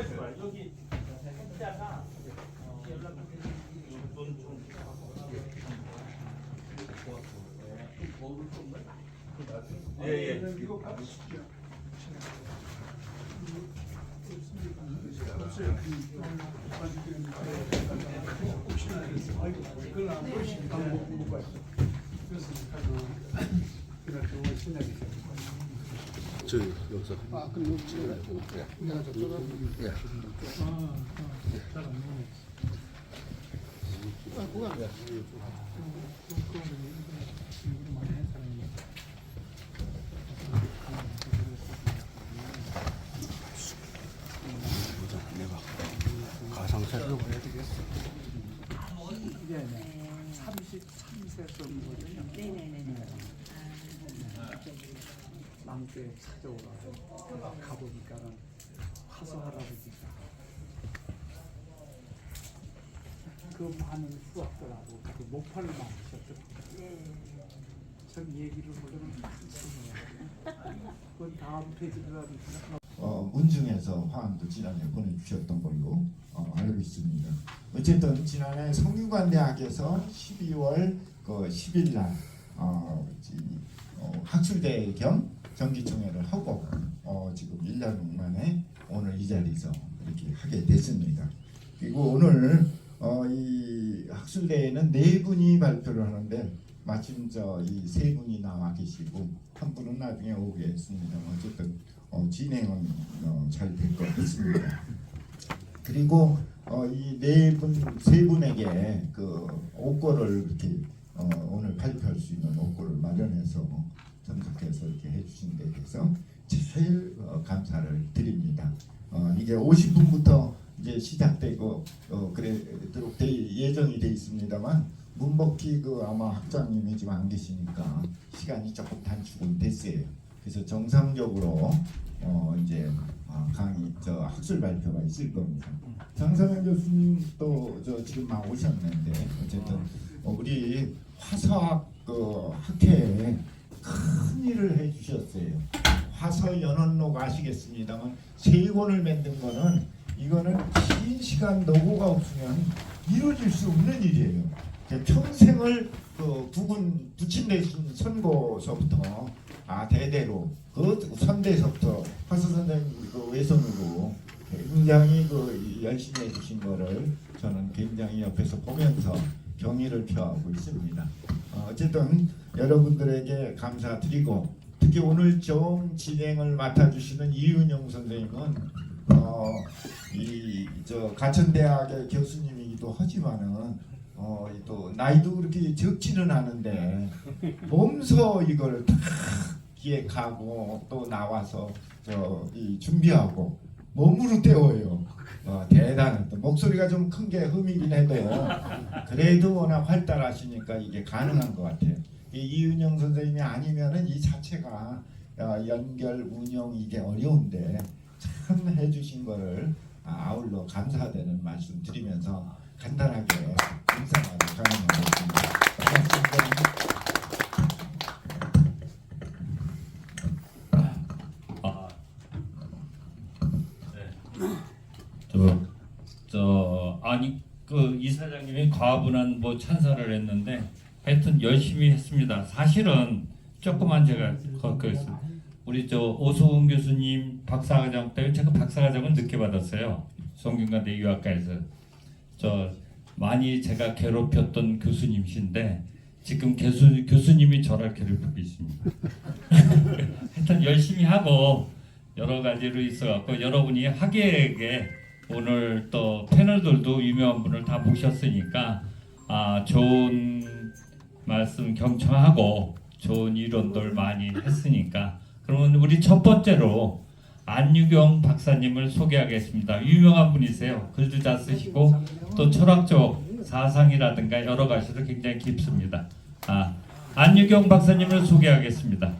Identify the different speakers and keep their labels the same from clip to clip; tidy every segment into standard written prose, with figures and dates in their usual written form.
Speaker 1: 가만있어 봐. 여기 한자가 연락 돈좀 예예.
Speaker 2: 이거 받으십시오. 혹시나 해서 아이고 그걸 안 보시면 못 봤어. 그래서 그날 좀 신나게
Speaker 3: 저 여기서
Speaker 2: 아 그럼 내가 저쪽으로 잘안 나오네. 아 그거 안 돼. 그거 많이 한 사람이.
Speaker 3: 내가 가상세로
Speaker 2: 해야 되겠어. 이게 33세 정도거든요.
Speaker 4: 네네네.
Speaker 2: 남께 찾아오라 가보니까는 화서 할아버지가 그 많은 후학들하고 그 목발을 만드셨더라고요.
Speaker 4: 네.
Speaker 2: 전 얘기를 보려면 많습니다. 그건 다음 페이지로 하니까.
Speaker 5: 문중에서 화환도 지난해 보내주셨던 걸로 알고 있습니다. 어쨌든 지난해 성균관대학에서 12월 10일 날 학술대회 겸 정기총회를 하고 지금 1년 만에 오늘 이 자리에서 이렇게 하게 됐습니다. 그리고 오늘 이 학술대회는 4분이 발표를 하는데 마침 이 3분이 나와 계시고 한 분은 나중에 오겠습니다. 어쨌든 진행은 잘 될 것 같습니다. 그리고 이 3분에게 그 옥고를 이렇게 오늘 발표할 수 있는 옥고를 마련해서 참석해서 이렇게 해주신 데 대해서 제일 감사를 드립니다. 이게 50분부터 이제 시작되고 그래도록 예정이 돼 있습니다만 문복희 아마 학장님이 지금 안 계시니까 시간이 조금 단축은 됐어요. 그래서 정상적으로 이제 강의 학술 발표가 있을 겁니다. 장성현 교수님도 지금 막 오셨는데 어쨌든 우리 화서학 학회에 큰 일을 해주셨어요. 화서 연원록 아시겠습니다만 3권을 만든 거는 이거는 긴 시간 노고가 없으면 이루어질 수 없는 일이에요. 평생을 부친대신 선고서부터 대대로 선대서부터 화서 선생님 외손으로 굉장히 열심히 해주신 거를 저는 굉장히 옆에서 보면서 경의를 표하고 있습니다. 어쨌든 여러분들에게 감사드리고 특히 오늘 좀 진행을 맡아주시는 이은영 선생님은 가천대학의 교수님이기도 하지만은 또 나이도 그렇게 적지는 않은데 몸소 이걸 다 기획하고 또 나와서 준비하고 몸으로 때워요. 대단한 또 목소리가 좀 큰 게 흠이긴 해도 그래도 워낙 활달하시니까 이게 가능한 것 같아요. 이은영 선생님이 아니면은 이 자체가 연결 운영 이게 어려운데 참 해주신 거를 아울러 감사되는 말씀 드리면서 간단하게 인사를 전해드리겠습니다.
Speaker 1: 아니 이사장님이 과분한 찬사를 했는데 하여튼 열심히 했습니다. 사실은 조그만 제가 그랬어요. 우리 오소훈 교수님 박사과정 때 제가 박사과정은 늦게 받았어요. 성균관대 유학과에서 많이 제가 괴롭혔던 교수님이신데 지금 교수님이 저를 괴롭히고 있습니다. 하여튼 열심히 하고 여러 가지로 있어갖고 여러분이 학예에게 오늘 또 패널들도 유명한 분을 다 모셨으니까 좋은 말씀 경청하고 좋은 이론들 많이 했으니까 그러면 우리 첫 번째로 안유경 박사님을 소개하겠습니다. 유명한 분이세요. 글도 잘 쓰시고 또 철학적 사상이라든가 여러 가지로 굉장히 깊습니다. 안유경 박사님을 소개하겠습니다.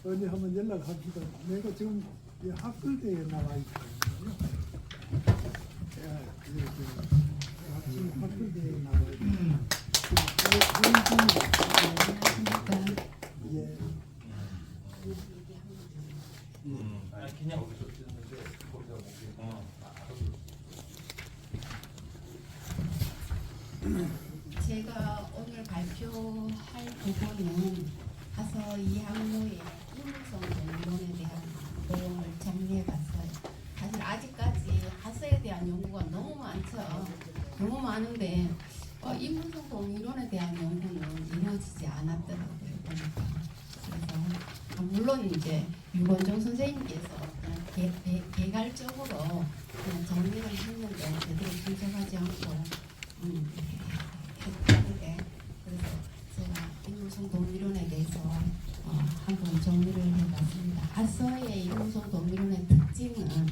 Speaker 2: 언제 한번 연락합시다. 내가 지금 학술대에 나와 있거든요. 지금 학술대에 나와 있거든요.
Speaker 4: 발표할 부분은 가서 이 학로의 인물성 동론에 대한 내용을 정리해봤어요. 사실 아직까지 하서에 대한 연구가 너무 많죠. 너무 많은데 인물성 동론에 대한 연구는 이루어지지 않았더라고요. 보니까. 그래서 물론 이제 유건종 선생님께서 그냥 개괄적으로 그냥 정리를 했는데 제대로 분석하지 않고 했는데 그래서 제가 인물성 동이론에 대해서 한번 정리를 해봤습니다. 하서의 인물성 동이론의 특징은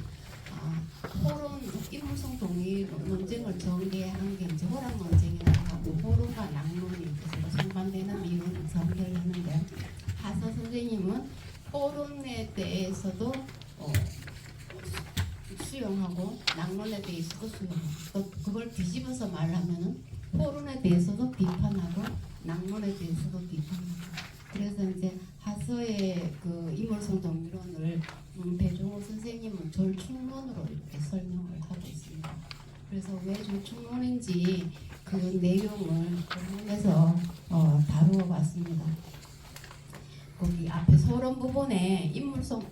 Speaker 4: 호론 인물성 동이론 논쟁을 전개한 게 이제 호락 논쟁이라고 하고 호론과 낙론이 서로 상반되는 이론을 전개를 하는데 하서 선생님은 호론에 대해서도 수용하고 낙론에 대해서도 수용하고 또 그걸 뒤집어서 말하면은 호론에 대해서도 비판하고 낙론에 대해서도 비판하고 그래서 이제 하서의 그 인물성 동이론을 배종호 선생님은 절충론으로 이렇게 설명을 하고 있습니다. 그래서 왜 절충론인지 그 내용을 본문에서 다루어 봤습니다. 거기 앞에 서론 부분에 인물성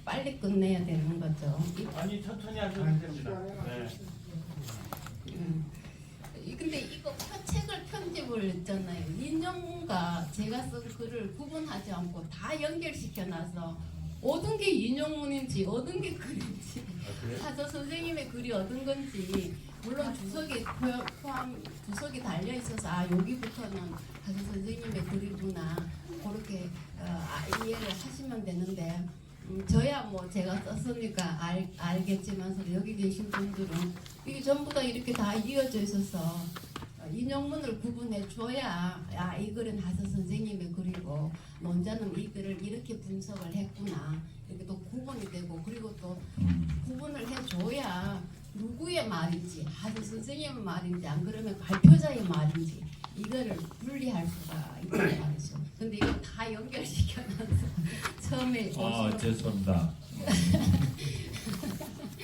Speaker 4: 빨리 끝내야 되는 거죠.
Speaker 1: 아니 천천히 하셔도 됩니다. 네.
Speaker 4: 근데 이거 책을 편집을 했잖아요. 인용과 제가 쓴 글을 구분하지 않고 다 연결시켜놔서 얻은 게 인용문인지 얻은 게 글인지 하서 선생님의 글이 얻은 건지 물론 주석이 포함 주석이 달려 있어서 여기부터는 하서 선생님의 글이구나 그렇게 이해를 하시면 되는데 저야 뭐 제가 썼으니까 알겠지만 여기 계신 분들은 이게 전부 다 이렇게 다 이어져 있어서 인용문을 구분해 줘야 이 글은 하서 선생님의 글이고 논자는 이 글을 이렇게 분석을 했구나 이렇게 또 구분이 되고 그리고 또 구분을 해 줘야 누구의 말인지 하서 선생님의 말인지 안 그러면 발표자의 말인지 이거를 분리할 수가 있단 말이죠. 근데 이거 다 연결시켜놔서 처음에
Speaker 1: 죄송합니다.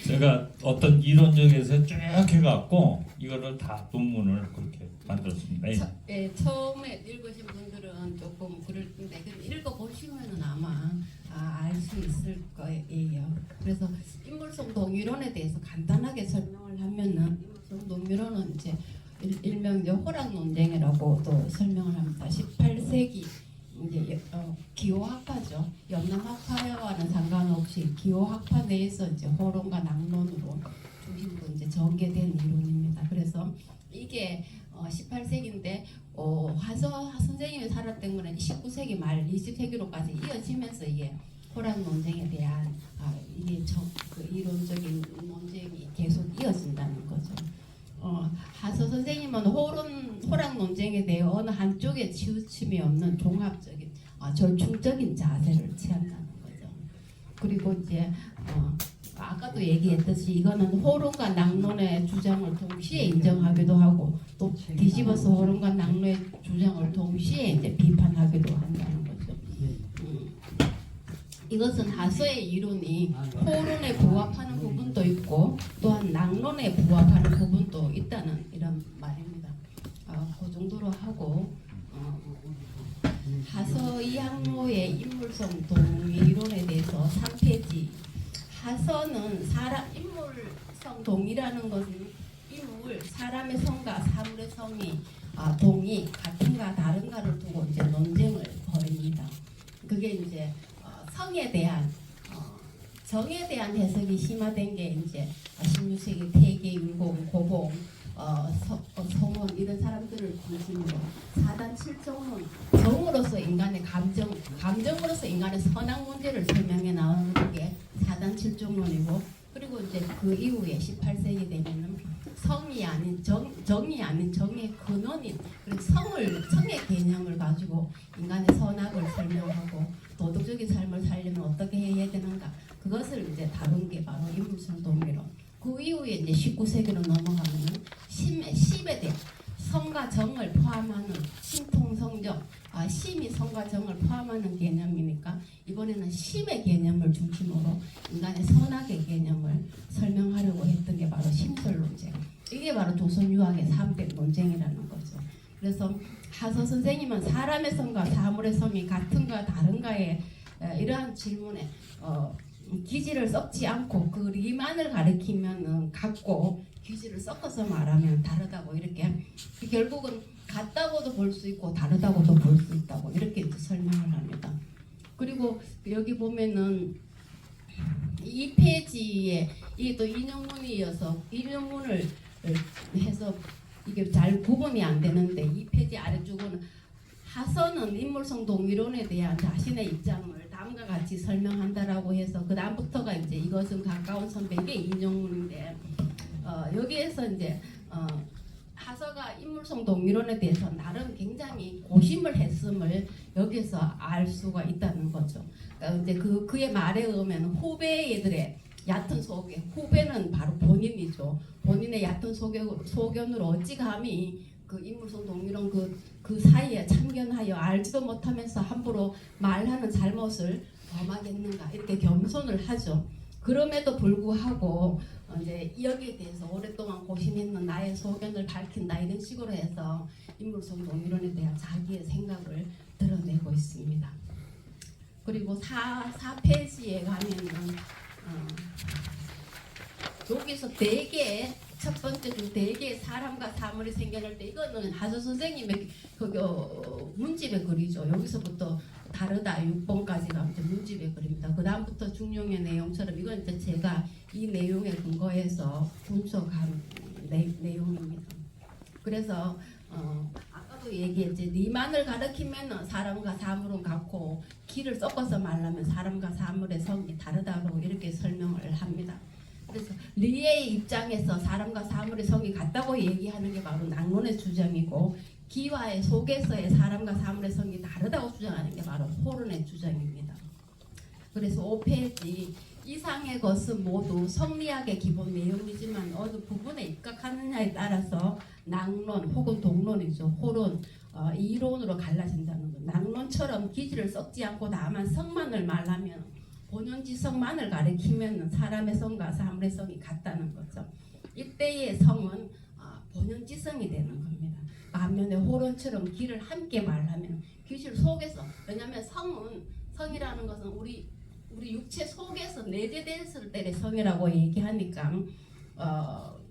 Speaker 1: 제가 어떤 이론적에서 쭉 해갖고 이거를 다 논문을 그렇게 만들었습니다.
Speaker 4: 처음에 읽으신 분들은 조금 그럴 텐데 읽어보시면은 아마 알 수 있을 거예요. 그래서 인물성 동이론에 대해서 간단하게 설명을 하면은 인물성 동이론은 이제 일명 이제 호락 논쟁이라고 또 설명을 합니다. 18세기 이제 기호학파죠. 영남학파와는 상관없이 기호학파 내에서 이제 호론과 낙론으로 중심으로 이제 전개된 이론입니다. 그래서 이게 18세기인데 하서 선생님이 살았던 거는 19세기 말 20세기로까지 이어지면서 이게 호락 논쟁에 대한 이게 그 이론적인 논쟁이 계속 이어진다는 거죠. 하서 선생님은 호락 논쟁에 대해 어느 한쪽에 치우침이 없는 종합적인 절충적인 자세를 취한다는 거죠. 그리고 이제 아까도 얘기했듯이 이거는 호론과 낙론의 주장을 동시에 인정하기도 하고 또 뒤집어서 호론과 낙론의 주장을 동시에 이제 비판하기도 한다는 거죠. 이것은 하서의 이론이 호론에 부합하는 부분도 있고 또한 낙론에 부합하는 부분도 있다는 이런 말입니다. 그 정도로 하고 하서 이학로의 인물성 동이론에 대해서 3페이지 하서는 인물성 동이라는 것은 인물, 사람의 성과 사물의 성이 동이 같은가 다른가를 두고 이제 논쟁을 벌입니다. 그게 이제 성에 대한 정에 대한 해석이 심화된 게 이제 16세기 태계, 율곡, 고봉, 성원 이런 사람들을 중심으로 4단 7종은 정으로서 인간의 감정으로서 인간의 선악 문제를 설명해 나오는 게 4단 7종론이고 그리고 이제 그 이후에 18세기 되면은 성이 아닌 정이 아닌 정의 근원인 그리고 성의 개념을 가지고 인간의 선악을 설명하고 도덕적인 삶을 살려면 어떻게 해야 되는가 그것을 이제 다룬 게 바로 인물성 동이론. 그 이후에 이제 19세기로 넘어가면은 심에 대한 성과 정을 포함하는 심통성정, 심이 성과 정을 포함하는 개념이니까 이번에는 심의 개념을 중심으로 인간의 선악의 개념을 설명하려고 했던 게 바로 심설 논쟁. 이게 바로 조선 유학의 300 논쟁이라는 거죠. 그래서 하서 선생님은 사람의 성과 사물의 성이 같은가 다른가에 이러한 질문에 기질을 섞지 않고 그 리만을 가리키면은 같고 기질을 섞어서 말하면 다르다고 이렇게 결국은 같다고도 볼 수 있고 다르다고도 볼 수 있다고 이렇게 이제 설명을 합니다. 그리고 여기 보면은 이 페이지에 이게 또 인용문이어서 인용문을 해서 이게 잘 구분이 안 되는데 이 페이지 아래쪽은 하서는 인물성 동일론에 대한 자신의 입장을 다음과 같이 설명한다라고 해서 그 다음부터가 이제 이것은 가까운 선배에게 인용문인데 여기에서 이제 하서가 인물성 동일론에 대해서 나름 굉장히 고심을 했음을 여기서 알 수가 있다는 거죠. 그러니까 이제 그의 말에 의하면 후배들의 얕은 소견, 후배는 바로 본인이죠. 본인의 얕은 소견으로 어찌 감히 그 인물성 동일론 그 사이에 참견하여 알지도 못하면서 함부로 말하는 잘못을 범하겠는가 이렇게 겸손을 하죠. 그럼에도 불구하고 이제 여기에 대해서 오랫동안 고심했는 나의 소견을 밝힌다 이런 식으로 해서 인물성 동일론에 대한 자기의 생각을 드러내고 있습니다. 그리고 4페이지에 가면은 여기서 대개 첫 번째 중 대개 사람과 사물이 생겨날 때 이거는 하서 선생님의 문집의 글이죠. 여기서부터 다르다 6번까지가 이제 문집의 글입니다. 그 다음부터 중용의 내용처럼 이건 이제 제가 이 내용에 근거해서 분석한 내용입니다. 그래서 아까도 얘기했지 리만을 가리키면 사람과 사물은 같고 기를 섞어서 말하면 사람과 사물의 성이 다르다고 이렇게 설명을 합니다. 그래서 리의 입장에서 사람과 사물의 성이 같다고 얘기하는 게 바로 낭론의 주장이고 기와의 속에서의 사람과 사물의 성이 다르다고 주장하는 게 바로 호론의 주장입니다. 그래서 5페이지 이상의 것은 모두 성리학의 기본 내용이지만 어느 부분에 입각하느냐에 따라서 낭론 혹은 동론이죠. 호론, 이론으로 갈라진다는 것. 낭론처럼 기질을 섞지 않고 다만 성만을 말하면 본연지성만을 가리키면 사람의 성과 사물의 성이 같다는 거죠. 이때의 성은 본연지성이 되는 겁니다. 반면에 호론처럼 기를 함께 말하면 기질 속에서 왜냐하면 성이라는 것은 우리 육체 속에서 내재됐을 때의 성이라고 얘기하니까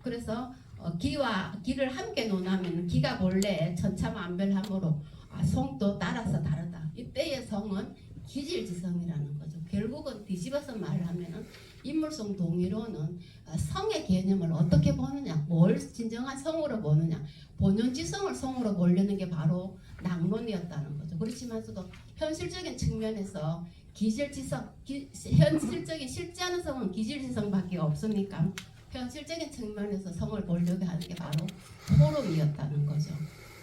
Speaker 4: 그래서 기와 기를 함께 논하면 기가 본래 천차만별함으로 성도 따라서 다르다. 이때의 성은 기질지성이라는 거죠. 결국은 뒤집어서 말하면 인물성 동의론은 성의 개념을 어떻게 보느냐, 뭘 진정한 성으로 보느냐, 본연지성을 성으로 보려는 게 바로 낭론이었다는 거죠. 그렇지만서도 현실적인 측면에서 기질지성, 현실적인 실제하는 성은 기질지성밖에 없으니까 현실적인 측면에서 성을 보려고 하는 게 바로 호론이었다는 거죠.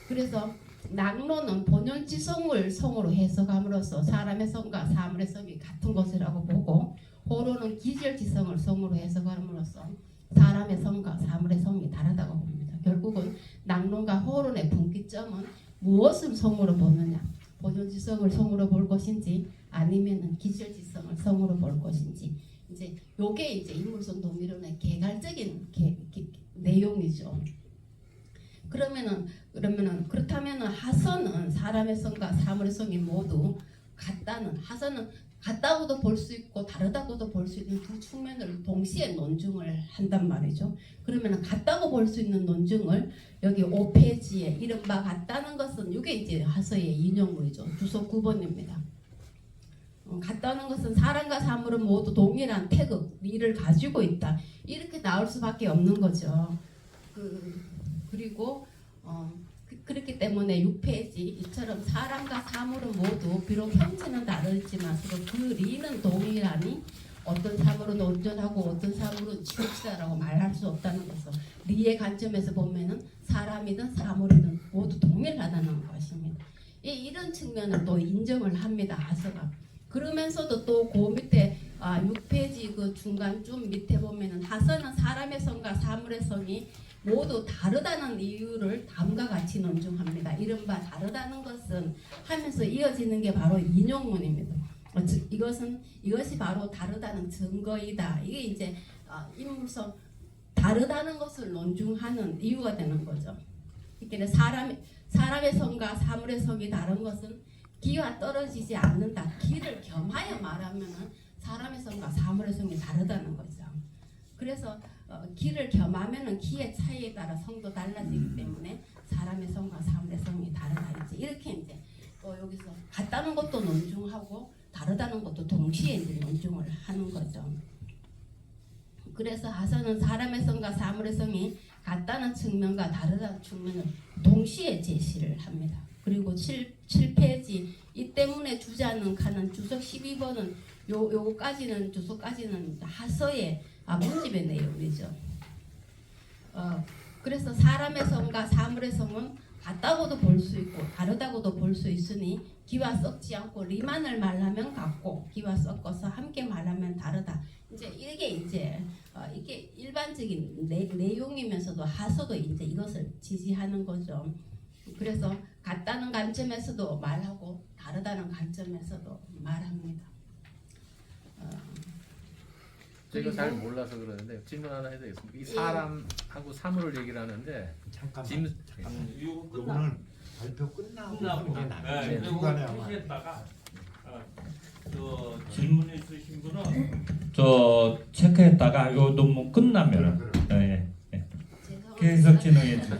Speaker 4: 그래서 낭론은 본연지성을 성으로 해석함으로써 사람의 성과 사물의 성이 같은 것이라고 보고 호론은 기질지성을 성으로 해석함으로써 사람의 성과 사물의 성이 다르다고 봅니다. 결국은 낭론과 호론의 분기점은 무엇을 성으로 보느냐, 본연지성을 성으로 볼 것인지 아니면은 기질지성을 성으로 볼 것인지 이제 요게 이제 인물성 동의론의 개괄적인 내용이죠. 그러면은 그렇다면은 하서는 사람의 성과 사물의 성이 모두 같다는 하서는 같다고도 볼 수 있고 다르다고도 볼 수 있는 두 측면을 동시에 논증을 한단 말이죠. 그러면은 같다고 볼 수 있는 논증을 여기 5페이지에 이른바 같다는 것은 이게 이제 하서의 인용문이죠. 주소 9번입니다. 같다는 것은 사람과 사물은 모두 동일한 태극, 리를 가지고 있다. 이렇게 나올 수밖에 없는 거죠. 그리고 그렇기 때문에 6페이지 이처럼 사람과 사물은 모두 비록 형체는 다르지만 그 리는 동일하니 어떤 사물은 온전하고 어떤 사물은 지독시다라고 말할 수 없다는 것을 리의 관점에서 보면은 사람이든 사물이든 모두 동일하다는 것입니다. 이런 측면을 또 인정을 합니다. 하서가. 그러면서도 또 그 밑에 6페이지 그 중간쯤 밑에 보면은 하서는 사람의 성과 사물의 성이 모두 다르다는 이유를 다음과 같이 논증합니다. 이른바 다르다는 것은 하면서 이어지는 게 바로 인용문입니다. 이것이 바로 다르다는 증거이다. 이게 이제 인물성 다르다는 것을 논증하는 이유가 되는 거죠. 그러니까 사람의 성과 사물의 성이 다른 것은 기와 떨어지지 않는다. 기를 겸하여 말하면은 사람의 성과 사물의 성이 다르다는 거죠. 그래서 기를 겸하면은 기의 차이에 따라 성도 달라지기 때문에 사람의 성과 사물의 성이 다르다. 이제 이렇게 이제 또 여기서 같다는 것도 논중하고 다르다는 것도 동시에 이제 논중을 하는 거죠. 그래서 하서는 사람의 성과 사물의 성이 같다는 측면과 다르다는 측면을 동시에 제시를 합니다. 그리고 7페이지 이 때문에 주자는 칸은 주석 12번은 요거까지는 주소까지는 하서의 문집의 내용이죠. 그래서 사람의 성과 사물의 성은 같다고도 볼 수 있고 다르다고도 볼 수 있으니 기와 섞지 않고 리만을 말하면 같고 기와 섞어서 함께 말하면 다르다. 이제 이게 일반적인 내용이면서도 하서도 이제 이것을 지지하는 거죠. 그래서 같다는 관점에서도 말하고 다르다는 관점에서도 말합니다.
Speaker 6: 제가 잘 몰라서 그러는데 질문 하나 해도 되겠습니까? 이 사람하고 사물을 얘기를 하는데
Speaker 7: 잠깐만. 요거는 발표 끝나고 하는 게 나아요.
Speaker 1: 네,
Speaker 7: 중간에
Speaker 1: 그리고
Speaker 7: 아마.
Speaker 1: 후기에다가 저 질문 있으신 분은 저 체크했다가 요 논문 끝나면은 계속 진행해 주세요.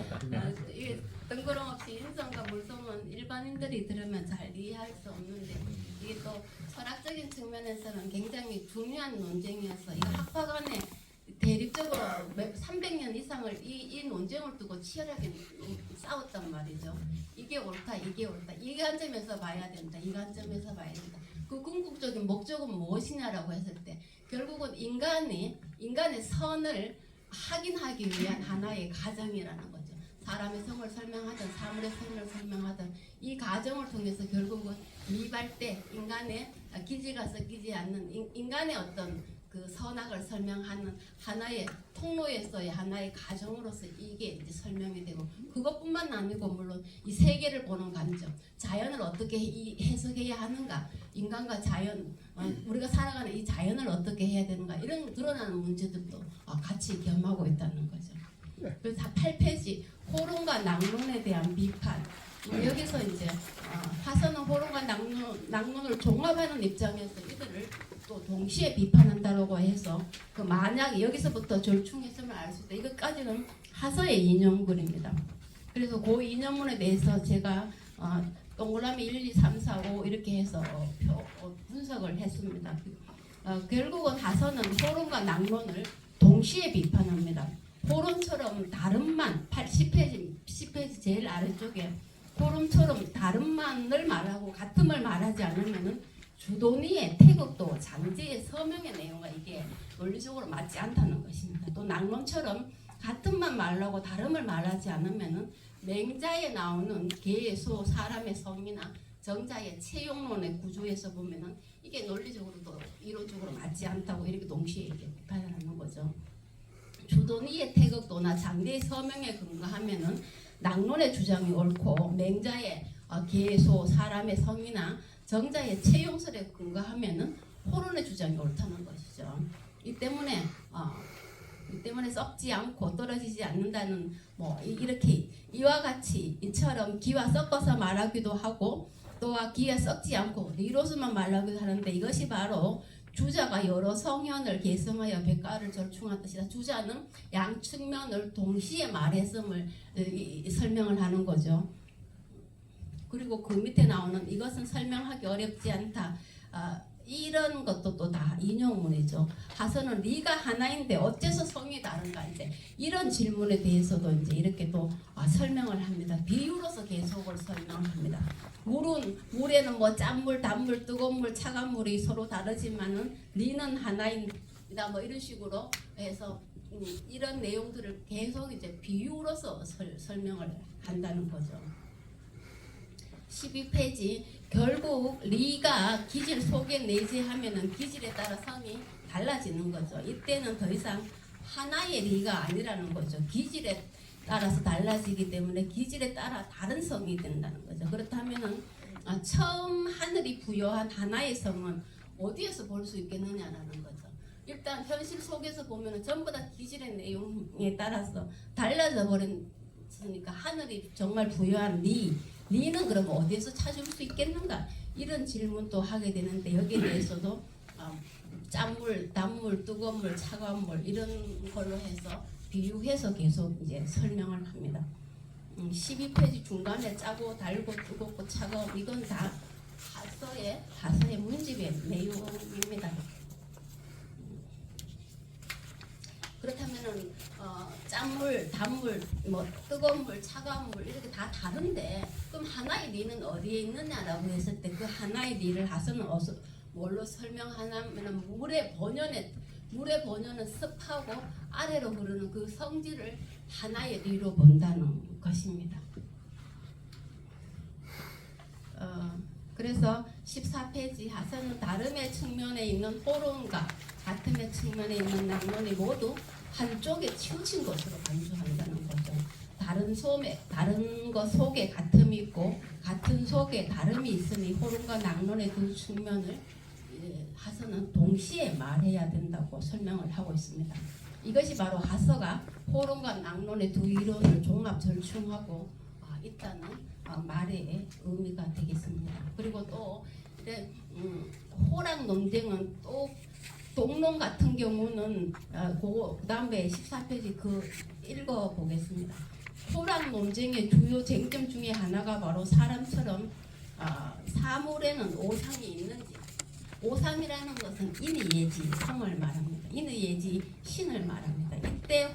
Speaker 4: 이게 뜬구름없이 인성과 물성은 일반인들이 들으면 잘 이해할 수 없는데 이게 또 철학적인 측면에서는 굉장히 중요한 논쟁이어서 이거 학파 간에 대립적으로 300년 이상을 이 논쟁을 두고 치열하게 싸웠단 말이죠. 이게 옳다, 이게 옳다. 이 관점에서 봐야 된다, 이 관점에서 봐야 된다. 그 궁극적인 목적은 무엇이냐라고 했을 때 결국은 인간의 선을 확인하기 위한 하나의 과정이라는 거죠. 사람의 성을 설명하든 사물의 성을 설명하든 이 과정을 통해서 결국은 미발 때 인간의 기지가 섞이지 않는 인간의 어떤 그 선악을 설명하는 하나의 통로에서의 하나의 과정으로서 이게 이제 설명이 되고 그것뿐만 아니고 물론 이 세계를 보는 관점, 자연을 어떻게 해석해야 하는가, 인간과 자연, 우리가 살아가는 이 자연을 어떻게 해야 되는가 이런 드러나는 문제들도 같이 겸하고 있다는 거죠. 그래서 8페이지 호론과 낭론에 대한 비판. 여기서 이제 화서는 호론과 낭론을 종합하는 입장에서 이들을 또 동시에 비판한다고 해서 그 만약 여기서부터 절충했음을 알 수 있다. 이것까지는 하서의 인용글입니다. 그래서 그 인용문에 대해서 제가 동그라미 1, 2, 3, 4, 5 이렇게 해서 분석을 했습니다. 결국은 하서는 호론과 낭론을 동시에 비판합니다. 호론처럼 다른만 10페이지 제일 아래쪽에 호론처럼 다른만을 말하고 같음을 말하지 않으면은 주도니의 태극도 장제의 서명의 내용과 이게 논리적으로 맞지 않다는 것입니다. 또 낭론처럼 같은만 말하고 다름을 말하지 않으면은 맹자에 나오는 개의 소 사람의 성이나 정자의 채용론의 구조에서 보면은 이게 논리적으로도 이론적으로 맞지 않다고 이렇게 동시에 이렇게 비판을 하는 거죠. 주도니의 태극도나 장제의 서명에 근거하면은 낭론의 주장이 옳고 맹자의 개의 소 사람의 성이나 정자의 채용설에 근거하면은 호론의 주장이 옳다는 것이죠. 이 때문에 썩지 않고 떨어지지 않는다는 이렇게 이와 같이 이처럼 기와 섞어서 말하기도 하고 또한 기와 썩지 않고 리로스만 말하기도 하는데 이것이 바로 주자가 여러 성현을 계승하여 백가를 절충한 뜻이다. 주자는 양 측면을 동시에 말했음을 설명을 하는 거죠. 그리고 그 밑에 나오는 이것은 설명하기 어렵지 않다. 이런 것도 또 다 인용문이죠. 하서는 리가 하나인데 어째서 성이 다른가 이제 이런 질문에 대해서도 이제 이렇게 또 설명을 합니다. 비유로서 계속을 설명합니다. 물에는 뭐 짠물, 단물, 뜨거운 물, 차가운 물이 서로 다르지만은 리는 하나이다 뭐 이런 식으로 해서 이런 내용들을 계속 이제 비유로서 설명을 한다는 거죠. 12페이지 결국 리가 기질 속에 내재하면은 기질에 따라 성이 달라지는 거죠. 이때는 더 이상 하나의 리가 아니라는 거죠. 기질에 따라서 달라지기 때문에 기질에 따라 다른 성이 된다는 거죠. 그렇다면은 처음 하늘이 부여한 하나의 성은 어디에서 볼 수 있겠느냐라는 거죠. 일단 현실 속에서 보면은 전부 다 기질의 내용에 따라서 달라져 버린 있으니까 하늘이 정말 부여한 리는 그럼 어디에서 찾을 수 있겠는가? 이런 질문도 하게 되는데 여기에 대해서도 짠물, 단물, 뜨거운 물, 차가운 물 이런 걸로 해서 비유해서 계속 이제 설명을 합니다. 12페이지 중간에 짜고 달고 뜨겁고 차가운 이건 다 하서의 문집의 내용입니다. 그렇다면은 짠물, 단물, 뭐 뜨거운 물, 차가운 물 이렇게 다 다른데 그럼 하나의 리는 어디에 있느냐라고 했을 때 그 하나의 리를 하서는 뭘로 설명하냐면은 물의 번연은 습하고 아래로 흐르는 그 성질을 하나의 리로 본다는 것입니다. 그래서 14페이지 하서는 다름의 측면에 있는 호론과 같음의 측면에 있는 낙론이 모두 한쪽에 치우친 것으로 간주한다는 거죠. 다른 것 속에 같음이 있고 같은 속에 다름이 있으니 호론과 낙론의 두 측면을 하서는 동시에 말해야 된다고 설명을 하고 있습니다. 이것이 바로 하서가 호론과 낙론의 두 이론을 종합 절충하고 있다는 말의 의미가 되겠습니다. 그리고 또 호랑 논쟁은 또 동론 같은 경우는 그 다음에 14페이지 읽어보겠습니다. 호랑 논쟁의 주요 쟁점 중에 하나가 바로 사람처럼 사물에는 오상이 있는지, 오상이라는 것은 인의예지 성을 말합니다. 인의예지 신을 말합니다. 이때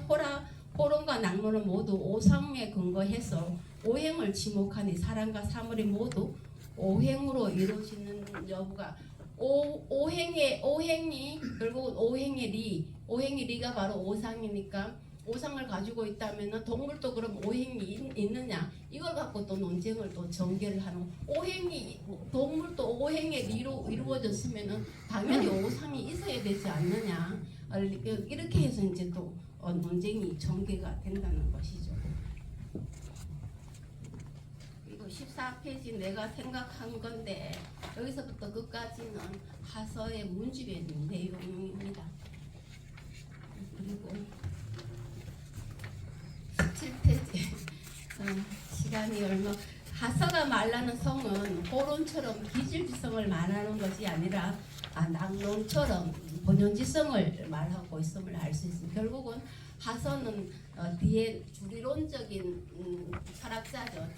Speaker 4: 호론과 낙론은 모두 오상에 근거해서 오행을 지목하니 사람과 사물이 모두 오행으로 이루어지는 여부가 오행이 결국은 오행의 리가 바로 오상이니까 오상을 가지고 있다면 동물도 그럼 오행이 있느냐 이걸 갖고 또 논쟁을 또 전개를 하는 동물도 오행의 리로 이루어졌으면 당연히 오상이 있어야 되지 않느냐 이렇게 해서 이제 또 논쟁이 전개가 된다는 것이죠. 그리고 14페이지 내가 생각한 건데 여기서부터 끝까지는 하서의 문집의 내용입니다. 그리고 17페이지 시간이 얼마 하서가 말하는 성은 호론처럼 기질지성을 말하는 것이 아니라 낙론처럼 본연지성을 말하고 있음을 알 수 있습니다. 결국은 하서는 뒤에 주리론적인 철학자죠.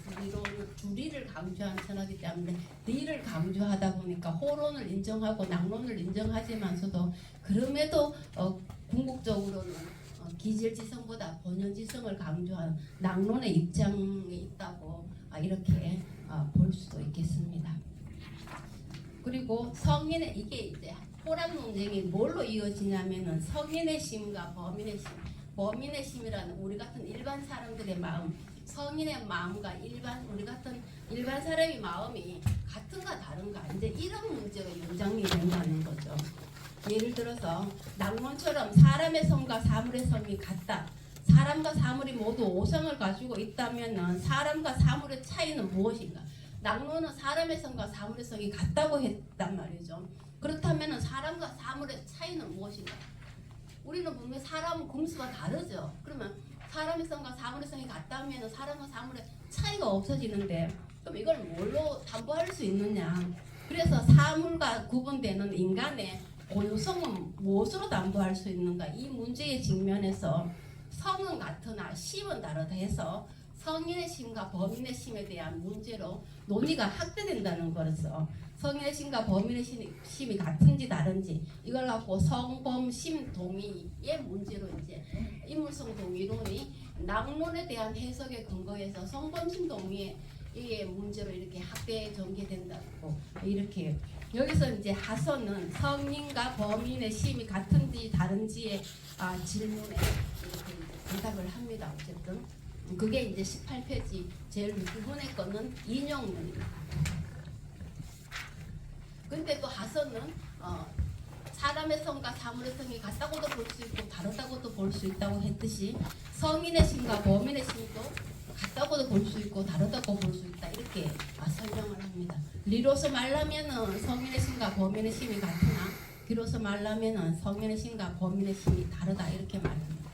Speaker 4: 주리를 강조한 철학이기 때문에 리를 강조하다 보니까 호론을 인정하고 낙론을 인정하지만서도 그럼에도 궁극적으로는 기질지성보다 본연지성을 강조한 낙론의 입장이 있다고 이렇게 볼 수도 있겠습니다. 그리고 성인의 이게 이제 호랑 논쟁이 뭘로 이어지냐면은 성인의 심과 범인의 심. 범인의 심이라는 우리 같은 일반 사람들의 마음, 성인의 마음과 우리 같은 일반 사람의 마음이 같은가 다른가 이제 이런 문제가 연장이 된다는 거죠. 예를 들어서 낙론처럼 사람의 성과 사물의 성이 같다. 사람과 사물이 모두 오성을 가지고 있다면 사람과 사물의 차이는 무엇인가? 낙론은 사람의 성과 사물의 성이 같다고 했단 말이죠. 그렇다면 사람과 사물의 차이는 무엇인가? 우리는 분명히 사람은 금수가 다르죠. 그러면 사람의 성과 사물의 성이 같다면 사람과 사물의 차이가 없어지는데 그럼 이걸 뭘로 담보할 수 있느냐? 그래서 사물과 구분되는 인간의 고유성은 무엇으로 담보할 수 있는가? 이 문제에 직면해서 성은 같으나 심은 다르다 해서 성인의 심과 범인의 심에 대한 문제로 논의가 확대된다는 거로서 성인의 심과 범인의 심이 같은지 다른지 이걸 갖고 성범심 동의의 문제로 이제 인물성 동의론이 낙론에 대한 해석에 근거해서 성범심 동의의 문제로 이렇게 확대 전개된다고 이렇게 여기서 이제 하서는 성인과 범인의 심이 같은지 다른지의 질문에 이렇게 대답을 합니다. 어쨌든 그게 이제 18페이지 제일 부분의 거는 인용문입니다. 근데 또 하서는 사람의 성과 사물의 성이 같다고도 볼 수 있고 다르다고도 볼 수 있다고 했듯이 성인의 심과 범인의 심도 같다고도 볼 수 있고 다르다고 볼 수 있다 이렇게 설명을 합니다. 리로서 말하면은 성인의 심과 범인의 심이 같으나 비로소 말하면은 성인의 심과 범인의 심이 다르다 이렇게 말합니다.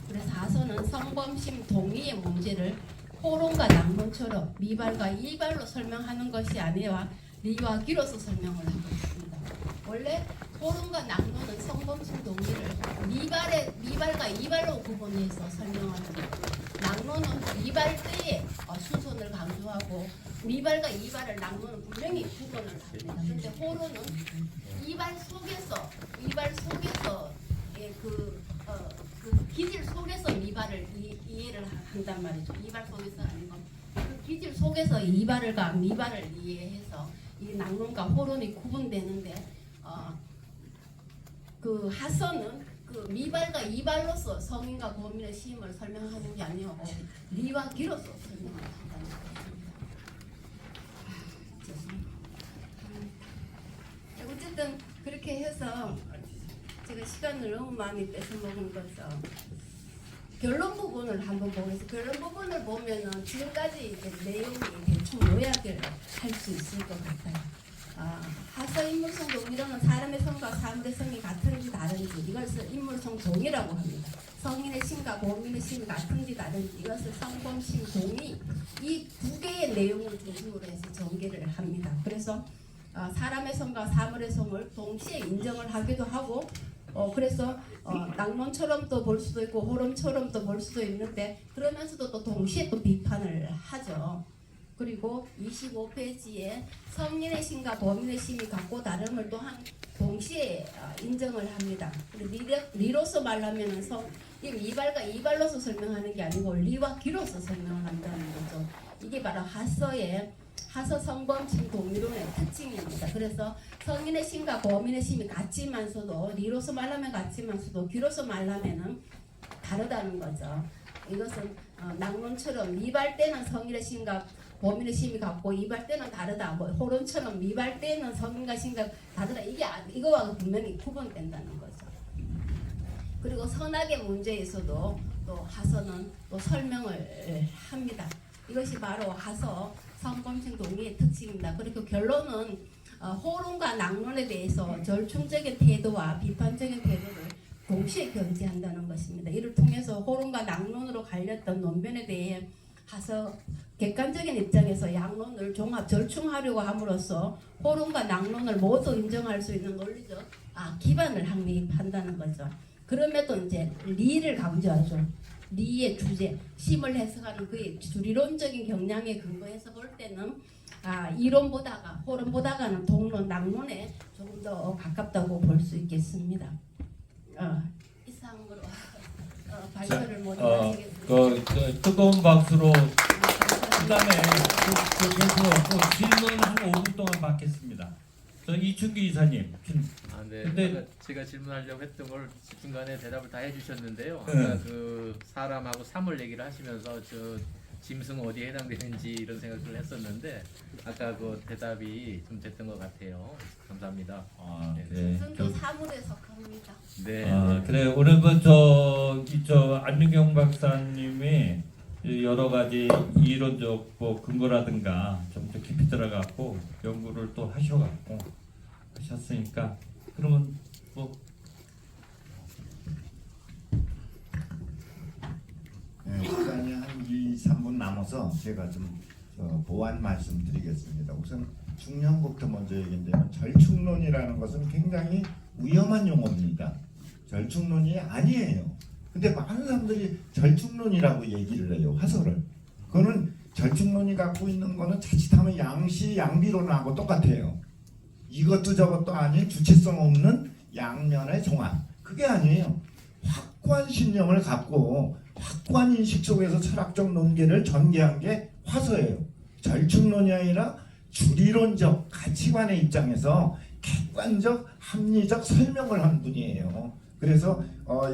Speaker 4: 그래서 하서는 성범심 동의의 문제를 호론과 낭론처럼 미발과 이발로 설명하는 것이 아니라 리와 기로서 설명을 하고 있습니다. 원래 호론과 낭론은 성범신 동의를 미발과 이발로 구분해서 설명하는데 낭론은 미발 때의 순손을 강조하고 미발과 이발을 낭론은 분명히 구분을 합니다. 그런데 호론은 이발 속에서의 그 기질 속에서 미발을 이해를 한단 말이죠. 이발 속에서 아니고 그 기질 속에서 이발과 미발을 이해해서 이 낭론과 호론이 구분되는데 그 하서는 그 미발과 이발로서 성인과 범인의 시임을 설명하는 게 아니고 리와 기로서 설명을 한다는 것입니다. 어쨌든 그렇게 해서 제가 시간을 너무 많이 뺏어먹은 것은 결론 부분을 한번 보겠습니다. 결론 부분을 보면은 지금까지 이제 내용이 대충 요약을 할 수 있을 것 같아요. 하서 인물성 동의론은 사람의 성과 사물의 성이 같은지 다른지 이것을 인물성 동의라고 합니다. 성인의 심과 범인의 심이 같은지 다른지 이것을 성범심 동의 이 두 개의 내용을 중심으로 해서 전개를 합니다. 그래서 사람의 성과 사물의 성을 동시에 인정을 하기도 하고 그래서 낭론처럼도 볼 수도 있고 호론처럼도 볼 수도 있는데 그러면서도 또 동시에 또 비판을 하죠. 그리고 25페이지에 성인의 심과 범인의 심이 같고 다름을 또한 동시에 인정을 합니다. 리로서 말하면 이 미발과 이발로서 설명하는 게 아니고 리와 기로서 설명을 한다는 거죠. 이게 바로 하서 성범심 동의론의 특징입니다. 그래서 성인의 심과 범인의 심이 같지만서도 리로서 말하면 같지만서도 기로서 말하면은 다르다는 거죠. 이것은 낭론처럼 미발 때는 성인의 심과 범인의 심이 같고 이발 때는 다르다. 호론처럼 미발 때는 성인과 심과 다르다. 이거와 분명히 구분된다는 거죠. 그리고 선악의 문제에서도 또 하서는 또 설명을 합니다. 이것이 바로 하서 성범심 동의의 특징입니다. 그리고 결론은 호론과 낭론에 대해서 절충적인 태도와 비판적인 태도를 동시에 견지한다는 것입니다. 이를 통해서 호론과 낭론으로 갈렸던 논변에 대해 하서 객관적인 입장에서 양론을 종합 절충하려고 함으로써 호론과 낭론을 모두 인정할 수 있는 논리적 기반을 확립한다는 거죠. 그럼에도 이제 리를 강조하죠. 리의 주제, 심을 해석하는 그의 주리론적인 경향에 근거해서 볼 때는 이론보다가 호론보다가는 동론, 낭론에 조금 더 가깝다고 볼 수 있겠습니다. 이상으로 발표를 모두 마치겠습니다.
Speaker 1: 뜨거운 박수로 그다음에 또 질문 한 5분 동안 받겠습니다. 저 이춘기 이사님.
Speaker 6: 네.
Speaker 1: 근데
Speaker 6: 제가 질문하려고 했던 걸 중간에 대답을 다 해주셨는데요. 아까 그 사람하고 사물 얘기를 하시면서 저 짐승 어디에 해당되는지 이런 생각을 했었는데 아까 그 대답이 좀 됐던 것 같아요. 감사합니다.
Speaker 1: 네.
Speaker 4: 짐승도 사물에 속합니다.
Speaker 6: 네.
Speaker 1: 그래 오늘 저 안윤경 박사님이 여러 가지 이론적 근거라든가 좀 더 깊이 들어갔고 연구를 또 하셨으니까 그러면
Speaker 5: 시간이 한 2, 3분 남아서 제가 좀 보완 말씀드리겠습니다. 우선 중년부터 먼저 얘기인데요. 절충론이라는 것은 굉장히 위험한 용어입니다. 절충론이 아니에요. 근데 많은 사람들이 절충론이라고 얘기를 해요. 화설을. 그거는 절충론이 갖고 있는 거는 자칫하면 양시 양비론하고 똑같아요. 이것도 저것도 아닌 주체성 없는 양면의 종합. 그게 아니에요. 확고한 신념을 갖고 확고한 인식 속에서 철학적 논계를 전개한 게 화서예요. 절충론이 아니라 주리론적 가치관의 입장에서 객관적 합리적 설명을 한 분이에요. 그래서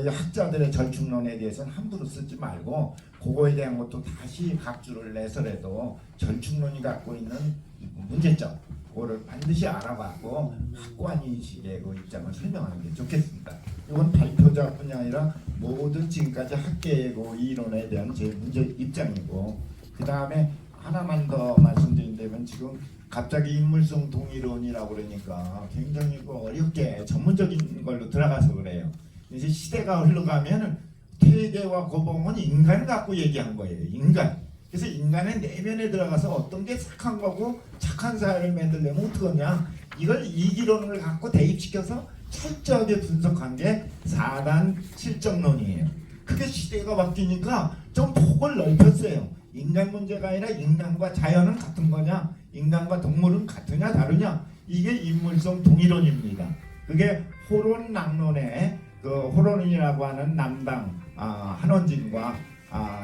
Speaker 5: 이 학자들의 절충론에 대해서는 함부로 쓰지 말고 그거에 대한 것도 다시 각주를 내서라도 절충론이 갖고 있는 문제점 그거를 반드시 알아봤고 확고한 인식의 그 입장을 설명하는 게 좋겠습니다. 이건 발표자뿐이 아니라 모든 지금까지 학계의 그 이론에 대한 제 문제 입장이고 그 다음에 하나만 더 말씀드린다면 지금 갑자기 인물성 동의론이라고 그러니까 굉장히 어렵게 전문적인 걸로 들어가서 그래요. 이제 시대가 흘러가면 퇴계와 고봉은 인간 갖고 얘기한 거예요. 인간. 그래서 인간의 내면에 들어가서 어떤 게 착한 거고 착한 사회를 만들려면 어떡하냐, 이걸 이기론을 갖고 대입시켜서 철저하게 분석한 게 4단 실정론이에요. 그게 시대가 바뀌니까 좀 폭을 넓혔어요. 인간 문제가 아니라 인간과 자연은 같은 거냐, 인간과 동물은 같으냐 다르냐, 이게 인물성 동일론입니다. 그게 호론낭론의 그 호론이라고 하는 남당 한원진과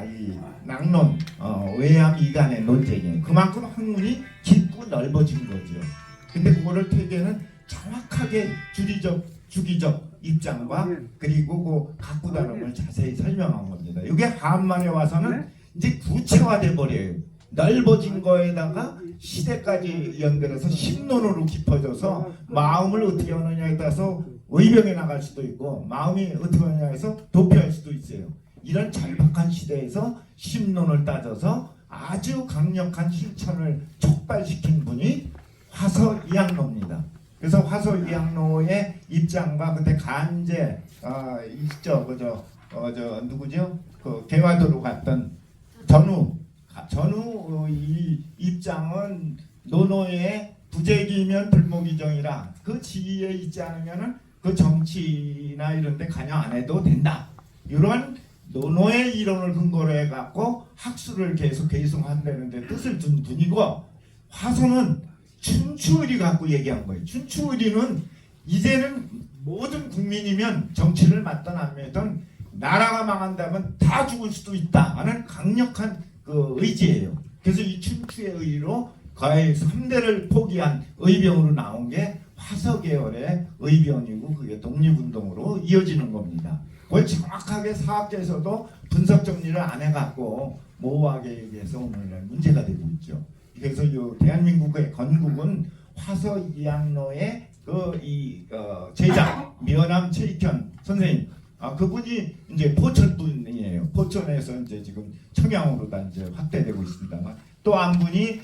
Speaker 5: 이 낭론 외양 이간의 논쟁이에요. 그만큼 학문이 깊고 넓어진 거죠. 근데 그거를 퇴계는 정확하게 주기적 입장과 그리고 그 갖고 다름을 자세히 설명한 겁니다. 이게 한만에 와서는 이제 구체화돼 버려요. 넓어진 거에다가 시대까지 연결해서 심론으로 깊어져서 마음을 어떻게 하느냐에 따라서 의병에 나갈 수도 있고 마음이 어떻게 하느냐에 해서 도피할 수도 있어요. 이런 절박한 시대에서 심론을 따져서 아주 강력한 실천을 촉발시킨 분이 화서이양로입니다. 그래서 화서이양로의 입장과 그때 간제 누구죠? 그 개화도로 갔던 전우 이 입장은 노노의 부재기면 불모기정이라, 그 지위에 있지 않으면은 그 정치나 이런 데 관여 안 해도 된다. 이런 노노의 이론을 근거로 해갖고 학술을 계속 계승한다는 데 뜻을 둔 분이고, 화서는 춘추의리 갖고 얘기한 거예요. 춘추의리는 이제는 모든 국민이면 정치를 맡든 안 맡든 나라가 망한다면 다 죽을 수도 있다 하는 강력한 그 의지예요. 그래서 이 춘추의 의리로 거의 3대를 포기한 의병으로 나온 게 화서 계열의 의병이고, 그게 독립운동으로 이어지는 겁니다. 그걸 정확하게 사학계에서도 분석 정리를 안 해갖고 모호하게 얘기해서 오늘날 문제가 되고 있죠. 그래서 이 대한민국의 건국은 화서이양로의 제자 미연암 최익현 선생님, 그분이 이제 포천 분이에요. 포천에서 이제 지금 청양으로 다 이제 확대되고 있습니다만, 또 한 분이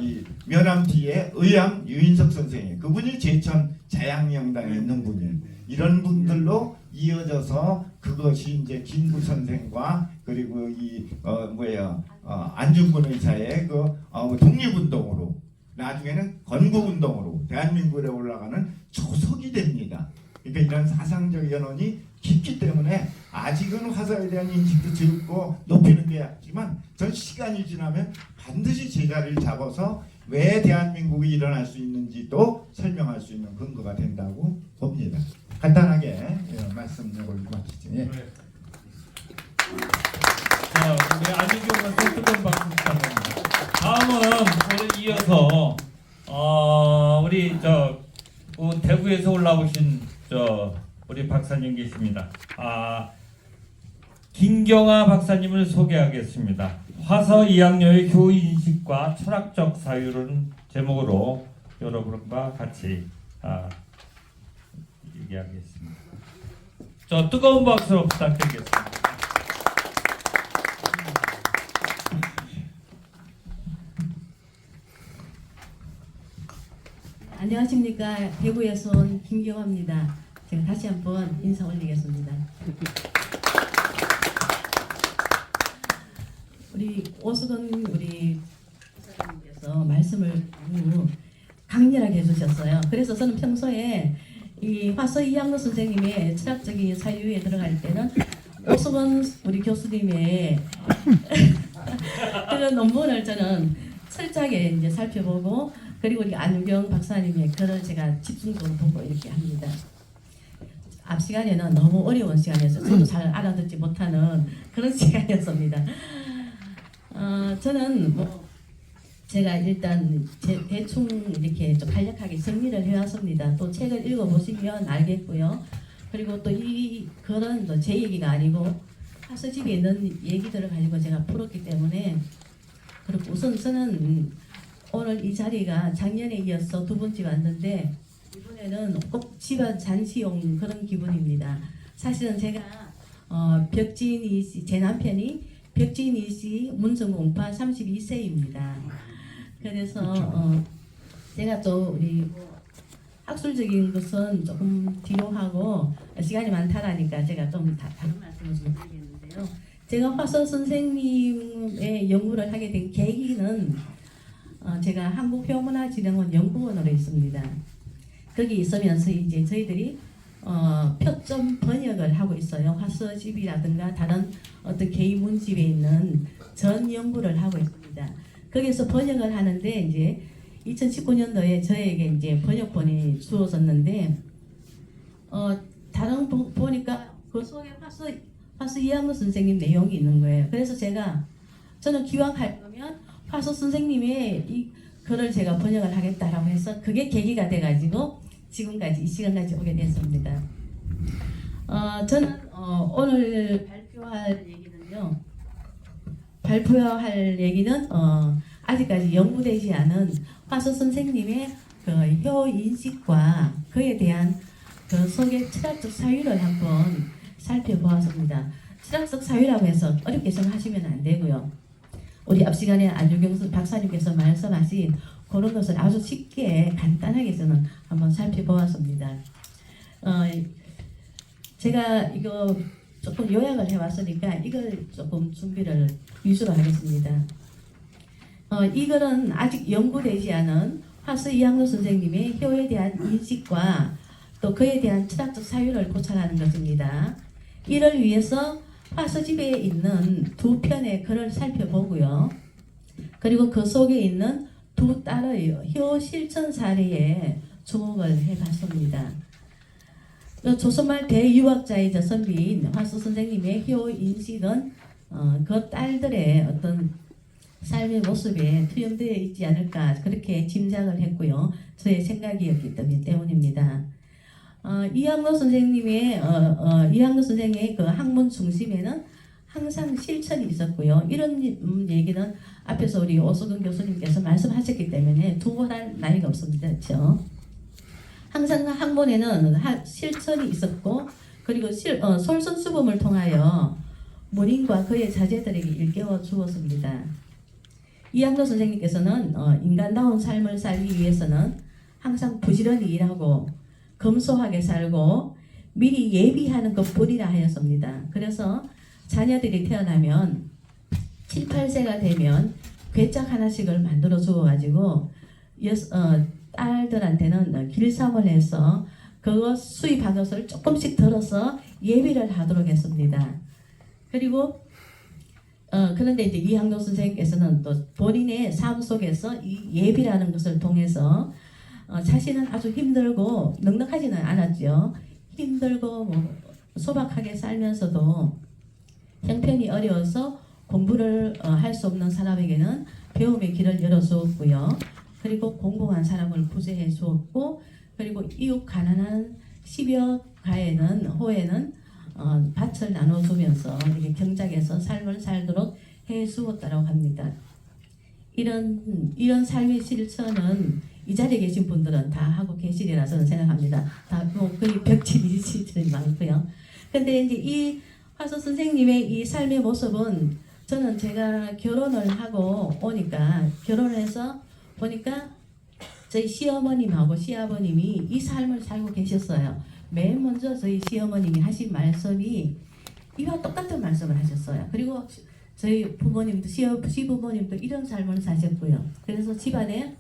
Speaker 5: 이 면암 뒤에 의암 유인석 선생님, 그분이 제천 자양명당에 있는 분이에요. 이런 분들로 이어져서 그것이 이제 김구 선생과 그리고 안중근 의사의 독립운동으로, 나중에는 건국운동으로 대한민국에 올라가는 초석이 됩니다. 그러니까 이런 사상적 연원이 깊기 때문에 아직은 화서에 대한 인식도 적고 높이는 게 있지만, 전 시간이 지나면 반드시 제자리를 잡아서 왜 대한민국이 일어날 수 있는지도 설명할 수 있는 근거가 된다고 봅니다. 간단하게 말씀을 마치죠. 예.
Speaker 1: 자, 우리 안민경 박사 뜨거운 박수 부탁드립니다. 다음은 오늘 이어서 우리 대구에서 올라오신 우리 박사님 계십니다. 김경아 박사님을 소개하겠습니다. 화서 이양로의 교인식과 철학적 사유라는 제목으로 여러분과 같이 얘기하겠습니다. 뜨거운 박수로 부탁드리겠습니다.
Speaker 8: 안녕하십니까. 대구에서 온 김경아입니다. 제가 다시 한번 인사 올리겠습니다. 우리 오수근 우리 목사님께서 말씀을 너무 강렬하게 해주셨어요. 그래서 저는 평소에 이 화서 이양로 선생님의 철학적인 사유에 들어갈 때는 오수근 우리 교수님의 그런 논문을 저는 철저하게 이제 살펴보고, 그리고 우리 안유경 박사님의 글을 제가 집중적으로 보고 이렇게 합니다. 앞 시간에는 너무 어려운 시간이어서 저도 잘 알아듣지 못하는 그런 시간이었습니다. 저는 제가 일단 대충 이렇게 좀 간략하게 정리를 해왔습니다. 또 책을 읽어보시면 알겠고요. 그리고 또 이 글은 제 얘기가 아니고 화서집에 있는 얘기들을 가지고 제가 풀었기 때문에, 그리고 우선 저는 오늘 이 자리가 작년에 이어서 두 번째 왔는데, 이번에는 꼭 집안 잔치용 그런 기분입니다. 사실은 제가 벽진이 씨, 제 남편이 벽진이 씨 문성공파 32세입니다. 그래서 제가 또 우리 학술적인 것은 조금 뒤로 하고 시간이 많다라니까 제가 좀 다른 말씀을 좀 드리겠는데요. 제가 화서 선생님의 연구를 하게 된 계기는 제가 한국표문화진흥원 연구원으로 있습니다. 거기 있으면서 이제 저희들이 표점 번역을 하고 있어요. 화서집이라든가 다른 어떤 개인 문집에 있는 전 연구를 하고 있습니다. 거기서 번역을 하는데 이제 2019년도에 저에게 이제 번역본이 주어졌는데 다른 보니까 그 속에 화서 이학무 선생님 내용이 있는 거예요. 그래서 저는 기왕 할 거면 화서 선생님의 이 글을 제가 번역을 하겠다라고 해서 그게 계기가 돼가지고 지금까지 이 시간까지 오게 됐습니다. 저는 오늘 발표할 얘기는 아직까지 연구되지 않은 화서 선생님의 그 효 인식과 그에 대한 그 속의 철학적 사유를 한번 살펴보았습니다. 철학적 사유라고 해서 어렵게 생각하시면 안 되고요. 우리 앞 시간에 안유경 박사님께서 말씀하신 그런 것을 아주 쉽게 간단하게 저는 한번 살펴보았습니다. 제가 이거 조금 요약을 해왔으니까 이걸 조금 준비를 위주로 하겠습니다. 이 글은 아직 연구되지 않은 화서 이학무 선생님의 효에 대한 인식과 또 그에 대한 철학적 사유를 고찰하는 것입니다. 이를 위해서 화서집에 있는 두 편의 글을 살펴보고요. 그리고 그 속에 있는 두 딸의 효 실천 사례에 주목을 해봤습니다. 조선말 대유학자이자 선비인 화서 선생님의 효 인식은 그 딸들의 어떤 삶의 모습에 투영되어 있지 않을까 그렇게 짐작을 했고요. 저의 생각이었기 때문입니다. 이학무 선생님의 그 학문 중심에는 항상 실천이 있었고요. 이런 얘기는 앞에서 우리 오수근 교수님께서 말씀하셨기 때문에 두고할 나위가 없습니다. 그렇죠? 항상 학문에는 실천이 있었고 그리고 솔선수범을 통하여 문인과 그의 자제들에게 일깨워 주었습니다. 이학무 선생님께서는 인간다운 삶을 살기 위해서는 항상 부지런히 일하고 검소하게 살고 미리 예비하는 것뿐이라 하였습니다. 그래서 자녀들이 태어나면 7, 8세가 되면 괴짝 하나씩을 만들어 주어가지고 딸들한테는 길쌈을 해서 그거 수입한 것을 조금씩 덜어서 예비를 하도록 했습니다. 그리고 그런데 이제 이학무 선생님께서는 또 본인의 삶 속에서 이 예비라는 것을 통해서 자신은 아주 힘들고 넉넉하지는 않았죠. 힘들고 소박하게 살면서도 형편이 어려워서 공부를 할 수 없는 사람에게는 배움의 길을 열어주었고요. 그리고 공공한 사람을 구제해 주었고 그리고 이웃 가난한 10여 가에는 호에는 밭을 나눠주면서 이렇게 경작해서 삶을 살도록 해 주었다고 합니다. 이런 삶의 실천은 이 자리에 계신 분들은 다 하고 계시리라 저는 생각합니다. 다 거의 벽지리 실천이 많고요. 근데 이제 이 화서 선생님의 이 삶의 모습은 저는 제가 결혼을 하고 오니까 결혼을 해서 보니까 저희 시어머님하고 시아버님이 이 삶을 살고 계셨어요. 맨 먼저 저희 시어머님이 하신 말씀이 이와 똑같은 말씀을 하셨어요. 그리고 저희 부모님도 시부모님도 이런 삶을 사셨고요. 그래서 집안에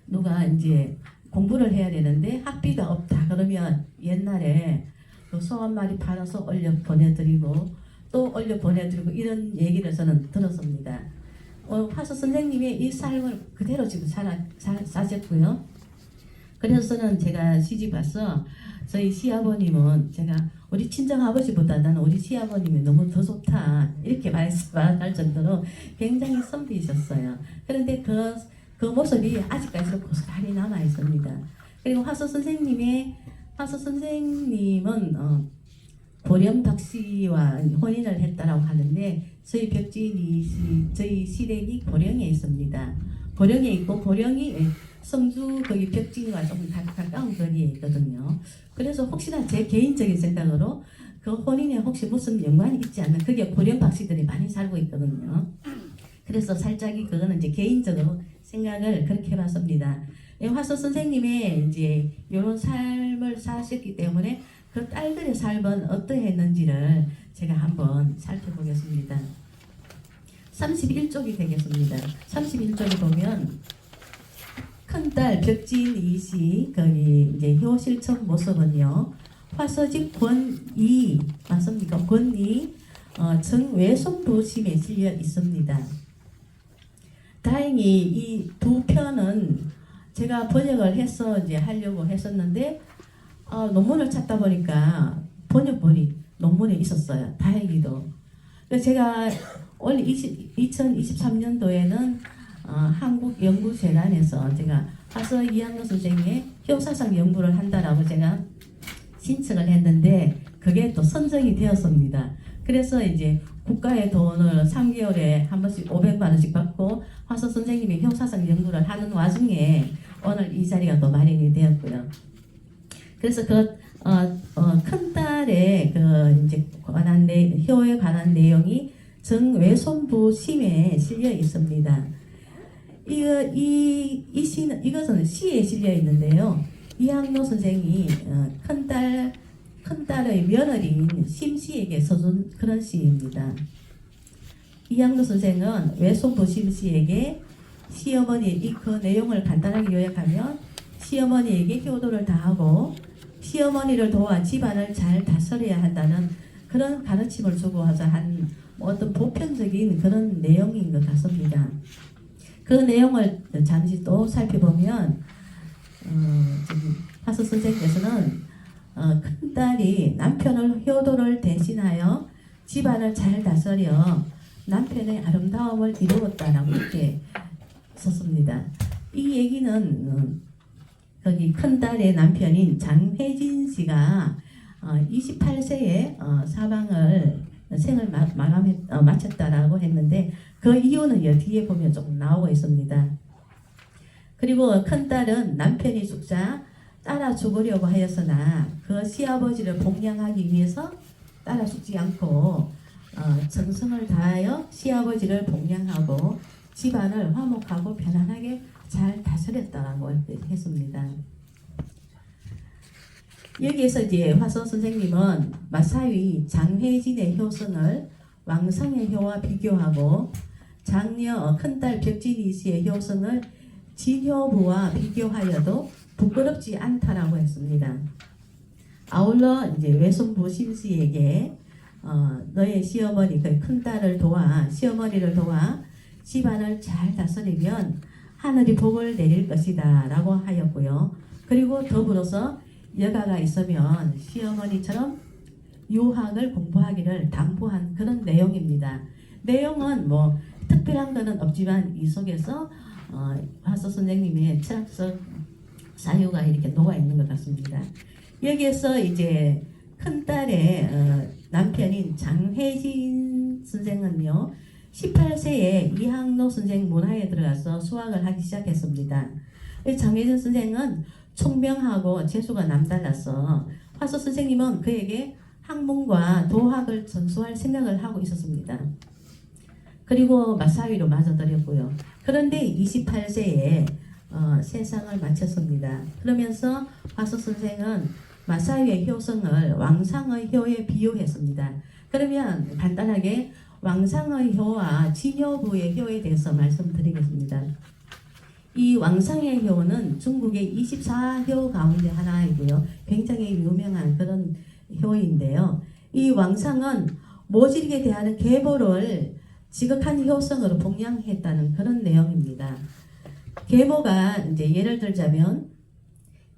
Speaker 8: 누가 이제 공부를 해야 되는데 학비가 없다 그러면 옛날에 그 소 한 마리 팔아서 올려 보내드리고 또 올려 보내드리고 이런 얘기를 저는 들었습니다. 화서 선생님의 이 삶을 그대로 지금 사셨고요. 그래서 저는 제가 시집 와서 저희 시아버님은 제가 우리 친정아버지보다는 우리 시아버님이 너무 더 좋다 이렇게 말할 정도로 굉장히 선비이셨어요. 그런데 그 모습이 아직까지도 고스란히 남아 있습니다. 그리고 화서 선생님은 보령 씨와 혼인을 했다라고 하는데 저희 벽지인이 저희 시댁이 보령에 있습니다. 보령에 있고 보령이 성주 거기 벽지인과 조금 가까운 거리에 있거든요. 그래서 혹시나 제 개인적인 생각으로 그 혼인에 혹시 무슨 연관이 있지 않나 그게 보령 박씨들이 많이 살고 있거든요. 그래서 살짝이 그거는 이제 개인적으로 생각을 그렇게 해봤습니다. 화서 선생님의 이제 이런 삶을 사셨기 때문에 그 딸들의 삶은 어떠했는지를 제가 한번 살펴보겠습니다. 31쪽이 되겠습니다. 31쪽에 보면 큰딸 벽진이 씨 거기 이제 효실청 모습은요. 화서집 권이 맞습니까? 권이 정외손부심에 실려 있습니다. 다행히 이 두 편은 제가 번역을 해서 이제 하려고 했었는데 논문을 찾다 보니까 번역본이 논문에 있었어요. 다행히도. 그래서 제가 올 2023년도에는 한국연구재단에서 제가 화서 이학노 선생의 효사상 연구를 한다라고 제가 신청을 했는데 그게 또 선정이 되었습니다. 그래서 이제 국가의 돈을 3개월에 한 번씩 500만 원씩 받고 화서 선생님이 효사상 연구를 하는 와중에 오늘 이 자리가 또 마련이 되었고요. 그래서 큰 딸의 이제 효에 관한 내용이 정외손부 심에 실려 있습니다. 이 시는 이것은 시에 실려 있는데요. 이학노 선생이 큰 딸의 며느리인 심씨에게 써준 그런 시입니다. 이학노 선생은 외손부 심씨에게 시어머니 그 내용을 간단하게 요약하면 시어머니에게 효도를 다하고 시어머니를 도와 집안을 잘 다스려야 한다는 그런 가르침을 주고 하자 한 어떤 보편적인 그런 내용인 것 같습니다. 그 내용을 잠시 또 살펴보면 화서 선생님께서는 큰딸이 남편을 효도를 대신하여 집안을 잘 다스려 남편의 아름다움을 이루었다라고 이렇게 썼습니다. 이 얘기는 거기 큰딸의 남편인 장혜진 씨가 28세에 생을 마쳤다라고 했는데 그 이유는 뒤에 보면 조금 나오고 있습니다. 그리고 큰딸은 남편이 죽자 따라 죽으려고 하였으나 그 시아버지를 복양하기 위해서 따라 죽지 않고 정성을 다하여 시아버지를 복양하고 집안을 화목하고 편안하게 잘 다스렸다고 했습니다. 여기에서 이제 화서 선생님은 마사위 장혜진의 효성을 왕성의 효와 비교하고 장녀 큰딸 벽진이 씨의 효성을 진효부와 비교하여도 부끄럽지 않다라고 했습니다. 아울러 이제 외손부 심씨에게 너의 시어머니 그 큰딸을 도와 시어머니를 도와 집안을 잘 다스리면 하늘이 복을 내릴 것이다 라고 하였고요. 그리고 더불어서 여가가 있으면 시어머니처럼 유학을 공부하기를 당부한 그런 내용입니다. 내용은 뭐 특별한 것은 없지만 이 속에서 화서 선생님의 철학적 사유가 이렇게 녹아 있는 것 같습니다. 여기에서 이제 큰딸의 남편인 장혜진 선생은요 18세에 이학노 선생 문화에 들어가서 수학을 하기 시작했습니다. 장혜진 선생은 총명하고 재수가 남달라서 화서 선생님은 그에게 학문과 도학을 전수할 생각을 하고 있었습니다. 그리고 마사위로 맞아들였고요. 그런데 28세에 세상을 마쳤습니다. 그러면서 화서 선생은 마사위의 효성을 왕상의 효에 비유했습니다. 그러면 간단하게 왕상의 효와 진효부의 효에 대해서 말씀드리겠습니다. 이 왕상의 효는 중국의 24효 가운데 하나이고요. 굉장히 유명한 그런 효인데요. 이 왕상은 모질게 대하는 계보를 지극한 효성으로 봉양했다는 그런 내용입니다. 계보가 이제 예를 들자면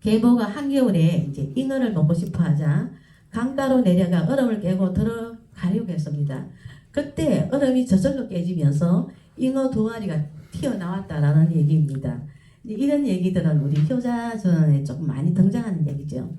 Speaker 8: 계보가 한겨울에 이제 잉어를 먹고 싶어 하자 강가로 내려가 얼음을 깨고 들어가려고 했습니다. 그때 얼음이 저절로 깨지면서 잉어 두 마리가 튀어나왔다라는 얘기입니다. 이런 얘기들은 우리 효자전에 조금 많이 등장하는 얘기죠.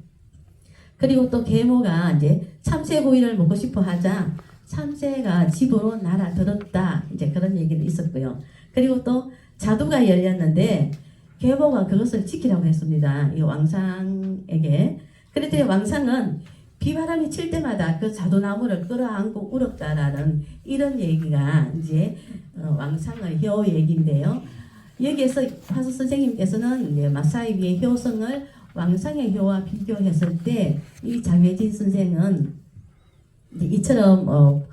Speaker 8: 그리고 또 계모가 이제 참새구이를 먹고 싶어 하자 참새가 집으로 날아들었다. 이제 그런 얘기도 있었고요. 그리고 또 자두가 열렸는데 계모가 그것을 지키라고 했습니다. 이 왕상에게. 그랬더니 왕상은 비바람이 칠 때마다 그 자두나무를 끌어안고 울었다라는 이런 얘기가 이제 왕상의 효 얘기인데요. 여기에서 화수 선생님께서는 이제 마사이비의 효성을 왕상의 효와 비교했을 때 이 장혜진 선생은 이제 이처럼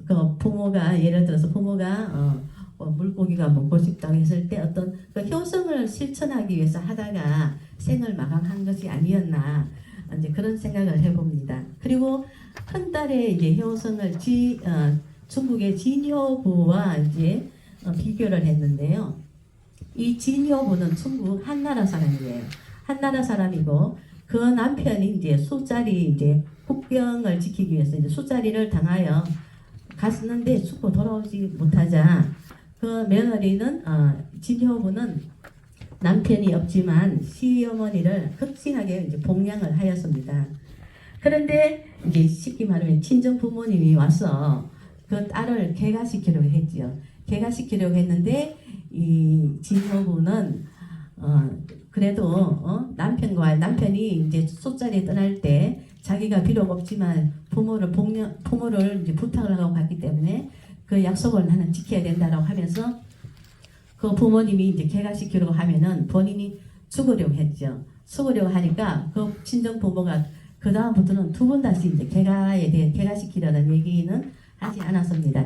Speaker 8: 그 부모가 예를 들어서 부모가 물고기가 먹고 싶다고 했을 때 어떤 그 효성을 실천하기 위해서 하다가 생을 마감한 것이 아니었나 이제 그런 생각을 해봅니다. 그리고 큰 딸의 이제 효성을 중국의 진효부와 이제 비교를 했는데요. 이 진효부는 중국 한나라 사람이에요. 한나라 사람이고 그 남편이 이제 술자리 이제 국경을 지키기 위해서 이제 술자리를 당하여 갔는데 죽고 돌아오지 못하자 그 며느리는 진효부는 남편이 없지만 시어머니를 극진하게 이제 봉양을 하였습니다. 그런데 이제 쉽게 말하면 친정 부모님이 와서 그 딸을 개가시키려고 했지요. 개가시키려고 했는데 이 진효부는 그래도 남편이 이제 술자리에 떠날 때 자기가 비록 없지만 부모를 이제 부탁을 하고 갔기 때문에 그 약속을 나는 지켜야 된다라고 하면서 그 부모님이 이제 개가시키려고 하면은 본인이 죽으려고 했죠. 죽으려고 하니까 그 친정 부모가 그 다음부터는 두 번 다시 이제 개가에 대해 개가시키려는 얘기는 하지 않았습니다.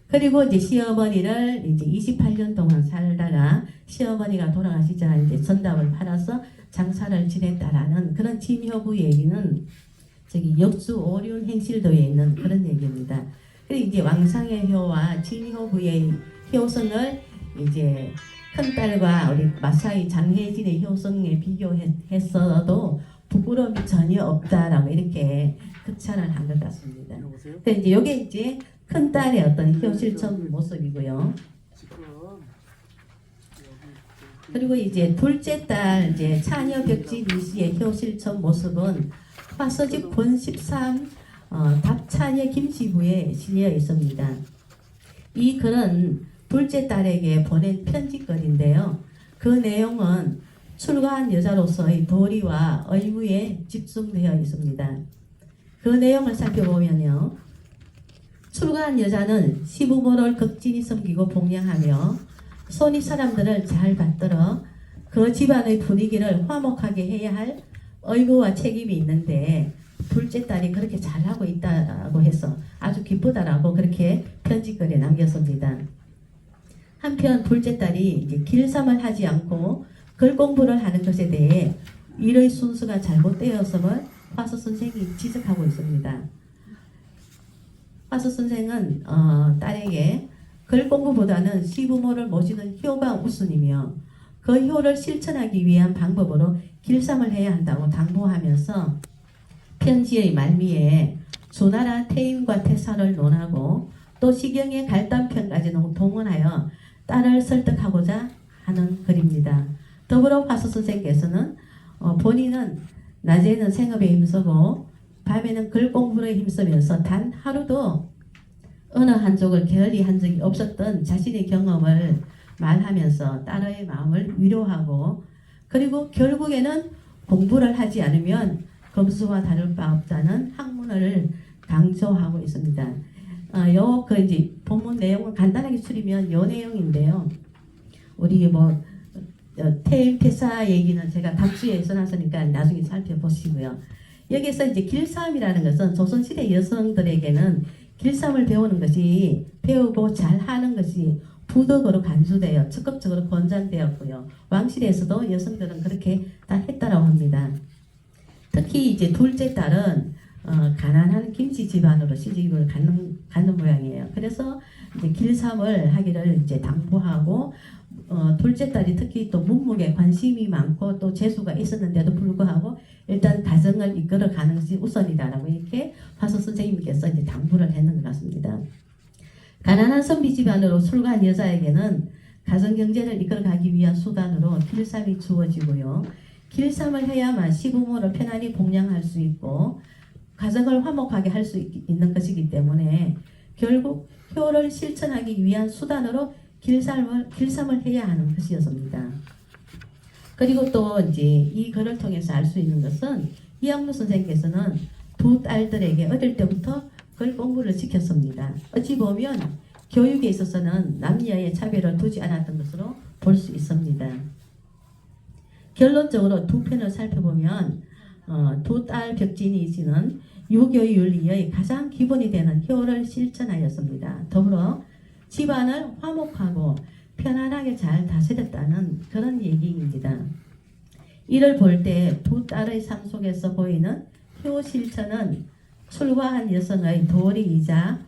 Speaker 8: 그리고 이제 시어머니를 이제 28년 동안 살다가 시어머니가 돌아가시자 이제 전답을 팔아서 장사를 지냈다라는 그런 진효부 얘기는 저기 역수 오륜 행실도에 있는 그런 얘기입니다. 그리고 이제 왕상의 효와 진효부의 효성을 이제 큰딸과 우리 마사이 장혜진의 효성에 비교했어도 부끄러움이 전혀 없다라고 이렇게 극찬을 한 것 같습니다. 근데 이제 이게 이제 큰딸의 어떤 효실천 모습이고요. 그리고 이제 둘째 딸 이제 차녀벽지 미씨의 효실천 모습은 화서집 권 13 답차녀 김씨부에 실려 있습니다. 이 글은 둘째 딸에게 보낸 편지글인데요. 그 내용은 출가한 여자로서의 도리와 의무에 집중되어 있습니다. 그 내용을 살펴보면요. 출가한 여자는 시부모를 극진히 섬기고 봉양하며 손이 사람들을 잘 받들어 그 집안의 분위기를 화목하게 해야 할 의무와 책임이 있는데 둘째 딸이 그렇게 잘하고 있다고 해서 아주 기쁘다라고 그렇게 편지글에 남겼습니다. 한편 둘째 딸이 이제 길삼을 하지 않고 글 공부를 하는 것에 대해 일의 순수가 잘못되었음을 화수 선생이 지적하고 있습니다. 화수 선생은 딸에게 글 공부보다는 시부모를 모시는 효가 우선이며 그 효를 실천하기 위한 방법으로 길삼을 해야 한다고 당부하면서 편지의 말미에 조나라 태임과 태사를 논하고 또 시경의 갈단편까지 동원하여 딸을 설득하고자 하는 글입니다. 더불어 화수 선생께서는 본인은 낮에는 생업에 힘쓰고 밤에는 글 공부에 힘쓰면서 단 하루도 어느 한쪽을 게을리 한 적이 없었던 자신의 경험을 말하면서 딸의 마음을 위로하고 그리고 결국에는 공부를 하지 않으면 검수와 다를 바 없다는 학문을 강조하고 있습니다. 그 이제 본문 내용을 간단하게 추리면 요 내용인데요. 우리 태임 태사 얘기는 제가 답주에 써놨으니까 나중에 살펴보시고요. 여기서 이제 길삼이라는 것은 조선시대 여성들에게는 길삼을 배우는 것이 배우고 잘하는 것이 부덕으로 간주되어 적극적으로 권장되었고요. 왕실에서도 여성들은 그렇게 다 했다라고 합니다. 특히 이제 둘째 딸은 가난한 김씨 집안으로 시집을 갖는 모양이에요. 그래서 이제 길삼을 하기를 이제 당부하고 둘째 딸이 특히 또 문목에 관심이 많고 또 재수가 있었는데도 불구하고 일단 가정을 이끌어가는 것이 우선이다라고 이렇게 화수 선생님께서 이제 당부를 했는 것 같습니다. 가난한 선비 집안으로 출가한 여자에게는 가정 경제를 이끌어가기 위한 수단으로 길삼이 주어지고요. 길삼을 해야만 시부모를 편안히 봉양할 수 있고 가정을 화목하게 할 수 있는 것이기 때문에 결국 효를 실천하기 위한 수단으로 길삼을 해야 하는 것이었습니다. 그리고 또 이제 이 글을 통해서 알 수 있는 것은 이학무 선생님께서는 두 딸들에게 어릴 때부터 글 공부를 시켰습니다. 어찌 보면 교육에 있어서는 남녀의 차별을 두지 않았던 것으로 볼 수 있습니다. 결론적으로 두 편을 살펴보면 두 딸 벽진이 씨는 유교의 윤리의 가장 기본이 되는 효를 실천하였습니다. 더불어 집안을 화목하고 편안하게 잘 다스렸다는 그런 얘기입니다. 이를 볼 때 두 딸의 삶 속에서 보이는 효 실천은 출가한 여성의 도리이자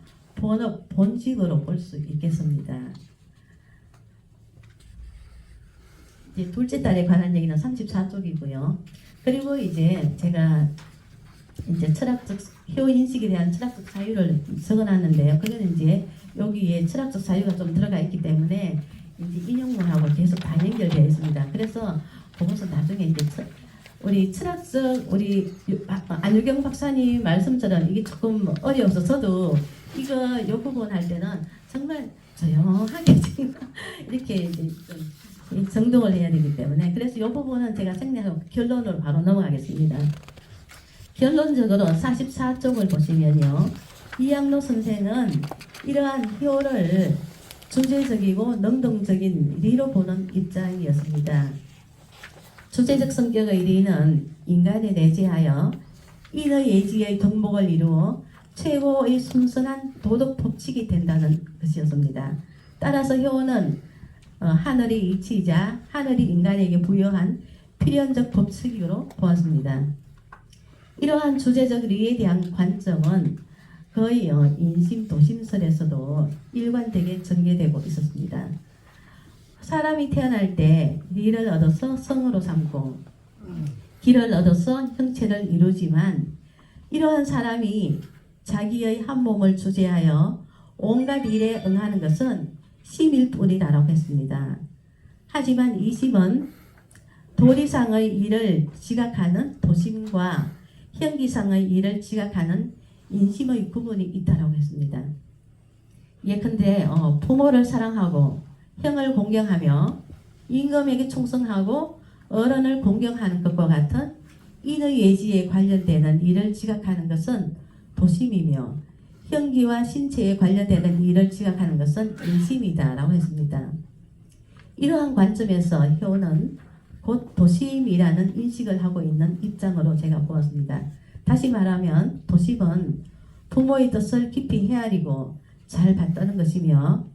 Speaker 8: 본직으로 볼 수 있겠습니다. 이제 둘째 딸에 관한 얘기는 34쪽이고요. 그리고 이제 제가 이제 철학적 효 인식에 대한 철학적 사유를 적어놨는데요. 그거는 이제 여기에 철학적 사유가 좀 들어가 있기 때문에 이제 인용문하고 계속 다 연결되어 있습니다. 그래서 그것은 나중에 이제 우리 철학적 우리 안유경 박사님 말씀처럼 이게 조금 어려워서 저도 이거 이 부분 할 때는 정말 조용하게 지금 이렇게 이제 좀 정독을 해야 되기 때문에 그래서 이 부분은 제가 생략하고 결론으로 바로 넘어가겠습니다. 결론적으로 44쪽을 보시면요. 이양로 선생은 이러한 효를 주제적이고 능동적인 리로 보는 입장이었습니다. 주제적 성격의 리는 인간에 내재하여 인의 예지의 덕목을 이루어 최고의 순수한 도덕 법칙이 된다는 것이었습니다. 따라서 효는 하늘의 이치이자 하늘이 인간에게 부여한 필연적 법칙으로 보았습니다. 이러한 주제적 리에 대한 관점은 거의 인심 도심설에서도 일관되게 전개되고 있었습니다. 사람이 태어날 때 리를 얻어서 성으로 삼고 기를 얻어서 형체를 이루지만 이러한 사람이 자기의 한 몸을 주제하여 온갖 일에 응하는 것은 심일 뿐이라고 했습니다. 하지만 이 심은 도리상의 일을 지각하는 도심과 형기상의 일을 지각하는 인심의 구분이 있다고 했습니다. 예컨대 부모를 사랑하고 형을 공경하며 임금에게 충성하고 어른을 공경하는 것과 같은 인의 예지에 관련되는 일을 지각하는 것은 도심이며 형기와 신체에 관련되는 일을 지각하는 것은 인심이다라고 했습니다. 이러한 관점에서 효는 곧 도심이라는 인식을 하고 있는 입장으로 제가 보았습니다. 다시 말하면 도심은 부모의 뜻을 깊이 헤아리고 잘 받드는 것이며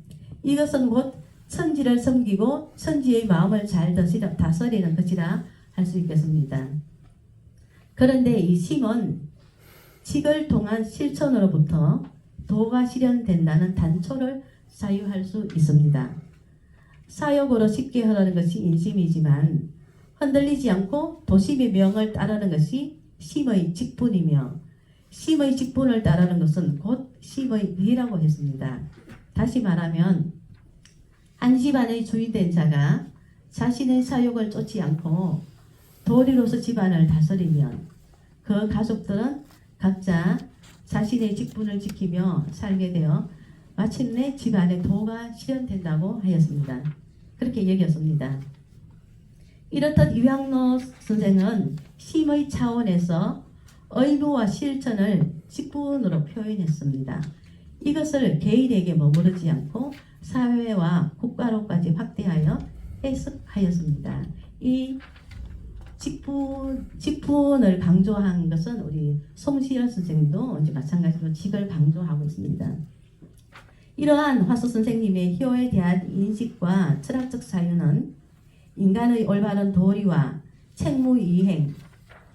Speaker 8: 이것은 곧 천지를 섬기고 천지의 마음을 잘 다스리는 것이라 할 수 있겠습니다. 그런데 이 심은 직을 통한 실천으로부터 도가 실현된다는 단초를 사유할 수 있습니다. 사욕으로 쉽게 흐르는 것이 인심이지만 흔들리지 않고 도심의 명을 따르는 것이 심의 직분이며 심의 직분을 따르는 것은 곧 심의 의라고 했습니다. 다시 말하면 한 집안의 주인된 자가 자신의 사욕을 쫓지 않고 도리로서 집안을 다스리면 그 가족들은 각자 자신의 직분을 지키며 살게 되어 마침내 집안의 도가 실현된다고 하였습니다. 그렇게 여겼습니다. 이렇듯 이양로 선생은 심의 차원에서 의무와 실천을 직분으로 표현했습니다. 이것을 개인에게 머무르지 않고 사회와 국가로까지 확대하여 해석하였습니다. 이 직분을 강조한 것은 우리 송시열 선생도 이제 마찬가지로 직을 강조하고 있습니다. 이러한 화수 선생님의 효에 대한 인식과 철학적 사유는 인간의 올바른 도리와 책무이행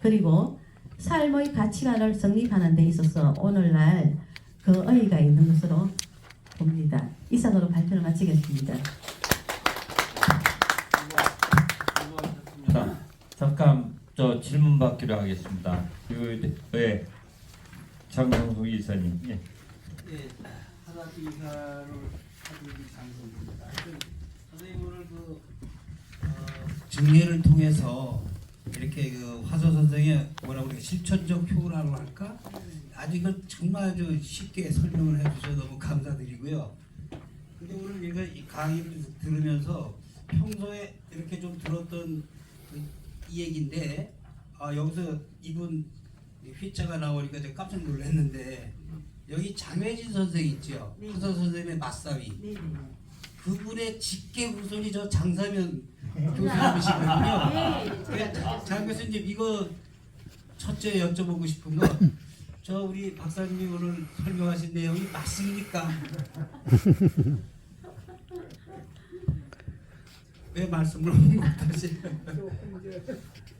Speaker 8: 그리고 삶의 가치관을 성립하는 데 있어서 오늘날 그 의의가 있는 것으로 봅니다. 이상으로 발표를 마치겠습니다.
Speaker 1: 잠깐 저 질문 받기로 하겠습니다. 장명수 이사님. 예.
Speaker 2: 예, 하나씩 이사를 하는 장소입니다. 선생님 오늘 증례를 통해서 이렇게 화서 선생의 뭐라고 그래 실천적 효라고 할까? 아주 이걸 정말 쉽게 설명을 해주셔서 너무 감사드리고요. 근데 오늘 제가 이 강의를 들으면서 평소에 이렇게 좀 들었던 이 얘기인데 여기서 이분 휘자가 나오니까 제가 깜짝 놀랐는데 여기 장혜진 선생 있죠? 화서 선생님의 맞사위. 그분의 직계 후손이 저 장사면 교수님이시거든요.
Speaker 4: 네,
Speaker 2: 장 교수님 이거 첫째 여쭤보고 싶은 거, 저 우리 박사님이 오늘 설명하신 내용이 맞습니까? 왜 말씀을 못하세요?
Speaker 9: 조금 이제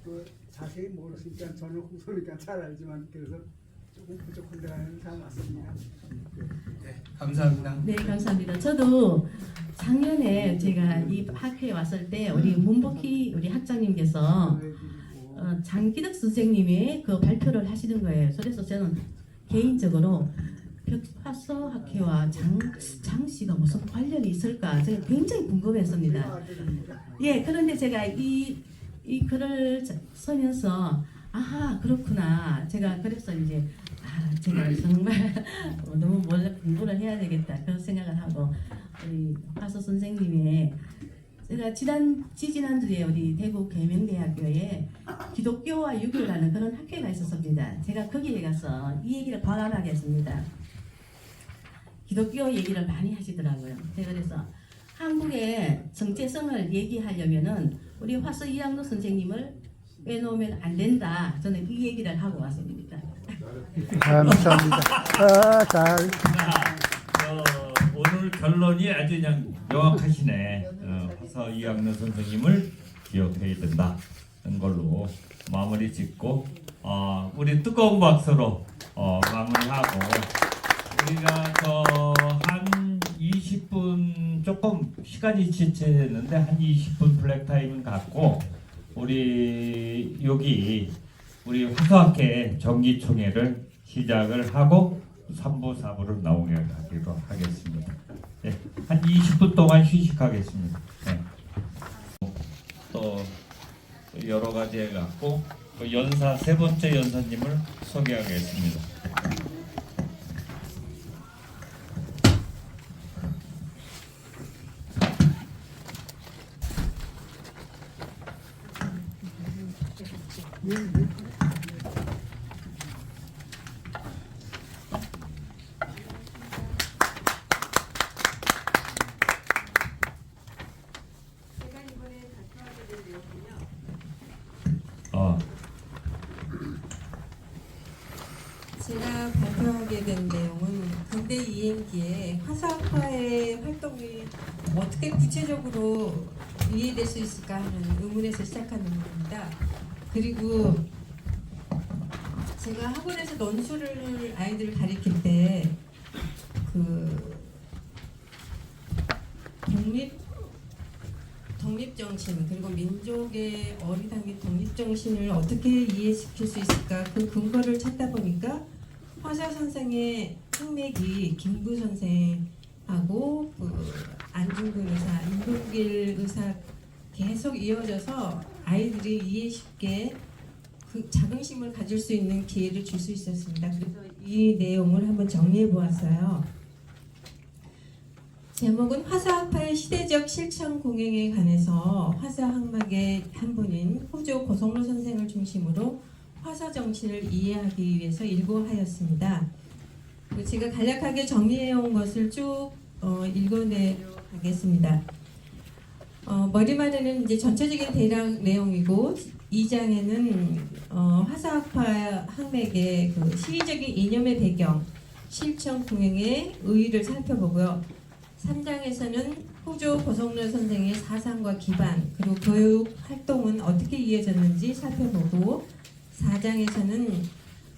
Speaker 9: 그 자세히 모르시니까 저는 후손이니까 잘 알지만 그래서 조금 부족한 데는 잘 맞습니다.
Speaker 2: 네, 감사합니다.
Speaker 8: 네, 감사합니다. 저도 작년에 제가 이 학회에 왔을 때 우리 문복희 우리 학장님께서 장기덕 선생님의 그 발표를 하시는 거예요. 그래서 저는 개인적으로 화서 학회와 장 씨가 무슨 관련이 있을까 제가 굉장히 궁금했습니다. 예, 그런데 제가 이 글을 쓰면서 아하 그렇구나. 제가 그래서 이제 제가 정말 너무 몰래 공부를 해야 되겠다 그런 생각을 하고 우리 화서 선생님의 제가 지지난주에 우리 대구 계명대학교에 기독교와 유교라는 그런 학회가 있었습니다. 제가 거기에 가서 이 얘기를 관람하게 했습니다. 기독교 얘기를 많이 하시더라고요. 제가 그래서 한국의 정체성을 얘기하려면은 우리 화서 이학로 선생님을 빼놓으면 안 된다. 저는 이 얘기를 하고 왔습니다.
Speaker 9: 감사합니다.
Speaker 1: 오늘 결론이 아주 그냥 명확하시네. 화서 이학년 선생님을 기억해야 된다는 걸로 마무리 짓고 우리 뜨거운 박수로 마무리하고 우리가 한 20분 조금 시간이 지체했는데 한 20분 블랙 타임 갖고 우리 여기 우리 화서학회 정기총회를 시작을 하고 3부 4부를 나오기로 하겠습니다. 네, 한 20분 동안 휴식하겠습니다. 네. 또 여러 가지 해갖고 연사 세 번째 연사님을 소개하겠습니다.
Speaker 10: 제가 발표하게 된 내용은 근대 이행기에 화사학파의 활동이 어떻게 구체적으로 이해될 수 있을까 하는 의문에서 시작하는 겁니다. 그리고 제가 학원에서 논술을 아이들을 가르칠 때 그 독립정신 그리고 민족의 어리당긴 독립정신을 어떻게 이해시킬 수 있을까 그 근거를 찾다 보니까 화서 선생의 흑맥이 김구 선생하고 그 안중근 의사, 임동길 의사 계속 이어져서 아이들이 이해 쉽게 그 자긍심을 가질 수 있는 기회를 줄 수 있었습니다. 그래서 이 내용을 한번 정리해 보았어요. 제목은 화서학파의 시대적 실천 공행에 관해서 화서학막의 한 분인 호조 고성로 선생을 중심으로 화서 정신을 이해하기 위해서 일고하였습니다. 제가 간략하게 정리해온 것을 쭉 읽어내가겠습니다. 머리말에는 이제 전체적인 대략 내용이고 2장에는 화서학파 학맥의 그 시의적인 이념의 배경, 실천 공행의 의의를 살펴보고요. 3장에서는 호조 고성로 선생의 사상과 기반 그리고 교육 활동은 어떻게 이어졌는지 살펴보고 4장에서는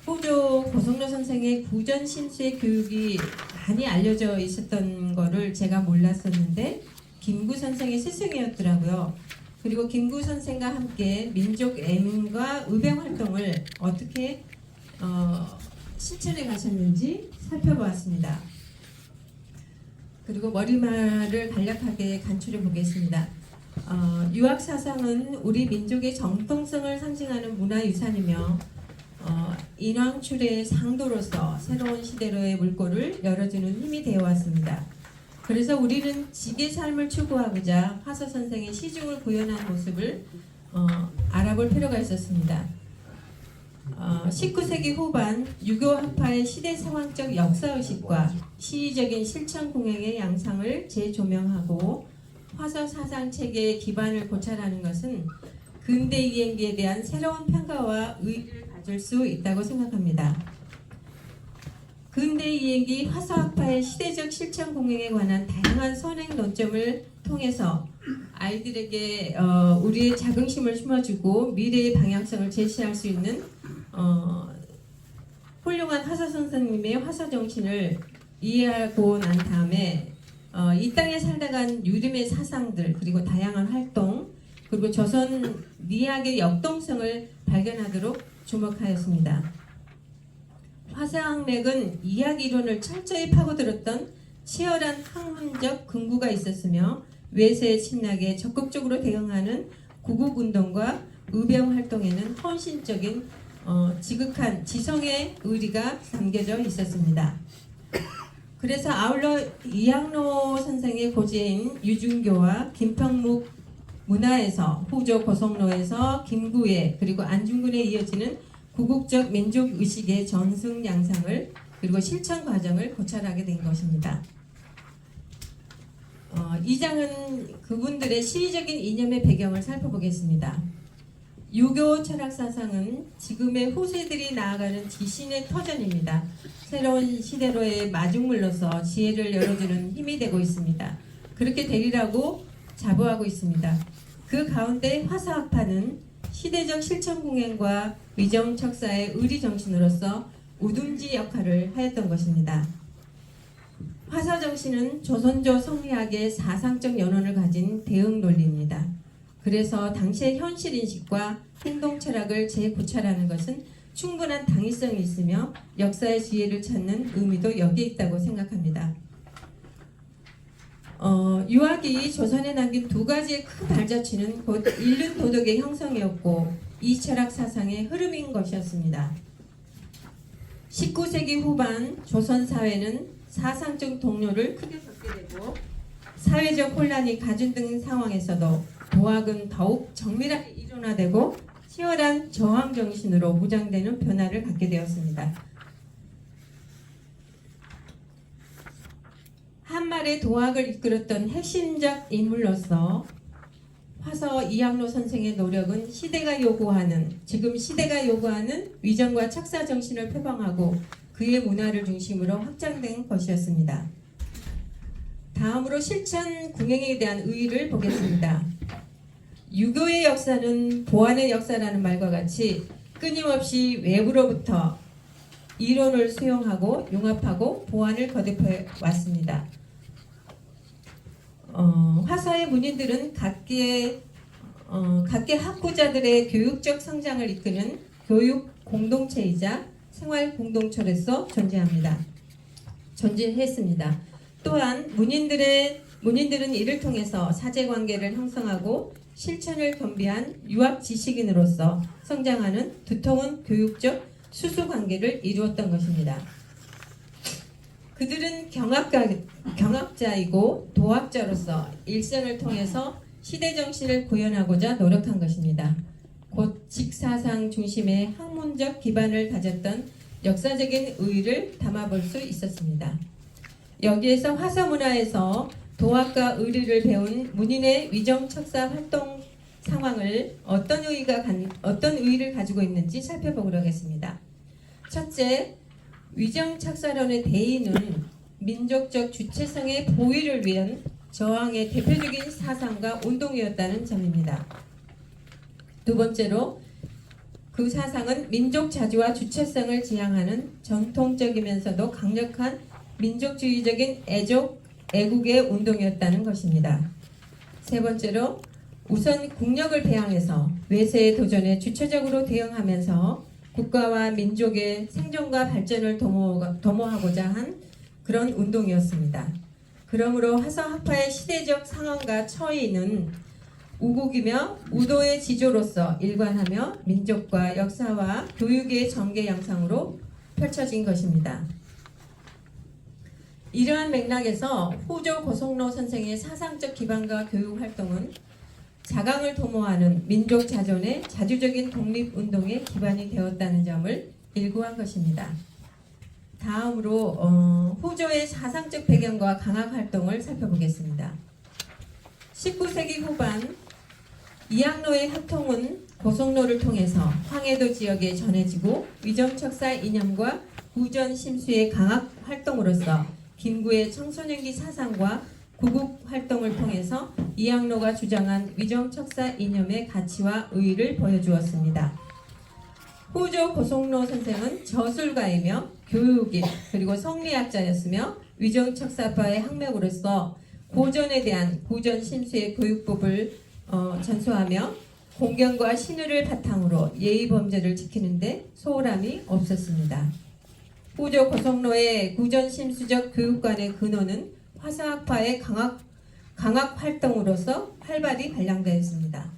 Speaker 10: 호조 고성로 선생의 구전 신수의 교육이 많이 알려져 있었던 거를 제가 몰랐었는데 김구 선생의 스승이었더라고요. 그리고 김구 선생과 함께 민족 애민과 의병 활동을 어떻게 실천해 가셨는지 살펴보았습니다. 그리고 머리말을 간략하게 간추려 보겠습니다. 유학 사상은 우리 민족의 정통성을 상징하는 문화유산이며 인왕출의 상도로서 새로운 시대로의 물꼬를 열어주는 힘이 되어 왔습니다. 그래서 우리는 직의 삶을 추구하고자 화서 선생의 시중을 구현한 모습을 알아볼 필요가 있었습니다. 19세기 후반 유교 학파의 시대 상황적 역사의식과 시의적인 실천 공행의 양상을 재조명하고 화서 사상 체계의 기반을 고찰하는 것은 근대 이행기에 대한 새로운 평가와 의의를 가질 수 있다고 생각합니다. 근대 이행기 화서 학파의 시대적 실천 공행에 관한 다양한 선행 논점을 통해서 아이들에게 우리의 자긍심을 심어주고 미래의 방향성을 제시할 수 있는 훌륭한 화서 선생님의 화서 정신을 이해하고 난 다음에 이 땅에 살다간 유림의 사상들 그리고 다양한 활동 그리고 조선 미학의 역동성을 발견하도록 주목하였습니다. 화서학맥은 이학 이론을 철저히 파고들었던 치열한 학문적 근구가 있었으며 외세의 침략에 적극적으로 대응하는 구국운동과 의병활동에는 헌신적인 지극한 지성의 의리가 담겨져 있었습니다. 그래서 아울러 이학로 선생의 고지인 유준교와 김평묵 문화에서 후조 고성로에서 김구에 그리고 안중근에 이어지는 구국적 민족의식의 전승 양상을 그리고 실천 과정을 고찰하게 된 것입니다. 이 장은 그분들의 시의적인 이념의 배경을 살펴보겠습니다. 유교 철학 사상은 지금의 후세들이 나아가는 지신의 터전입니다. 새로운 시대로의 마중물로서 지혜를 열어주는 힘이 되고 있습니다. 그렇게 되리라고 자부하고 있습니다. 그 가운데 화서학파는 시대적 실천 공행과 위정척사의 의리정신으로서 우둔지 역할을 하였던 것입니다. 화서정신은 조선조 성리학의 사상적 연원을 가진 대응 논리입니다. 그래서 당시의 현실인식과 행동철학을 재고찰하는 것은 충분한 당위성이 있으며 역사의 지혜를 찾는 의미도 여기에 있다고 생각합니다. 유학이 조선에 남긴 두 가지의 큰 발자취는 곧 인륜 도덕의 형성이었고 이 철학 사상의 흐름인 것이었습니다. 19세기 후반 조선 사회는 사상적 동요를 크게 겪게 되고 사회적 혼란이 가중된 상황에서도 도학은 더욱 정밀하게 이론화되고 치열한 저항 정신으로 무장되는 변화를 갖게 되었습니다. 한말의 도학을 이끌었던 핵심적 인물로서 화서 이학로 선생의 노력은 지금 시대가 요구하는 위정과 척사 정신을 표방하고 그의 문화를 중심으로 확장된 것이었습니다. 다음으로 실천 궁행에 대한 의의를 보겠습니다. 유교의 역사는 보안의 역사라는 말과 같이 끊임없이 외부로부터 이론을 수용하고 융합하고 보안을 거듭해 왔습니다. 화서의 문인들은 각계 학구자들의 교육적 성장을 이끄는 교육 공동체이자 생활 공동체로서 존재했습니다. 또한 문인들은 이를 통해서 사제관계를 형성하고 실천을 겸비한 유학 지식인으로서 성장하는 두터운 교육적 수수관계를 이루었던 것입니다. 그들은 경학자이고 도학자로서 일생을 통해서 시대정신을 구현하고자 노력한 것입니다. 곧 직사상 중심의 학문적 기반을 다졌던 역사적인 의의를 담아볼 수 있었습니다. 여기에서 화서문화에서 도학과 의리를 배운 문인의 위정척사 활동 상황을 어떤 의의를 가지고 있는지 살펴보도록 하겠습니다. 첫째, 위정척사론의 대의는 민족적 주체성의 보위를 위한 저항의 대표적인 사상과 운동이었다는 점입니다. 두 번째로 그 사상은 민족 자주와 주체성을 지향하는 전통적이면서도 강력한 민족주의적인 애국의 운동이었다는 것입니다. 세 번째로 우선 국력을 배양해서 외세의 도전에 주체적으로 대응하면서 국가와 민족의 생존과 발전을 도모하고자 한 그런 운동이었습니다. 그러므로 화서학파의 시대적 상황과 처이는 우국이며 우도의 지조로서 일관하며 민족과 역사와 교육의 전개 양상으로 펼쳐진 것입니다. 이러한 맥락에서 후조 고성로 선생의 사상적 기반과 교육 활동은 자강을 도모하는 민족 자존의 자주적인 독립운동의 기반이 되었다는 점을 일구한 것입니다. 다음으로 후조의 사상적 배경과 강학 활동을 살펴보겠습니다. 19세기 후반 이항로의 합통은 고속로를 통해서 황해도 지역에 전해지고 위정척사 이념과 구전 심수의 강학 활동으로서 김구의 청소년기 사상과 구국 활동을 통해서 이항로가 주장한 위정척사 이념의 가치와 의의를 보여주었습니다. 후조 고속로 선생은 저술가이며 교육인 그리고 성리학자였으며 위정척사파의 학맥으로서 고전에 대한 구전 심수의 교육법을 전수하며 공경과 신의를 바탕으로 예의 범죄를 지키는데 소홀함이 없었습니다. 후조 고속로의 구전 심수적 교육관의 근원은 화사학파의 강학 활동으로서 활발히 발량되었습니다.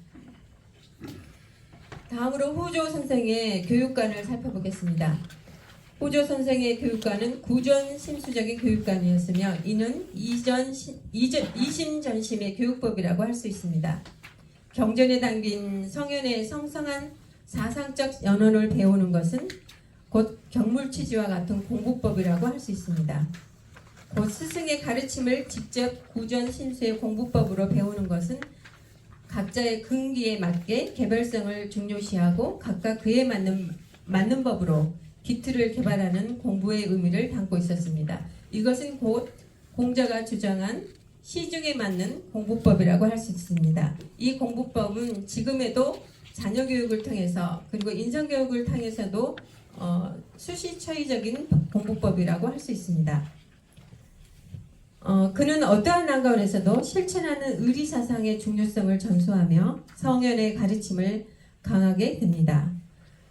Speaker 10: 다음으로 후조 선생의 교육관을 살펴보겠습니다. 후조 선생의 교육관은 구전 심수적인 교육관이었으며 이는 이심전심의 교육법이라고 할 수 있습니다. 경전에 담긴 성현의 성성한 사상적 연원을 배우는 것은 곧 경물치지와 같은 공부법이라고 할 수 있습니다. 곧 스승의 가르침을 직접 구전 심수의 공부법으로 배우는 것은 각자의 근기에 맞게 개별성을 중요시하고 각각 그에 맞는 법으로 기틀을 개발하는 공부의 의미를 담고 있었습니다. 이것은 곧 공자가 주장한 시중에 맞는 공부법이라고 할 수 있습니다. 이 공부법은 지금에도 자녀교육을 통해서 그리고 인성교육을 통해서도 수시처의적인 공부법이라고 할 수 있습니다. 그는 어떠한 난관에서도 실천하는 의리사상의 중요성을 전수하며 성현의 가르침을 강하게 듭니다.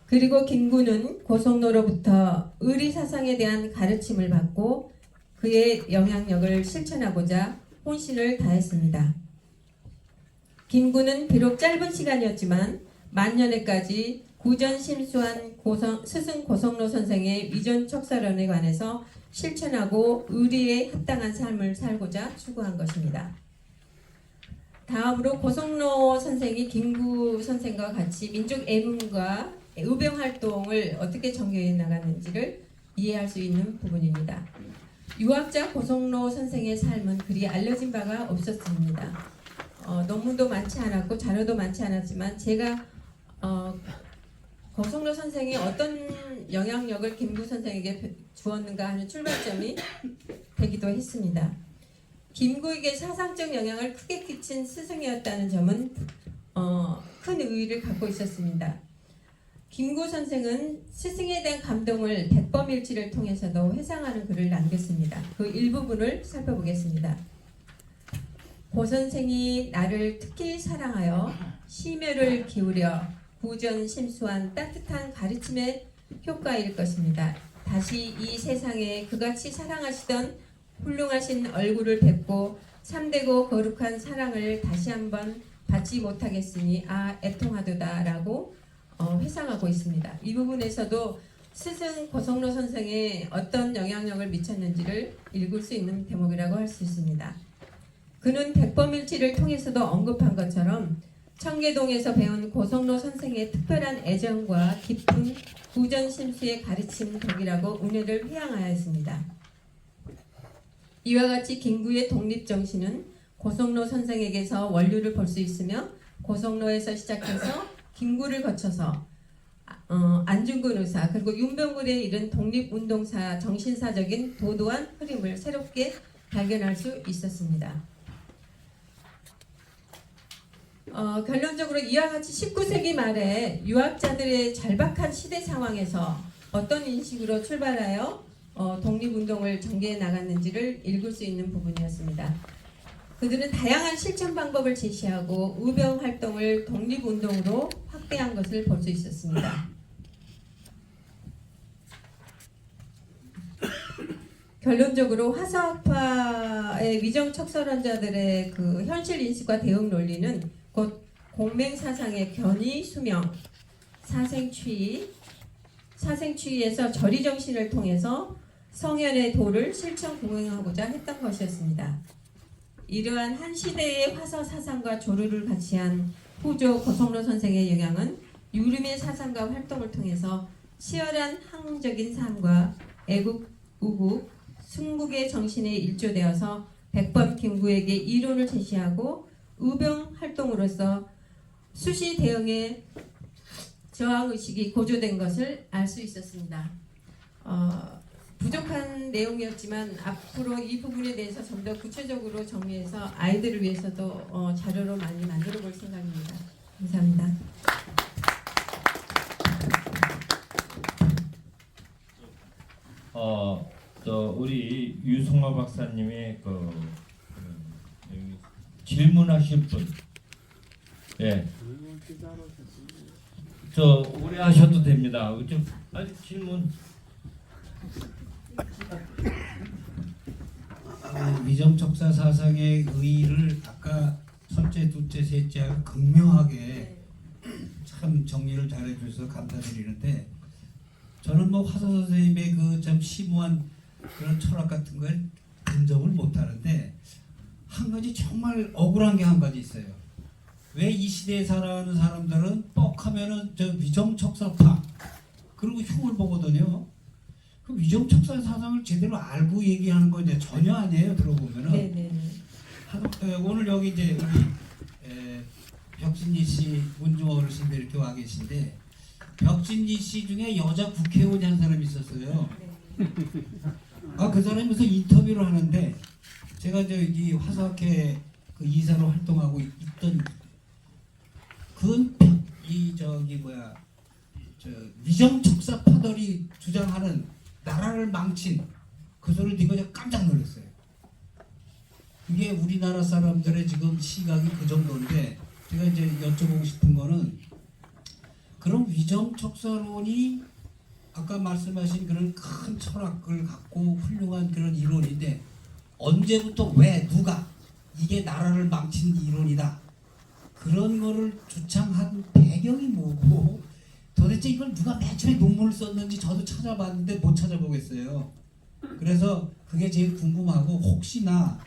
Speaker 10: 그리고 김구는 고속로로부터 의리사상에 대한 가르침을 받고 그의 영향력을 실천하고자 혼신을 다했습니다. 김구는 비록 짧은 시간이었지만 만년에까지 구전심수한 스승 고속로 선생의 위전척사론에 관해서 실천하고 의리에 합당한 삶을 살고자 추구한 것입니다. 다음으로 고속로 선생이 김구 선생과 같이 민족 애문과 의병활동을 어떻게 전개해 나갔는지를 이해할 수 있는 부분입니다. 유학자 고속로 선생의 삶은 그리 알려진 바가 없었습니다. 논문도 많지 않았고 자료도 많지 않았지만 제가 고속로 선생이 어떤 영향력을 김구 선생에게 주었는가 하는 출발점이 되기도 했습니다. 김구에게 사상적 영향을 크게 끼친 스승이었다는 점은 큰 의의를 갖고 있었습니다. 김구 선생은 스승에 대한 감동을 백범일지를 통해서도 회상하는 글을 남겼습니다. 그 일부분을 살펴보겠습니다. 고 선생이 나를 특히 사랑하여 심혈을 기울여 구전심수한 따뜻한 가르침의 효과일 것입니다. 다시 이 세상에 그같이 사랑하시던 훌륭하신 얼굴을 뵙고 참되고 거룩한 사랑을 다시 한번 받지 못하겠으니 애통하도다 라고 회상하고 있습니다. 이 부분에서도 스승 고속로 선생의 어떤 영향력을 미쳤는지를 읽을 수 있는 대목이라고 할 수 있습니다. 그는 백범일지를 통해서도 언급한 것처럼 청계동에서 배운 고속로 선생의 특별한 애정과 깊은 구전심수의 가르침 덕이라고 은혜를 회양하였습니다. 이와 같이 김구의 독립정신은 고속로 선생에게서 원류를 볼 수 있으며 고속로에서 시작해서 김구를 거쳐서 안중근 의사 그리고 윤병굴에 이른 독립운동사 정신사적인 도도한 흐름을 새롭게 발견할 수 있었습니다. 결론적으로 이와 같이 19세기 말에 유학자들의 절박한 시대 상황에서 어떤 인식으로 출발하여 독립운동을 전개해 나갔는지를 읽을 수 있는 부분이었습니다. 그들은 다양한 실천 방법을 제시하고 의병 활동을 독립운동으로 확대한 것을 볼 수 있었습니다. 결론적으로 화사학파의 위정척설원자들의 그 현실 인식과 대응 논리는 곧 공맹사상의 견의, 수명, 사생추이에서 절의정신을 통해서 성현의 도를 실천 공행하고자 했던 것이었습니다. 이러한 한 시대의 화서 사상과 조류를 같이 한 호조 고성로 선생의 영향은 유림의 사상과 활동을 통해서 치열한 항적인 삶과 애국, 우국, 순국의 정신에 일조되어서 백범 김구에게 이론을 제시하고 의병 활동으로서 수시 대응에 저항의식이 고조된 것을 알 수 있었습니다. 부족한 내용이었지만 앞으로 이 부분에 대해서 좀 더 구체적으로 정리해서 아이들을 위해서도 자료로 많이 만들어 볼 생각입니다. 감사합니다.
Speaker 1: 우리 유성화 박사님의 여기 질문하실 분, 예, 오래 하셔도 됩니다. 질문.
Speaker 2: 위정척사 사상의 의의를 아까 첫째, 둘째, 셋째 하고 극명하게 참 정리를 잘해 주셔서 감사드리는데, 저는 뭐 화서 선생님의 그 참 심오한 그런 철학 같은 걸 분석을 못 하는데, 한 가지 정말 억울한 게 한 가지 있어요. 왜 이 시대에 살아가는 사람들은 뻑하면은 저 위정척사파 그리고 흉을 보거든요. 그 위정척사 사상을 제대로 알고 얘기하는 건 이제 전혀 아니에요. 들어보면은.
Speaker 10: 네네.
Speaker 2: 오늘 여기 이제 우리 벽진지 씨, 문중호 어르신들 이렇게 와 계신데, 벽진지 씨 중에 여자 국회의원이 한 사람이 있었어요. 그 사람이 무슨 인터뷰를 하는데, 제가 저기 화서학회 그 이사로 활동하고 있던 위정척사파들이 주장하는 나라를 망친 그 소리를 듣고 제가 깜짝 놀랐어요. 그게 우리나라 사람들의 지금 시각이 그 정도인데, 제가 이제 여쭤보고 싶은 거는, 그런 위정척사론이 아까 말씀하신 그런 큰 철학을 갖고 훌륭한 그런 이론인데, 언제부터 왜 누가 이게 나라를 망친 이론이다, 그런 거를 주창한 배경이 뭐고, 도대체 이걸 누가 맨 처음에 논문을 썼는지 저도 찾아봤는데 못 찾아보겠어요. 그래서 그게 제일 궁금하고, 혹시나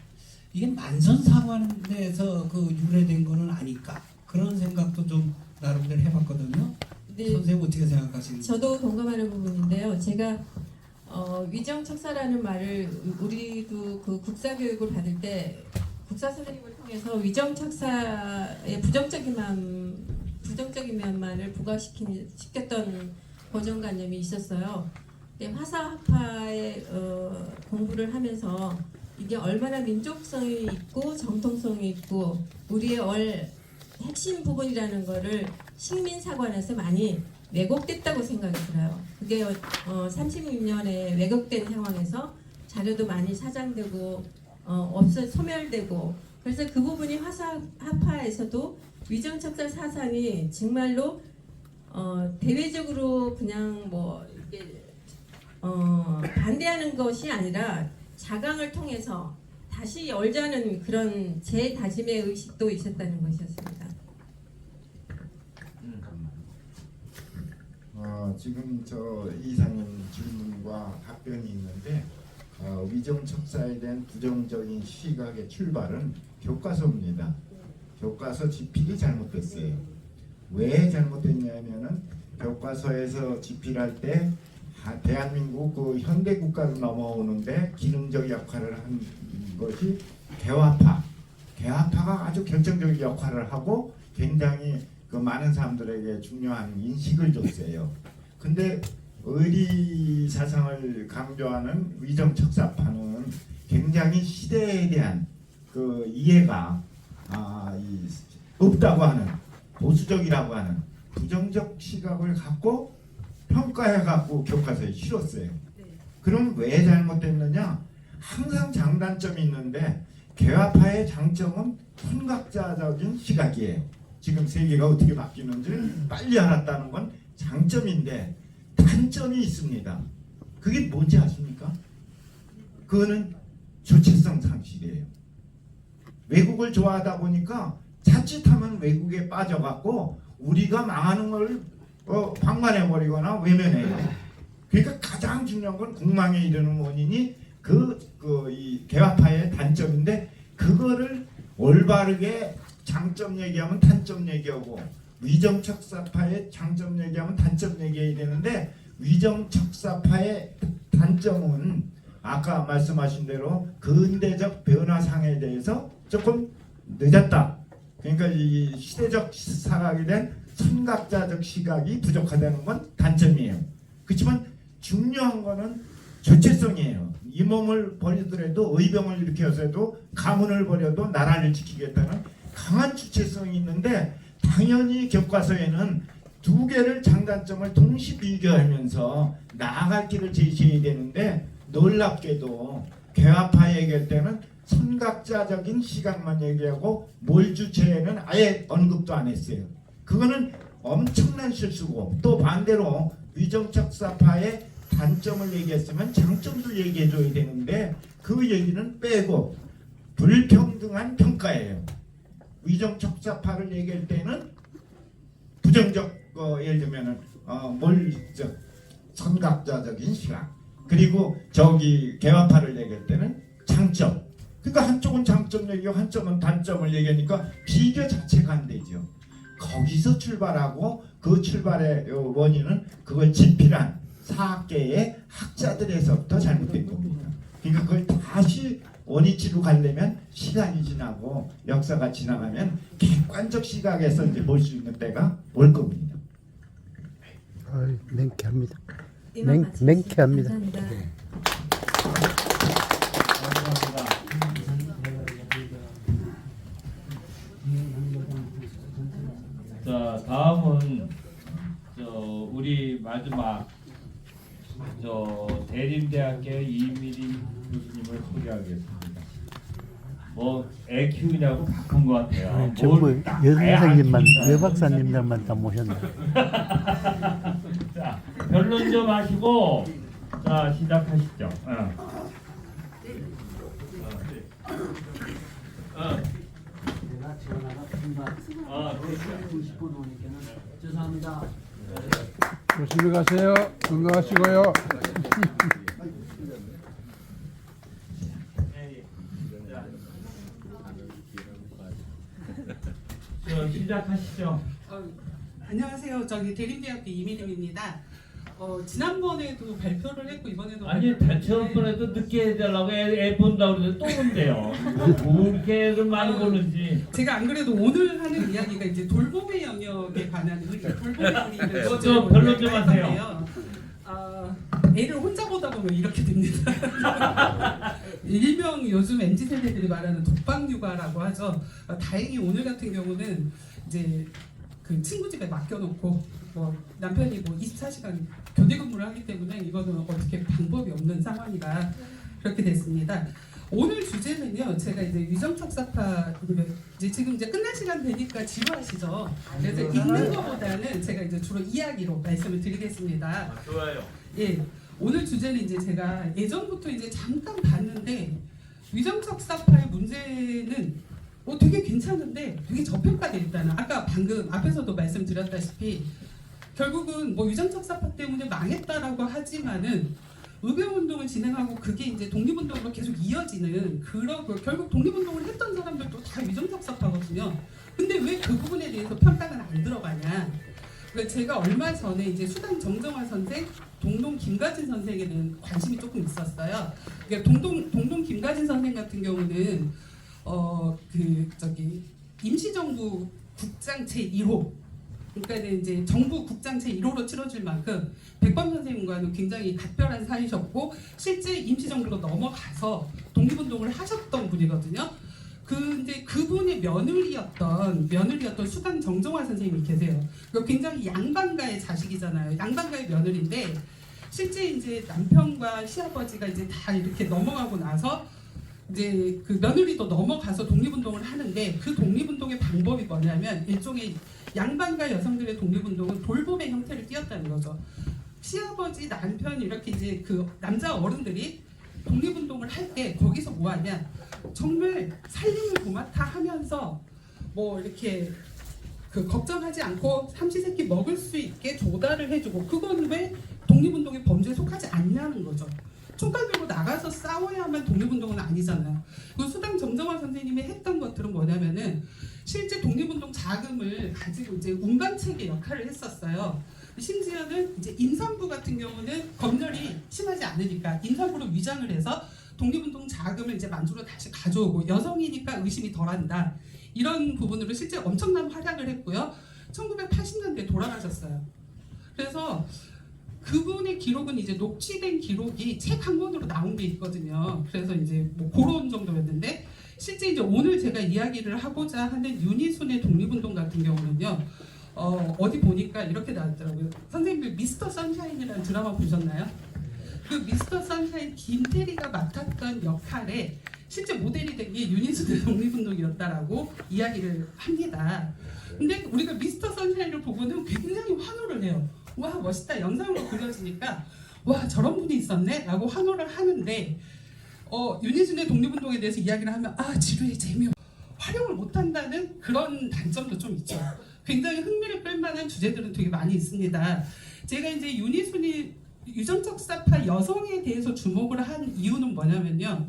Speaker 2: 이게 만선사관에서 그 유래된 거는 아닐까, 그런 생각도 좀 나름대로 해봤거든요.
Speaker 10: 네.
Speaker 2: 선생님 어떻게 생각하시는지?
Speaker 10: 저도 동감하는 부분인데요. 제가 위정척사라는 말을 우리도 그 국사교육을 받을 때 국사 선생님을 통해서 위정척사의 부정적인 면만을 부각시켰던 고정관념이 있었어요. 근데 화사학파의 공부를 하면서 이게 얼마나 민족성이 있고 정통성이 있고 우리의 핵심 부분이라는 거를 식민사관에서 많이 왜곡됐다고 생각이 들어요. 그게 36년에 왜곡된 상황에서 자료도 많이 사장되고 소멸되고, 그래서 그 부분이 화사학파에서도 위정척사 사상이 정말로 대외적으로 그냥 뭐 이게 반대하는 것이 아니라 자강을 통해서 다시 열자는 그런 재다짐의 의식도 있었다는 것이었습니다.
Speaker 5: 지금 저 이상님 질문과 답변이 있는데, 위정척사에 대한 부정적인 시각의 출발은 교과서입니다. 교과서 집필이 잘못됐어요. 왜 잘못됐냐면은 교과서에서 집필할 때 대한민국 그 현대 국가로 넘어오는데 기능적 역할을 한 것이 개화파가 아주 결정적인 역할을 하고 굉장히 그 많은 사람들에게 중요한 인식을 줬어요. 근데 의리 사상을 강조하는 위정척사파는 굉장히 시대에 대한 그 이해가 없다고 하는, 보수적이라고 하는 부정적 시각을 갖고 평가해갖고 교과서에 실었어요. 그럼 왜 잘못됐느냐? 항상 장단점이 있는데 개화파의 장점은 hun각자적인 시각이에요. 지금 세계가 어떻게 바뀌는지를 빨리 알았다는 건 장점인데, 단점이 있습니다. 그게 뭔지 아십니까? 그거는 주체성 상실이에요. 외국을 좋아하다 보니까 자칫하면 외국에 빠져갖고 우리가 망하는 걸 방관해버리거나 외면해요. 그러니까 가장 중요한 건 공망에 이르는 원인이 이 개화파의 단점인데, 그거를 올바르게 장점 얘기하면 단점 얘기하고 위정척사파의 장점 얘기하면 단점 얘기해야 되는데 위정척사파의 단점은 아까 말씀하신 대로 근대적 변화상에 대해서 조금 늦었다. 그러니까 이 시대적 사각이 된 선각자적 시각이 부족하다는 건 단점이에요. 그렇지만 중요한 거는 주체성이에요. 이 몸을 버리더라도 의병을 일으켜서도 가문을 버려도 나라를 지키겠다는 강한 주체성이 있는데 당연히 교과서에는 두 개를 장단점을 동시 비교하면서 나아갈 길을 제시해야 되는데 놀랍게도 개화파 얘기할 때는 선각자적인 시각만 얘기하고 몰주체에는 아예 언급도 안 했어요. 그거는 엄청난 실수고 또 반대로 위정척사파의 단점을 얘기했으면 장점도 얘기해줘야 되는데 그 얘기는 빼고 불평등한 평가예요. 위정척사파를 얘기할 때는 부정적 예를 들면은 선각자적인 시각 그리고 저기 개화파를 얘기할 때는 장점. 그러니까 한쪽은 장점 얘기고 한쪽은 단점을 얘기하니까 비교 자체가 안 되죠. 거기서 출발하고 그 출발의 원인은 그걸 집필한 사학계의 학자들에서부터 잘못된 겁니다. 그러니까 그걸 다시 원위치로 가려면 시간이 지나고 역사가 지나가면 객관적 시각에서 이제 볼 수 있는 때가 올 겁니다.
Speaker 3: 맹쾌합니다.
Speaker 10: 맹쾌합니다.
Speaker 1: 감사합니다. 자, 다음은 우리 마지막 대림대학교 이미림 교수님을 소개하겠습니다. 뭐 애 키우냐고 바쁜 것 같아요.
Speaker 3: 전부 여선생님만
Speaker 1: 여
Speaker 3: 박사님들만 다 모셨네.
Speaker 1: 자, 변론 좀 하시고 자 시작하시죠.
Speaker 7: 제가 전화가 금방 90분 오니까는 죄송합니다.
Speaker 3: 조심히 가세요. 건강하시고요.
Speaker 1: 시작하시죠.
Speaker 11: 안녕하세요. 저기 대림대학교 이미림입니다. 지난번에도 발표를 했고 이번에도
Speaker 1: 아니 지난번에도 늦게 해달라고 애 본다고 그러는데 또 온대요. 뭐 이렇게 많이 보는지.
Speaker 11: 제가 안 그래도 오늘 하는 이야기가 이제 돌봄의 영역에 관한 돌봄의 영역을
Speaker 1: 좀 변론 좀 하세요.
Speaker 11: 애를 혼자 보다 보면 이렇게 됩니다. 일명 요즘 MZ 세대들이 말하는 독방 육아라고 하죠. 다행히 오늘 같은 경우는 이제 그 친구 집에 맡겨놓고 남편이 24시간 교대 근무를 하기 때문에 이거는 어떻게 방법이 없는 상황이라 그렇게 됐습니다. 오늘 주제는요. 제가 이제 위정척사파 이제 지금 이제 끝날 시간 되니까 지루하시죠. 그래서 읽는 것보다는 제가 이제 주로 이야기로 말씀을 드리겠습니다.
Speaker 1: 좋아요.
Speaker 11: 예, 오늘 주제는 이제 제가 예전부터 이제 잠깐 봤는데 위정척사파의 문제는 되게 괜찮은데 되게 저평가돼 있다는 아까 방금 앞에서도 말씀드렸다시피 결국은 위정척사파 때문에 망했다라고 하지만은 의병운동을 진행하고 그게 이제 독립운동으로 계속 이어지는 그러고 결국 독립운동을 했던 사람들도 다 위정척사파거든요. 근데 왜 그 부분에 대해서 평가가 안 들어가냐? 그러니까 제가 얼마 전에 이제 수당 정정화 선생, 동동 김가진 선생에는 관심이 조금 있었어요. 그러니까 동동 김가진 선생 같은 경우는 임시정부 국장 제1호 그러니까 이제 정부 국장 제1호로 치러질 만큼 백범 선생님과는 굉장히 각별한 사이셨고 실제 임시정부로 넘어가서 독립운동을 하셨던 분이거든요. 근데 그분의 며느리였던 수당 정정화 선생님이 계세요. 굉장히 양반가의 자식이잖아요. 양반가의 며느리인데 실제 이제 남편과 시아버지가 이제 다 이렇게 넘어가고 나서 이제 그 며느리도 넘어가서 독립운동을 하는데 그 독립운동의 방법이 뭐냐면 일종의 양반가 여성들의 독립운동은 돌봄의 형태를 띄었다는 거죠. 시아버지, 남편 이렇게 이제 그 남자 어른들이 독립운동을 할 때 거기서 뭐 하냐? 정말 살림을 도맡아 하면서 이렇게 그 걱정하지 않고 삼시세끼 먹을 수 있게 조달을 해주고 그건 왜 독립운동의 범죄에 속하지 않냐는 거죠. 총칼 들고 나가서 싸워야만 독립운동은 아니잖아요. 그 수당 정정화 선생님이 했던 것들은 뭐냐면은 실제 독립운동 자금을 가지고 이제 운반책의 역할을 했었어요. 심지어는 이제 임산부 같은 경우는 검열이 심하지 않으니까 임산부로 위장을 해서 독립운동 자금을 이제 만주로 다시 가져오고 여성이니까 의심이 덜한다. 이런 부분으로 실제 엄청난 활약을 했고요. 1980년대에 돌아가셨어요. 그래서 그분의 기록은 이제 녹취된 기록이 책 한 권으로 나온 게 있거든요. 그래서 이제 뭐 그런 정도였는데 실제 이제 오늘 제가 이야기를 하고자 하는 윤희순의 독립운동 같은 경우는요. 어디 보니까 이렇게 나왔더라고요. 선생님들 미스터 선샤인이라는 드라마 보셨나요? 그 미스터 선샤인 김태리가 맡았던 역할에 실제 모델이 된 게 윤희순의 독립운동이었다라고 이야기를 합니다. 근데 우리가 미스터 선샤인을 보고는 굉장히 환호를 해요. 와 멋있다. 영상으로 그려지니까 와 저런 분이 있었네 라고 환호를 하는데 윤희순의 독립운동에 대해서 이야기를 하면 지루해 재미없어 활용을 못한다는 그런 단점도 좀 있죠. 굉장히 흥미를 끌만한 주제들은 되게 많이 있습니다. 제가 이제 윤희순이 유전적사파 여성에 대해서 주목을 한 이유는 뭐냐면요.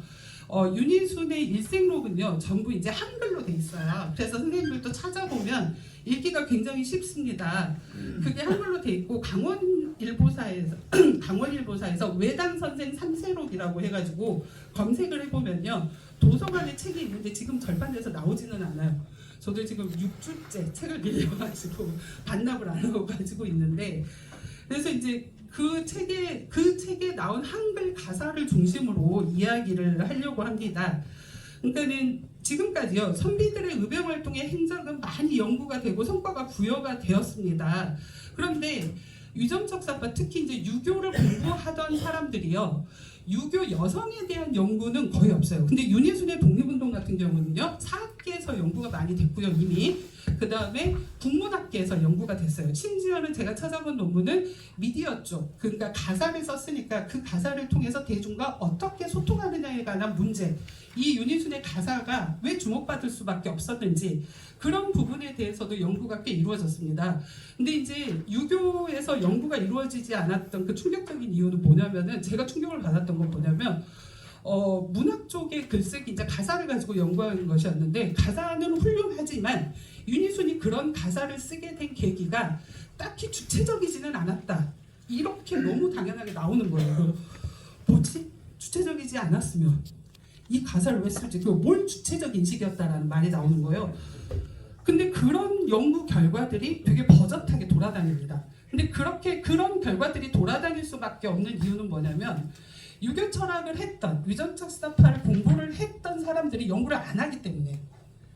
Speaker 11: 윤희순의 일생록은요 전부 이제 한글로 돼 있어요. 그래서 선생님들도 찾아보면 읽기가 굉장히 쉽습니다. 그게 한글로 돼 있고 강원일보사에서 외당 선생 3세록이라고 해가지고 검색을 해보면요 도서관에 책이 있는데 지금 절판돼서 나오지는 않아요. 저도 지금 6주째 책을 빌려가지고 반납을 안 하고 가지고 있는데 그래서 이제 그 책에 나온 한글 가사를 중심으로 이야기를 하려고 합니다. 그러니까는 지금까지요 선비들의 의병 활동의 행적은 많이 연구가 되고 성과가 부여가 되었습니다. 그런데 유전적사파 특히 이제 유교를 공부하던 사람들이요 유교 여성에 대한 연구는 거의 없어요. 근데 윤희순의 독립운동 같은 경우는요 사학계에서 연구가 많이 됐고요 이미. 그 다음에 국문학계에서 연구가 됐어요. 심지어는 제가 찾아본 논문은 미디어 쪽, 그러니까 가사를 썼으니까 그 가사를 통해서 대중과 어떻게 소통하느냐에 관한 문제, 이 윤희순의 가사가 왜 주목받을 수밖에 없었는지 그런 부분에 대해서도 연구가 꽤 이루어졌습니다. 근데 이제 유교에서 연구가 이루어지지 않았던 그 충격적인 이유는 뭐냐면은 제가 충격을 받았던 건 뭐냐면 문학 쪽의 글쓰기 이제 가사를 가지고 연구하는 것이었는데 가사는 훌륭하지만 윤희순이 그런 가사를 쓰게 된 계기가 딱히 주체적이지는 않았다. 이렇게 너무 당연하게 나오는 거예요. 뭐지? 주체적이지 않았으면 이 가사를 왜 쓰지? 뭘 주체적 인식이었다라는 말이 나오는 거예요. 근데 그런 연구 결과들이 되게 버젓하게 돌아다닙니다. 근데 그렇게 그런 결과들이 돌아다닐 수밖에 없는 이유는 뭐냐면 유교 철학을 했던 유전적사파를 공부를 했던 사람들이 연구를 안 하기 때문에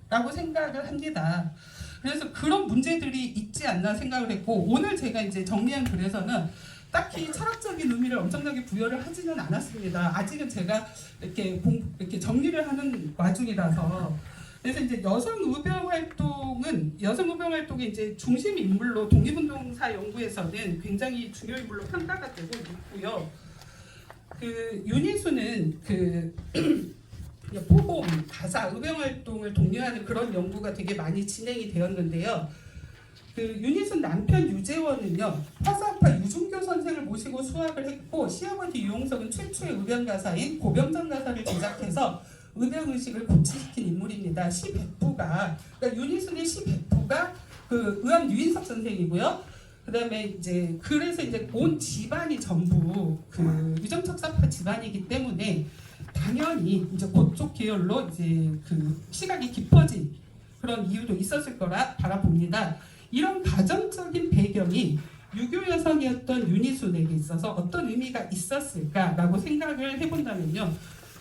Speaker 11: 라고 생각을 합니다. 그래서 그런 문제들이 있지 않나 생각을 했고 오늘 제가 이제 정리한 글에서는 딱히 철학적인 의미를 엄청나게 부여를 하지는 않았습니다. 아직은 제가 이렇게 정리를 하는 와중이라서 그래서 이제 여성 의병 활동의 이제 중심 인물로 독립운동사 연구에서는 굉장히 중요 인물로 평가가 되고 있고요. 그 윤희순은 포봄, 가사, 의병 활동을 독려하는 그런 연구가 되게 많이 진행이 되었는데요. 그 윤희순 남편 유재원은요 화사파 유중교 선생을 모시고 수학을 했고 시아버지 유용석은 최초의 의병 가사인 고병전 가사를 제작해서 의병 의식을 고취시킨 인물입니다. 시백부가 그러니까 윤희순의 시백부가 그 의암 유인석 선생이고요. 그다음에 이제 그래서 이제 온 집안이 전부 그 유전적사파 집안이기 때문에 당연히 이제 그쪽 계열로 이제 그 시각이 깊어진 그런 이유도 있었을 거라 바라봅니다. 이런 가정적인 배경이 유교 여성이었던 윤희순에게 있어서 어떤 의미가 있었을까라고 생각을 해본다면요.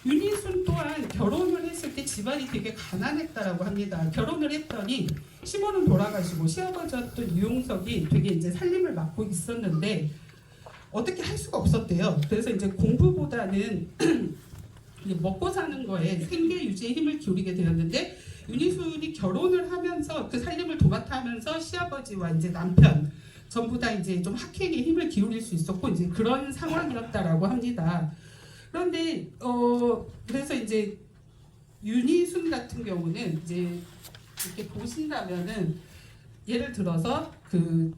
Speaker 11: 윤희순 또한 결혼을 했을 때 집안이 되게 가난했다라고 합니다. 결혼을 했더니 시모는 돌아가시고 시아버지였던 유용석이 되게 이제 살림을 맡고 있었는데 어떻게 할 수가 없었대요. 그래서 이제 공부보다는 먹고 사는 거에 생계 유지에 힘을 기울이게 되었는데 윤희순이 결혼을 하면서 그 살림을 도맡아 하면서 시아버지와 이제 남편 전부 다 이제 좀 학행에 힘을 기울일 수 있었고 이제 그런 상황이었다라고 합니다. 그런데 그래서 이제 윤희순 같은 경우는 이제 이렇게 보신다면은 예를 들어서 그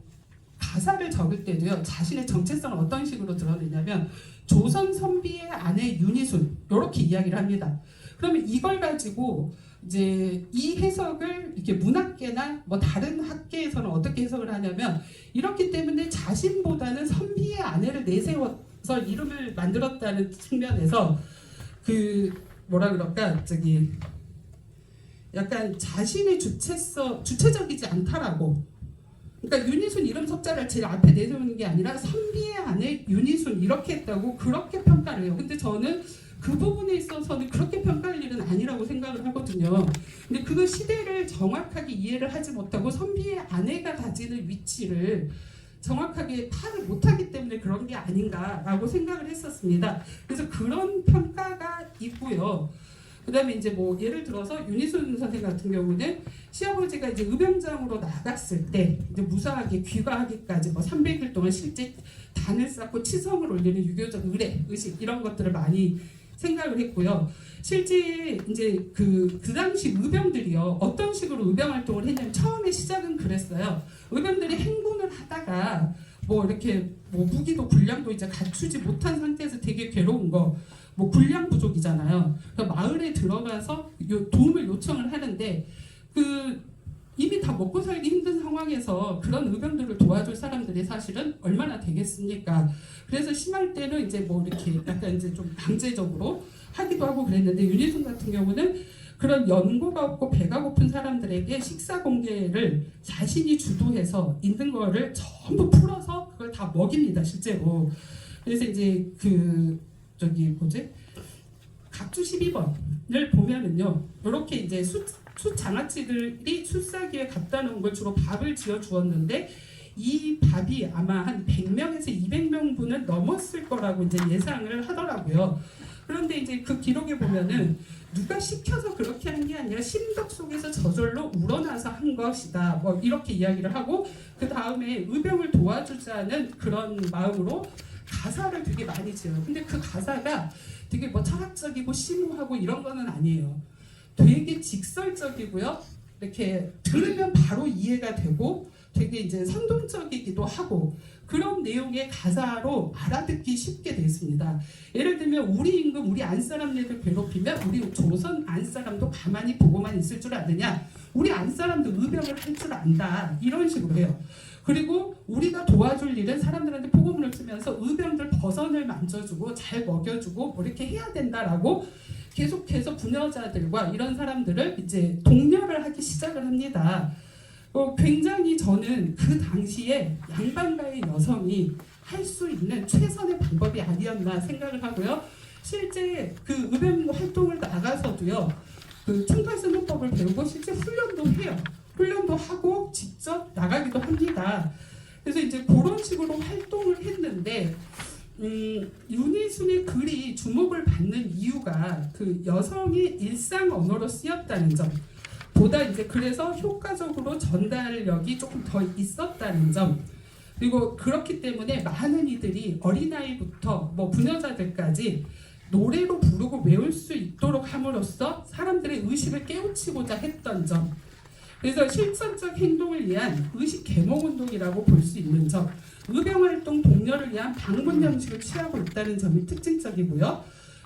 Speaker 11: 가사를 적을 때도요 자신의 정체성을 어떤 식으로 드러내냐면 조선 선비의 아내 윤희순 이렇게 이야기를 합니다. 그러면 이걸 가지고 이제 이 해석을 이렇게 문학계나 뭐 다른 학계에서는 어떻게 해석을 하냐면 이렇기 때문에 자신보다는 선비의 아내를 내세워서 이름을 만들었다는 측면에서 그 뭐라 그럴까 저기 약간 자신의 주체적이지 않다라고. 그러니까 윤희순 이름 석자를 제일 앞에 내세우는 게 아니라 선비의 아내 윤희순 이렇게 했다고 그렇게 평가를 해요. 근데 저는 그 부분에 있어서는 그렇게 평가할 일은 아니라고 생각을 하거든요. 근데 그 시대를 정확하게 이해를 하지 못하고 선비의 아내가 가지는 위치를 정확하게 파악을 못하기 때문에 그런 게 아닌가라고 생각을 했었습니다. 그래서 그런 평가가 있고요. 그 다음에 이제 뭐 예를 들어서 윤희순 선생 같은 경우는 시아버지가 이제 의병장으로 나갔을 때 이제 무사하게 귀가하기까지 뭐 300일 동안 실제 단을 쌓고 치성을 올리는 유교적 의식 이런 것들을 많이 생각을 했고요. 실제 이제 그 당시 의병들이요 어떤 식으로 의병 활동을 했냐면 처음에 시작은 그랬어요. 의병들이 행군을 하다가 뭐 이렇게 뭐 무기도 군량도 이제 갖추지 못한 상태에서 되게 괴로운 거. 뭐 군량 부족이잖아요. 그러니까 마을에 들어가서 도움을 요청을 하는데 그 이미 다 먹고 살기 힘든 상황에서 그런 의병들을 도와줄 사람들이 사실은 얼마나 되겠습니까? 그래서 심할 때는 이제 뭐 이렇게 약간 이제 좀 강제적으로 하기도 하고 그랬는데 윤희순 같은 경우는 그런 연고가 없고 배가 고픈 사람들에게 식사 공개를 자신이 주도해서 있는 거를 전부 풀어서 그걸 다 먹입니다 실제로. 그래서 이제 그 저기 뭐지? 각주 12번을 보면은요. 이렇게 이제 숫 장아찌들이 숫사기에 갖다 놓은 걸 주로 밥을 지어 주었는데 이 밥이 아마 한 100명에서 200명분은 넘었을 거라고 이제 예상을 하더라고요. 그런데 이제 그 기록에 보면은 누가 시켜서 그렇게 한 게 아니라 심덕 속에서 저절로 우러나서 한 것이다. 뭐 이렇게 이야기를 하고 그 다음에 의병을 도와주자는 그런 마음으로 가사를 되게 많이 지어요. 근데 그 가사가 되게 뭐 철학적이고 심오하고 이런 거는 아니에요. 되게 직설적이고요. 이렇게 들으면 바로 이해가 되고 되게 이제 선동적이기도 하고 그런 내용의 가사로 알아듣기 쉽게 돼 있습니다. 예를 들면 우리 임금 우리 안사람네들 괴롭히면 우리 조선 안사람도 가만히 보고만 있을 줄 아느냐. 우리 안사람도 의병을 할 줄 안다. 이런 식으로 해요. 그리고 우리가 도와줄 일은 사람들한테 포고문을 쓰면서 의병들 버선을 만져주고 잘 먹여주고 뭐 이렇게 해야 된다라고 계속해서 부녀자들과 이런 사람들을 이제 독려를 하기 시작을 합니다. 굉장히 저는 그 당시에 양반가의 여성이 할 수 있는 최선의 방법이 아니었나 생각을 하고요. 실제 그 의병 활동을 나가서도요. 그 총칼 쓰는 법을 배우고 실제 훈련도 해요. 훈련도 하고 직접 나가기도 합니다. 그래서 이제 그런 식으로 활동을 했는데 윤희순의 글이 주목을 받는 이유가 그 여성의 일상 언어로 쓰였다는 점 보다 이제 그래서 효과적으로 전달력이 조금 더 있었다는 점 그리고 그렇기 때문에 많은 이들이 어린아이부터 뭐 부녀자들까지 노래로 부르고 외울 수 있도록 함으로써 사람들의 의식을 깨우치고자 했던 점 그래서 실천적 행동을 위한 의식 계몽 운동이라고 볼 수 있는 점, 의병활동 독려를 위한 방문 형식을 취하고 있다는 점이 특징적이고요.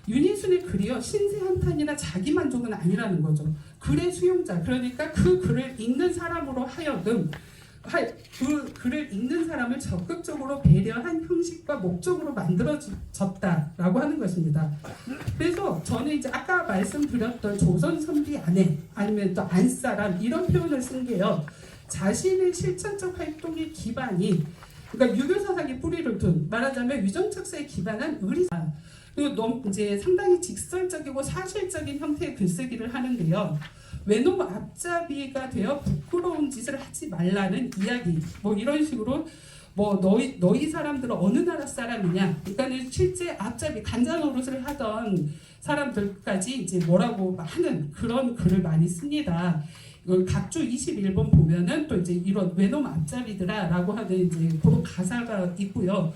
Speaker 11: 윤희순의 글이요 신세 한탄이나 자기 만족은 아니라는 거죠. 글의 수용자, 그러니까 그 글을 읽는 사람으로 하여금 그 글을 읽는 사람을 적극적으로 배려한 형식과 목적으로 만들어졌다라고 하는 것입니다. 그래서 저는 이제 아까 말씀드렸던 조선 선비 아내 아니면 또 안사람 이런 표현을 쓴 게요. 자신의 실천적 활동의 기반이 그러니까 유교 사상의 뿌리를 둔 말하자면 위정척사에 기반한 의리사 그리고 이제 상당히 직설적이고 사실적인 형태의 글쓰기를 하는데요. 외놈 앞잡이가 되어 부끄러운 짓을 하지 말라는 이야기 뭐 이런 식으로 뭐 너희 사람들은 어느 나라 사람이냐 그러니까 실제 앞잡이 간장 노릇을 하던 사람들까지 이제 뭐라고 하는 그런 글을 많이 씁니다. 이걸 각주 21번 보면은 또 이제 이런 외놈 앞잡이들아라고 하는 이제 그런 가사가 있고요.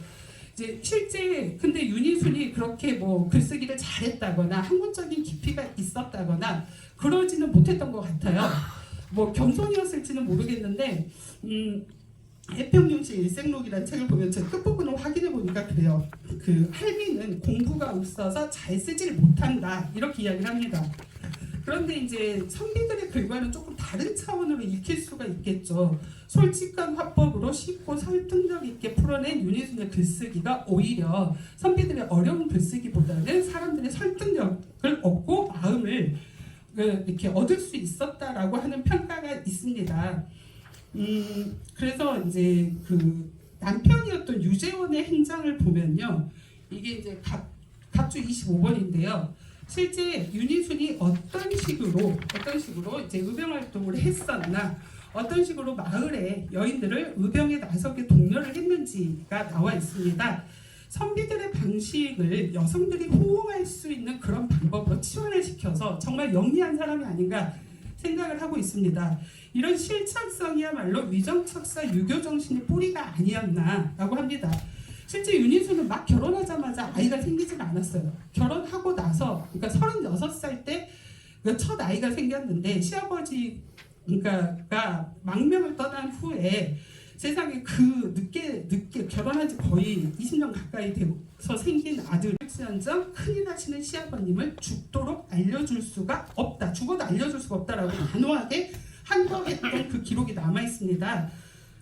Speaker 11: 이제 실제 근데 윤희순이 그렇게 뭐 글쓰기를 잘했다거나 학문적인 깊이가 있었다거나 그러지는 못했던 것 같아요. 뭐 겸손이었을지는 모르겠는데 해평용식 일생록이라는 책을 보면 제 끝부분을 확인해 보니까 그래요. 그 할미는 공부가 없어서 잘 쓰지를 못한다 이렇게 이야기를 합니다. 그런데 이제 선비들의 글과는 조금 다른 차원으로 읽힐 수가 있겠죠. 솔직한 화법으로 쉽고 설득력 있게 풀어낸 윤희순의 글쓰기가 오히려 선비들의 어려운 글쓰기보다는 사람들의 설득력을 얻고 마음을 이렇게 얻을 수 있었다라고 하는 평가가 있습니다. 그래서 이제 그 남편이었던 유재원의 행장을 보면요, 이게 이제 갑주 25번인데요. 실제 윤희순이 어떤 식으로 이제 의병 활동을 했었나, 어떤 식으로 마을의 여인들을 의병에 나서게 독려를 했는지가 나와 있습니다. 선비들의 방식을 여성들이 호응할 수 있는 그런 방법으로 치환을 시켜서 정말 영리한 사람이 아닌가 생각을 하고 있습니다. 이런 실천성이야말로 위정척사 유교 정신의 뿌리가 아니었나라고 합니다. 실제 윤희순은 막 결혼하자마자 아이가 생기진 않았어요. 결혼하고 나서, 그러니까 36살 때 첫 아이가 생겼는데 시아버지가 망명을 떠난 후에 세상에 그 늦게 결혼한 지 거의 20년 가까이 돼서 생긴 아들을 지언정 큰일 하시는 시아버님을 죽도록 알려줄 수가 없다. 죽어도 알려줄 수가 없다라고 단호하게 한거했던 그 기록이 남아 있습니다.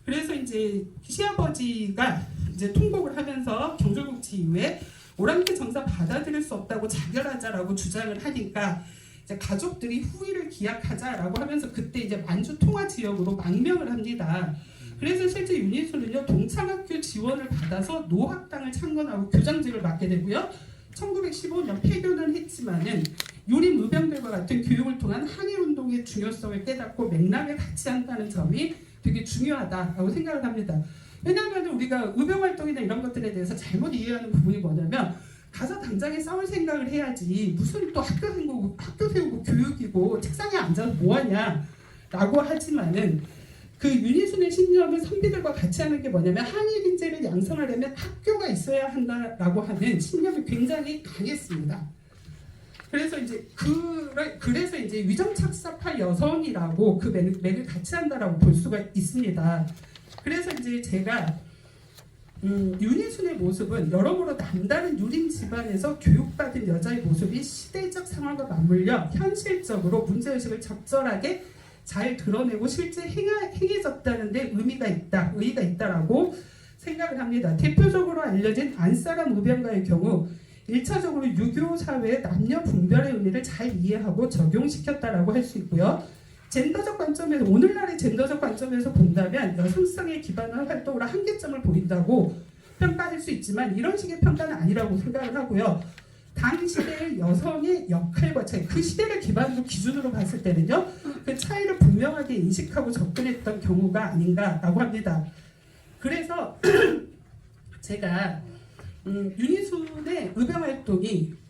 Speaker 11: 그래서 이제 시아버지가 이제 통곡을 하면서 경절국치 이후에 오랑캐 정사 받아들일 수 없다고 자결하자라고 주장을 하니까 이제 가족들이 후위를 기약하자라고 하면서 그때 이제 만주 통화 지역으로 망명을 합니다. 그래서 실제 윤희순은요, 동창학교 지원을 받아서 노학당을 창건하고 교장직을 맡게 되고요. 1915년 폐교는 했지만은 유림 의병들과 같은 교육을 통한 항일운동의 중요성을 깨닫고 맥락에 같이 한다는 점이 되게 중요하다라고 생각을 합니다. 왜냐하면 우리가 의병활동이나 이런 것들에 대해서 잘못 이해하는 부분이 뭐냐면, 가서 당장에 싸울 생각을 해야지 무슨 또 학교 세우고 교육이고 책상에 앉아서 뭐하냐 라고 하지만은, 그 윤희순의 신념은 선비들과 같이 하는 게 뭐냐면, 항일 인재를 양성하려면 학교가 있어야 한다라고 하는 신념이 굉장히 강했습니다. 그래서 이제 그래서 이제 위정착사파 여성이라고 그 맥을 같이 한다라고 볼 수가 있습니다. 그래서 이제 제가 윤희순의 모습은 여러모로 남다른 유림 집안에서 교육받은 여자의 모습이 시대적 상황과 맞물려 현실적으로 문제의식을 적절하게 잘 드러내고 실제 행해졌다는 데 의의가 있다라고 생각을 합니다. 대표적으로 알려진 안사람 의병가의 경우 1차적으로 유교 사회의 남녀 분별의 의미를 잘 이해하고 적용시켰다라고 할 수 있고요. 젠더적 관점에서, 오늘날의 젠더적 관점에서 본다면 여성성에 기반한 활동으로 한계점을 보인다고 평가할 수 있지만, 이런 식의 평가는 아니라고 생각을 하고요. 당시의 여성의 역할과 차이, 그 시대를 기준으로 봤을 때는요, 그 차이를 분명하게 인식하고 접근했던 경우가 아닌가라고 합니다. 그래서 제가 윤희순의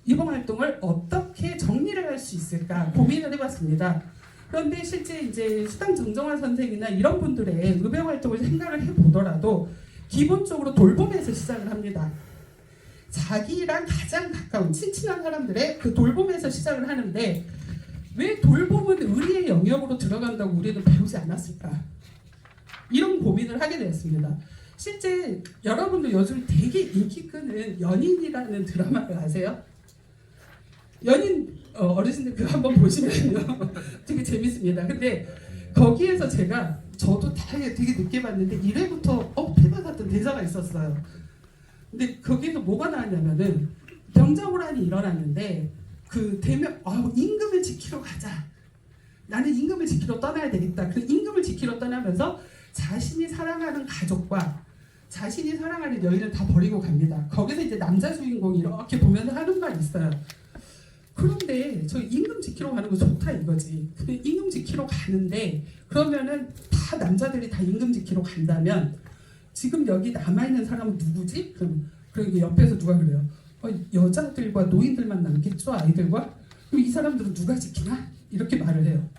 Speaker 11: 의병활동을 어떻게 정리를 할 수 있을까 고민을 해봤습니다. 그런데 실제 이제 수당 정정화 선생이나 이런 분들의 의병활동을 생각을 해보더라도 기본적으로 돌봄에서 시작을 합니다. 자기랑 가장 가까운 친친한 사람들의 그 돌봄에서 시작을 하는데, 왜 돌봄은 의리의 영역으로 들어간다고 우리는 배우지 않았을까? 이런 고민을 하게 되었습니다. 실제 여러분도 요즘 되게 인기 끄는 연인이라는 드라마를 아세요? 연인 어르신들 그거 한번 보시면요 되게 재밌습니다. 근데 거기에서 저도 되게 늦게 봤는데 1회부터 패받았던 대사가 있었어요. 근데 거기서 뭐가 나왔냐면은, 병자호란이 일어났는데 그 대명 임금을 지키러 가자. 나는 임금을 지키러 떠나야 되겠다. 그 임금을 지키러 떠나면서 자신이 사랑하는 가족과 자신이 사랑하는 여인을 다 버리고 갑니다. 거기서 이제 남자 주인공이 이렇게 보면서 하는 말이 있어요. 그런데 저 임금 지키러 가는 거 좋다 이거지. 근데 임금 지키러 가는데, 그러면은 다 남자들이 다 임금 지키러 간다면 지금 여기 남아있는 사람은 누구지? 그럼 옆에서 누가 그래요? 여자들과 노인들만 남겠죠? 아이들과? 그럼 이 사람들은 누가 지키나? 이렇게 말을 해요.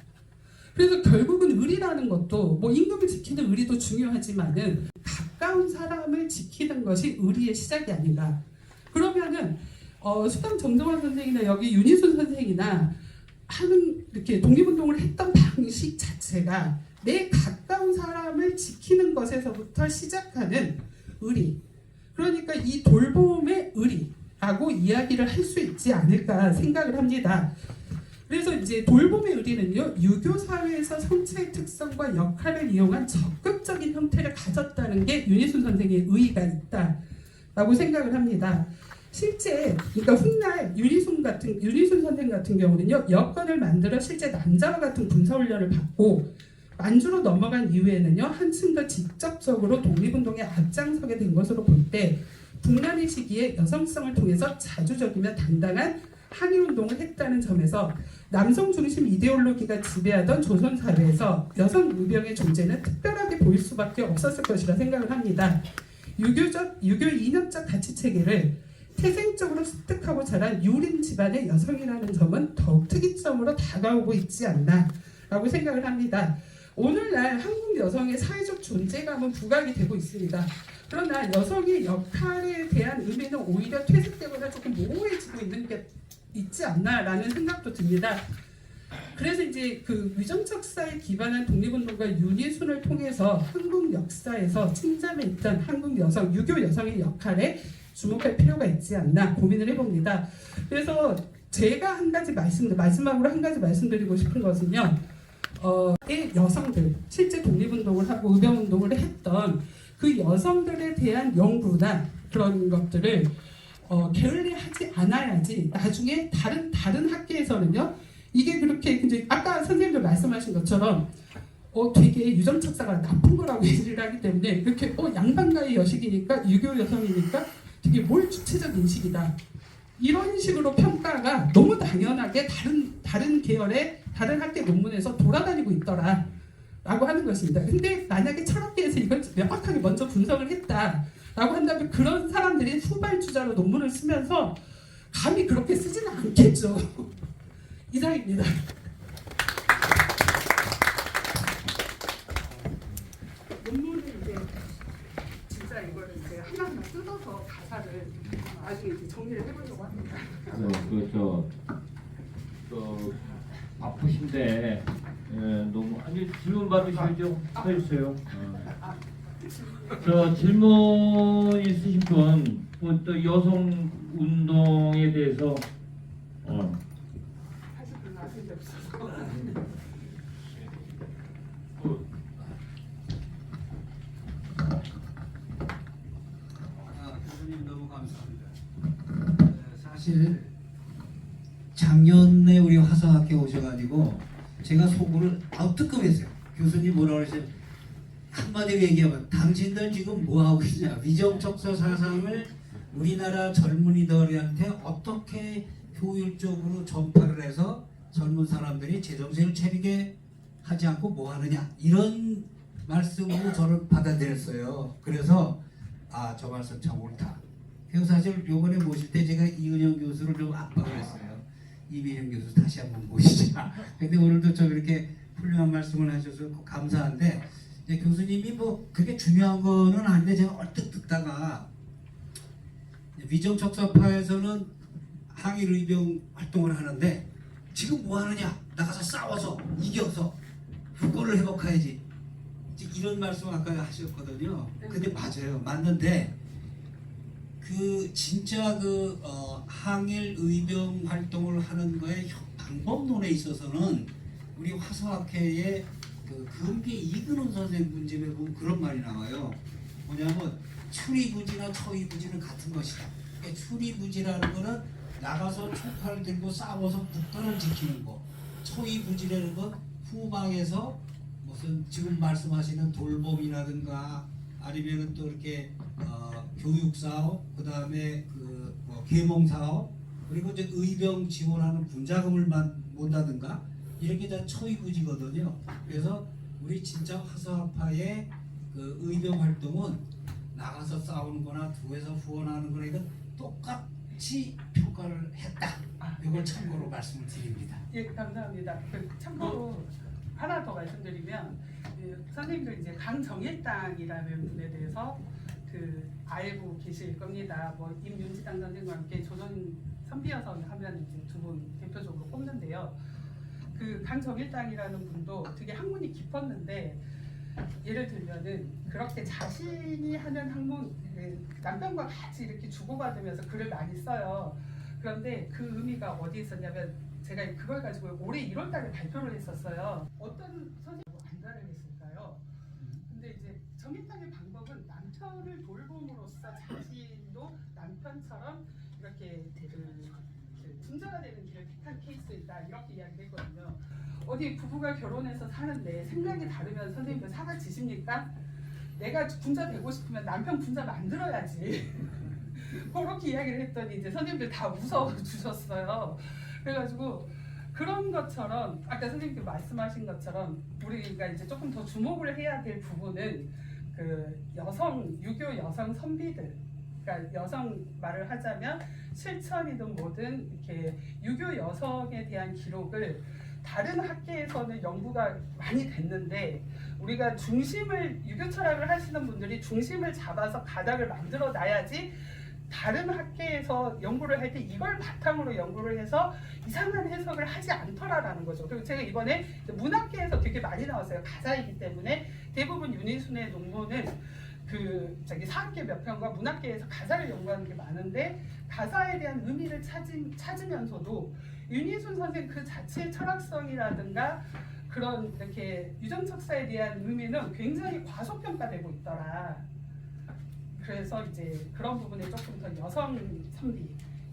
Speaker 11: 그래서 결국은 의리라는 것도, 뭐 임금을 지키는 의리도 중요하지만은 가까운 사람을 지키는 것이 의리의 시작이 아닌가. 그러면은 수당 정정화 선생이나 여기 윤희순 선생이나 하는 이렇게 독립운동을 했던 방식 자체가 내 가까운 사람을 지키는 것에서부터 시작하는 의리. 그러니까 이 돌봄의 의리라고 이야기를 할 수 있지 않을까 생각을 합니다. 그래서 이제 돌봄의 의리는요, 유교 사회에서 성체의 특성과 역할을 이용한 적극적인 형태를 가졌다는 게 윤희순 선생의 의의가 있다라고 생각을 합니다. 실제 그러니까 훗날 윤희순 선생 같은 경우는요, 여건을 만들어 실제 남자와 같은 군사훈련을 받고 만주로 넘어간 이후에는요, 한층 더 직접적으로 독립운동에 앞장서게 된 것으로 볼 때 북란의 시기에 여성성을 통해서 자주적이며 당당한 항일운동을 했다는 점에서 남성 중심 이데올로기가 지배하던 조선 사회에서 여성 의병의 존재는 특별하게 보일 수밖에 없었을 것이라 생각을 합니다. 유교 이념적 가치 체계를 태생적으로 습득하고 자란 유림 집안의 여성이라는 점은 더욱 특이점으로 다가오고 있지 않나라고 생각을 합니다. 오늘날 한국 여성의 사회적 존재감은 부각이 되고 있습니다. 그러나 여성의 역할에 대한 의미는 오히려 퇴색되거나 조금 모호해지고 있는 게 있지 않나라는 생각도 듭니다. 그래서 이제 그 위정척사에 기반한 독립운동가 윤희순을 통해서 한국 역사에서 침잠해 있던 한국 여성, 유교 여성의 역할에 주목할 필요가 있지 않나 고민을 해봅니다. 그래서 제가 마지막으로 한 가지 말씀드리고 싶은 것은요, 여성들, 실제 독립운동을 하고 의병운동을 했던 그 여성들에 대한 연구나 그런 것들을 게을리하지 않아야지 나중에 다른 학계에서는요, 이게 그렇게 이제 아까 선생님들 말씀하신 것처럼 되게 유정척사가 나쁜 거라고 얘기를 하기 때문에 이렇게 양반가의 여식이니까 유교 여성이니까 되게 몰주체적 인식이다, 이런 식으로 평가가 너무 당연하게 다른 계열의 다른 학계 논문에서 돌아다니고 있더라 라고 하는 것입니다. 근데 만약에 철학계에서 이걸 명확하게 먼저 분석을 했다라고 한다면 그런 사람들이 후발주자로 논문을 쓰면서 감히 그렇게 쓰지는 않겠죠. 이상입니다. 논문을 이제 진짜 이걸 이제 하나하나 뜯어서 가사를 나중에 이제 정리를 해보려고 합니다.
Speaker 1: 바쁘신데 너무 아니 질문 받으시죠? 해주세요. 저 질문 있으신 분, 또 여성 운동에 대해서
Speaker 11: 사실 별로 아는 게 없어서.
Speaker 2: 교수님 너무 감사합니다. 사실 작년에 우리 화성학회 오셔가지고 제가 속으로 뜨끔했어요. 교수님 뭐라고 그러세요? 한마디로 얘기하면 당신들 지금 뭐하고 있냐, 위정척사 사상을 우리나라 젊은이들한테 어떻게 효율적으로 전파를 해서 젊은 사람들이 제정신을 차리게 하지 않고 뭐 하느냐, 이런 말씀으로 저를 받아들였어요. 그래서 저 말씀 참 옳다. 그래서 사실 요번에 모실 때 제가 이은영 교수를 좀 압박을 했어요. 이민영 교수 다시 한번 모시자. 근데 오늘도 좀 이렇게 훌륭한 말씀을 하셔서 감사한데, 이제 교수님이 뭐 그게 중요한 거는 아닌데 제가 얼핏 듣다가 위정척사파에서는 항일의병 활동을 하는데 지금 뭐 하느냐, 나가서 싸워서 이겨서 국권을 회복해야지, 이런 말씀 아까 하셨거든요. 근데 맞아요, 맞는데 그 진짜 항일 의병 활동을 하는 거에 방법론에 있어서는 우리 화성학회의 금계 이근원 선생 문집에 보면 그런 말이 나와요. 뭐냐면 추리부지나 처위부지는 같은 것이다. 그러니까 추리부지라는 거는 나가서 총칼을 들고 싸워서 국가를 지키는 거, 처위부지라는 건 후방에서 무슨 지금 말씀하시는 돌봄이라든가 아니면은 또 이렇게 교육 사업, 그 다음에 계몽 사업, 그리고 이제 의병 지원하는 분자금을 모은다든가 이렇게 다 처위부지거든요. 그래서 우리 진짜 화성학파의 그 의병 활동은 나가서 싸우는거나 두에서 후원하는 거나 이건 똑같이 평가를 했다. 이걸 참고로 말씀을 드립니다.
Speaker 11: 예, 감사합니다. 참고로 하나 더 말씀드리면, 선생님들 이제 강정일당이라는 분에 대해서 알고 계실 겁니다. 뭐 임윤지당 선생님과 함께 조선 선비여성 하면 이제 두 분 대표적으로 꼽는데요. 그 강정일당이라는 분도 되게 학문이 깊었는데 예를 들면은 그렇게 자신이 하는 학문 남편과 같이 이렇게 주고받으면서 글을 많이 써요. 그런데 그 의미가 어디 있었냐면 제가 그걸 가지고 올해 1월달에 발표를 했었어요. 어떤 선생님하고 안달을 했을까요? 근데 이제 정일당의 방법은 남편을 돌봄으로써 자신도 남편처럼 이렇게 군자가 되는 길을 택한 케이스이다 이렇게 이야기를 했거든요. 어디 부부가 결혼해서 사는데 생각이 다르면 선생님들 사과 치십니까? 내가 군자 되고 싶으면 남편 군자 만들어야지. 그렇게 이야기를 했더니 이제 선생님들 다 웃어 주셨어요. 그래가지고 그런 것처럼 아까 선생님들 말씀하신 것처럼 우리가 이제 조금 더 주목을 해야 될 부분은 그 유교 여성 선비들, 그러니까 여성 말을 하자면 실천이든 뭐든 이렇게 유교 여성에 대한 기록을 다른 학계에서는 연구가 많이 됐는데 우리가 유교 철학을 하시는 분들이 중심을 잡아서 가닥을 만들어 놔야지 다른 학계에서 연구를 할 때 이걸 바탕으로 연구를 해서 이상한 해석을 하지 않더라라는 거죠. 그리고 제가 이번에 문학계에서 되게 많이 나왔어요. 가사이기 때문에 대부분 윤희순의 논문은 사학계 몇 편과 문학계에서 가사를 연구하는 게 많은데 가사에 대한 의미를 찾으면서도 윤희순 선생 그 자체의 철학성이라든가 그런 이렇게 유전척사에 대한 의미는 굉장히 과소평가되고 있더라. 그래서 이제 그런 부분에 조금 더 여성 선비,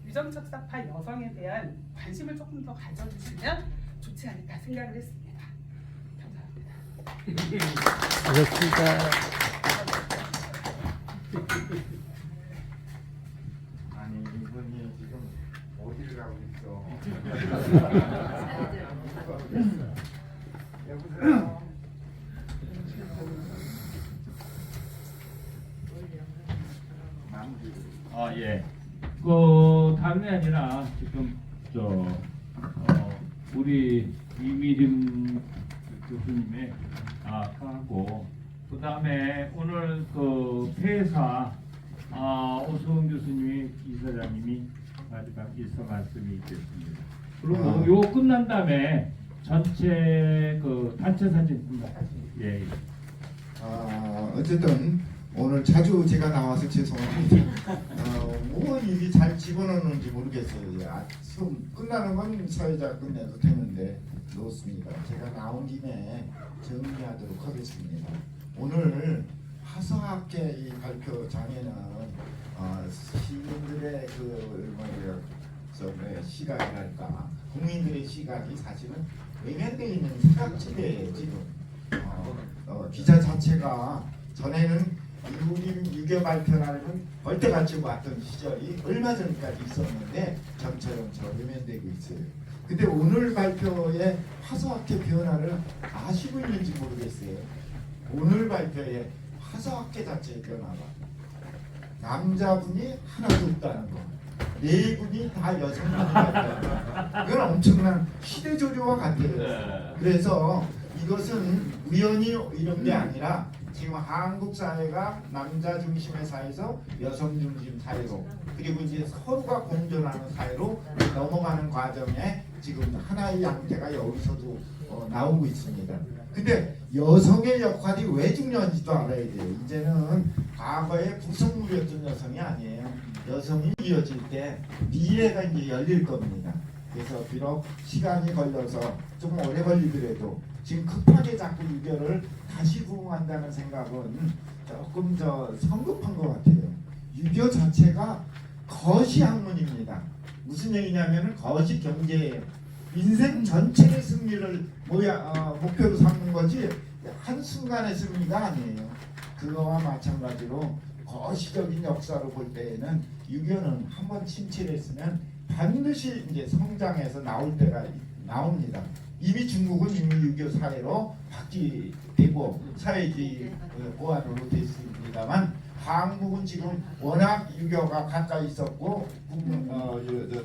Speaker 11: 유전척사파 여성에 대한 관심을 조금 더 가져주시면 좋지 않을까 생각을 했습니다. 감사합니다.
Speaker 3: 그렇습니다.
Speaker 5: 아니 이분이 지금 어디를 가고 있어? 여보세요.
Speaker 1: 예. 다름이 아니라 지금 우리 이미림 교수님의 하고 그 다음에 오늘 폐사 오수훈 교수님이 이사장님이 마지막 일서 말씀이 있겠습니다. 그리고 요거 끝난 다음에 전체 단체 사진 예.
Speaker 5: 어쨌든 오늘 자주 제가 나와서 죄송합니다. 뭐 일이 잘 집어넣는지 모르겠어요. 지금 끝나는 건 사회자 끝내도 되는데 놓습니다. 제가 나온 김에 정리하도록 하겠습니다. 오늘 하서학계 이 발표장에는 시민들의 시각이랄까 국민들의 시각이 사실은 외면되어 있는 사각지대에 지금 기자 자체가 전에는 이후림 유교 발표라는 벌떼같이 왔던 시절이 얼마 전까지 있었는데 점처럼 외면되고 있어요. 근데 오늘 발표의 화서학계 변화를 아시고 있는지 모르겠어요. 오늘 발표의 화서학계 자체의 변화가 남자분이 하나도 없다는 거, 네 분이 다 여성분이었다는 거, 이건 엄청난 시대조류와 같아요. 그래서 이것은 우연히 이런 게 아니라 지금 한국 사회가 남자 중심의 사회에서 여성 중심 사회로 그리고 이제 서로가 공존하는 사회로 넘어가는 과정에 지금 하나의 양태가 여기서도 나오고 있습니다. 근데 여성의 역할이 왜 중요한지도 알아야 돼요. 이제는 과거에 구성물이었던 여성이 아니에요. 여성이 이어질 때 미래가 이제 열릴 겁니다. 그래서 비록 시간이 걸려서 좀 오래 걸리더라도 지금 급하게 자꾸 유교를 다시 부흥한다는 생각은 조금 성급한 것 같아요. 유교 자체가 거시 학문입니다. 무슨 얘기냐면 거시 경제예요. 인생 전체의 승리를 목표로 삼는 거지 한순간의 승리가 아니에요. 그거와 마찬가지로 거시적인 역사로 볼 때에는 유교는 한번 침체했으면 반드시 이제 성장해서 나올 때가 나옵니다. 이미 중국은 이미 유교 사회로 바뀌고 사회주의 보완으로 됐습니다만 한국은 지금 워낙 유교가 가까이 있었고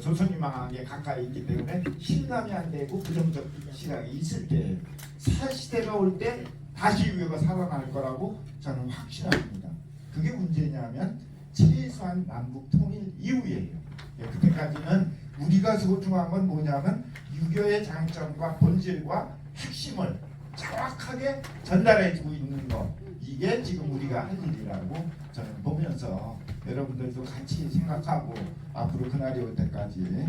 Speaker 5: 조선유망하게 가까이 있기 때문에 실감이 안 되고 부정적 시각이 있을 때 사시대가 올 때 다시 유교가 살아날 거라고 저는 확신합니다. 그게 문제냐면 최소한 남북 통일 이후예요. 그때까지는 우리가 소중한 건 뭐냐면 유교의 장점과 본질과 핵심을 정확하게 전달해주고 있는 것, 이게 지금 우리가 할 일이라고 저는 보면서 여러분들도 같이 생각하고 앞으로 그날이 올 때까지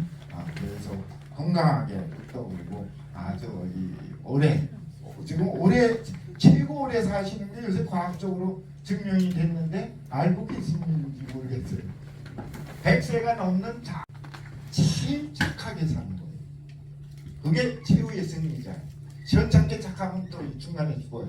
Speaker 5: 그래서 건강하게 떠오르고 아주 이 올해 지금 올해 최고 오래 사시는 게 요새 과학적으로 증명이 됐는데 알고 계시는지 모르겠어요. 100세가 넘는 제일 착하게 사는 거예요. 그게 최후의 승리자. 시원찮게 착하면 또 중간에 죽어요.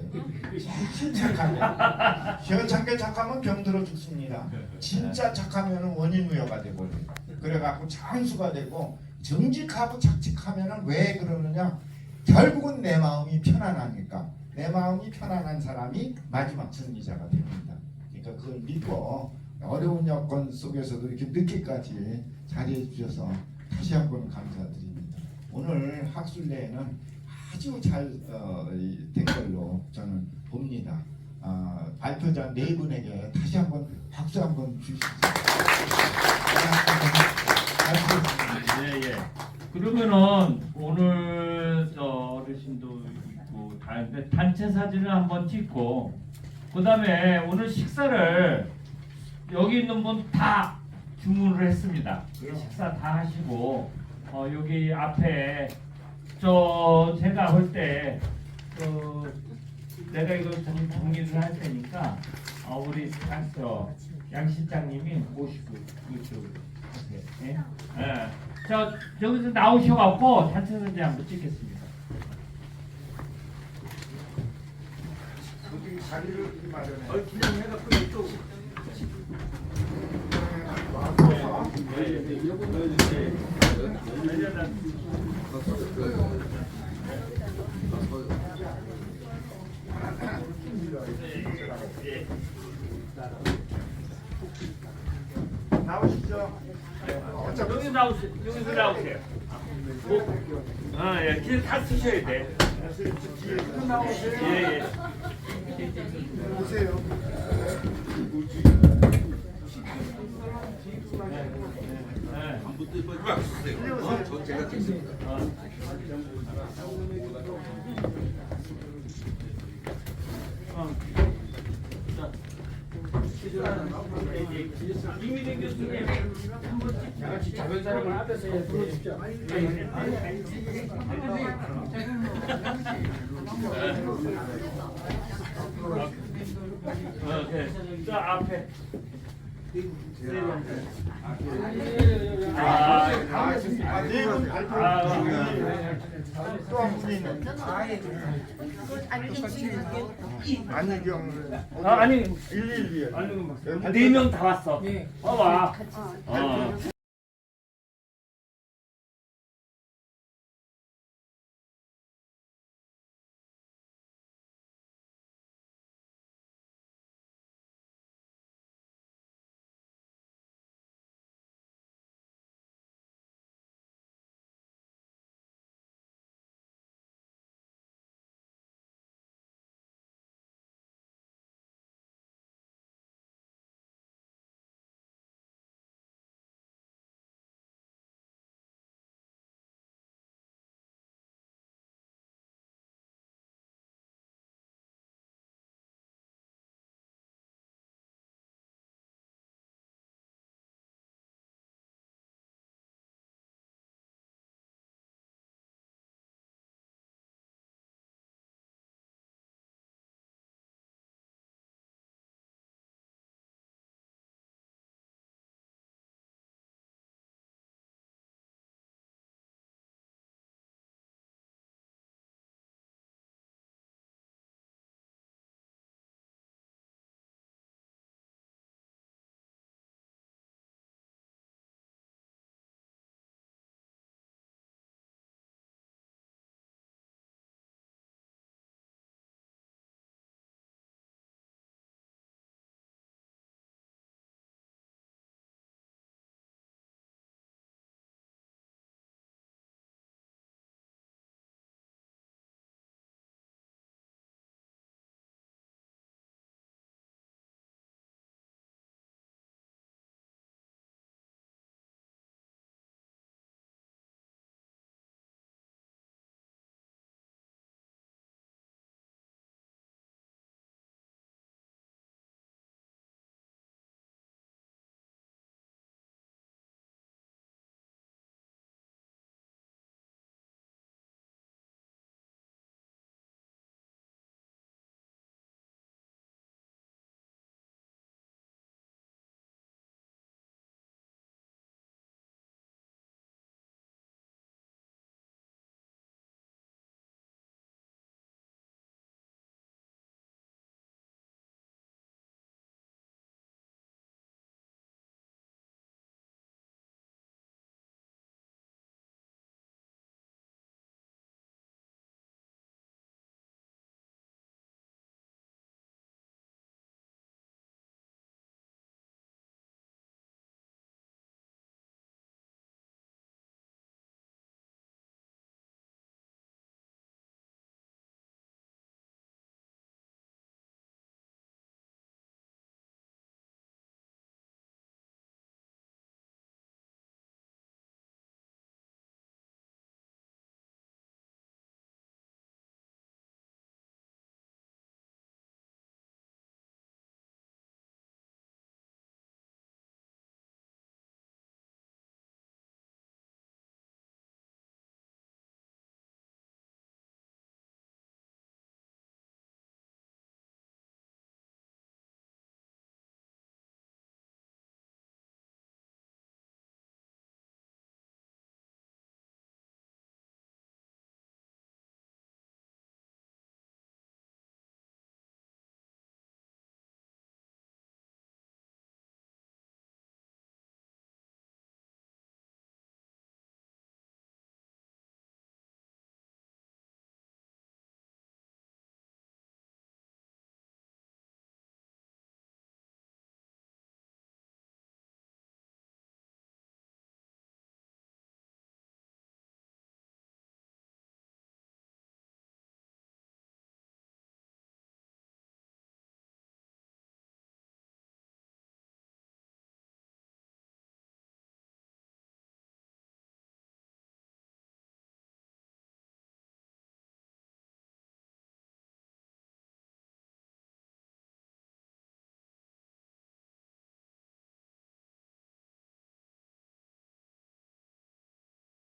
Speaker 5: 제일 착하면 시원찮게 착하면 병들어 죽습니다. 진짜 착하면 원인무효가 되버려요. 그래갖고 장수가 되고 정직하고 착직하면 왜 그러느냐? 결국은 내 마음이 편안하니까. 내 마음이 편안한 사람이 마지막 승리자가 됩니다. 그러니까 그걸 믿고 어려운 여건 속에서도 이렇게 늦게까지 자리해 주셔서 다시 한번 감사드립니다. 오늘 학술대회는 아주 잘 된 걸로 저는 봅니다. 발표자 네 분에게 다시 한번 박수 한번 주시죠.
Speaker 1: 예. 그러면은 오늘 저 어르신도 있고 다른데 단체 사진을 한번 찍고 그다음에 오늘 식사를 여기 있는 분 다 주문을 했습니다. 식사 다 하시고 여기 앞에 제가 볼 때 내가 이거 정리를 할 테니까 우리 양 실장님이 모시고 이쪽으로 예? 저기서 나오셔갖고 단체 사진 한번 찍겠습니다.
Speaker 5: 여기 자리를 마련해.
Speaker 1: 기념해갖고 이쪽.
Speaker 5: 나오시죠.
Speaker 1: 여기서 나오세요. 예, 길 다 쓰셔야 돼.
Speaker 5: 뒤에 나오세요.
Speaker 1: 예.
Speaker 5: 오세요.
Speaker 7: 제가 찍습니다.
Speaker 1: 이민희 교수님 한번 같이 작은 사람을 앞에서 해야 돼. 저 앞에.
Speaker 5: 네분 발표. 또한 분이 있는. 안유경.
Speaker 1: 아니
Speaker 5: 112에.
Speaker 1: 4명 다 왔어. 봐봐.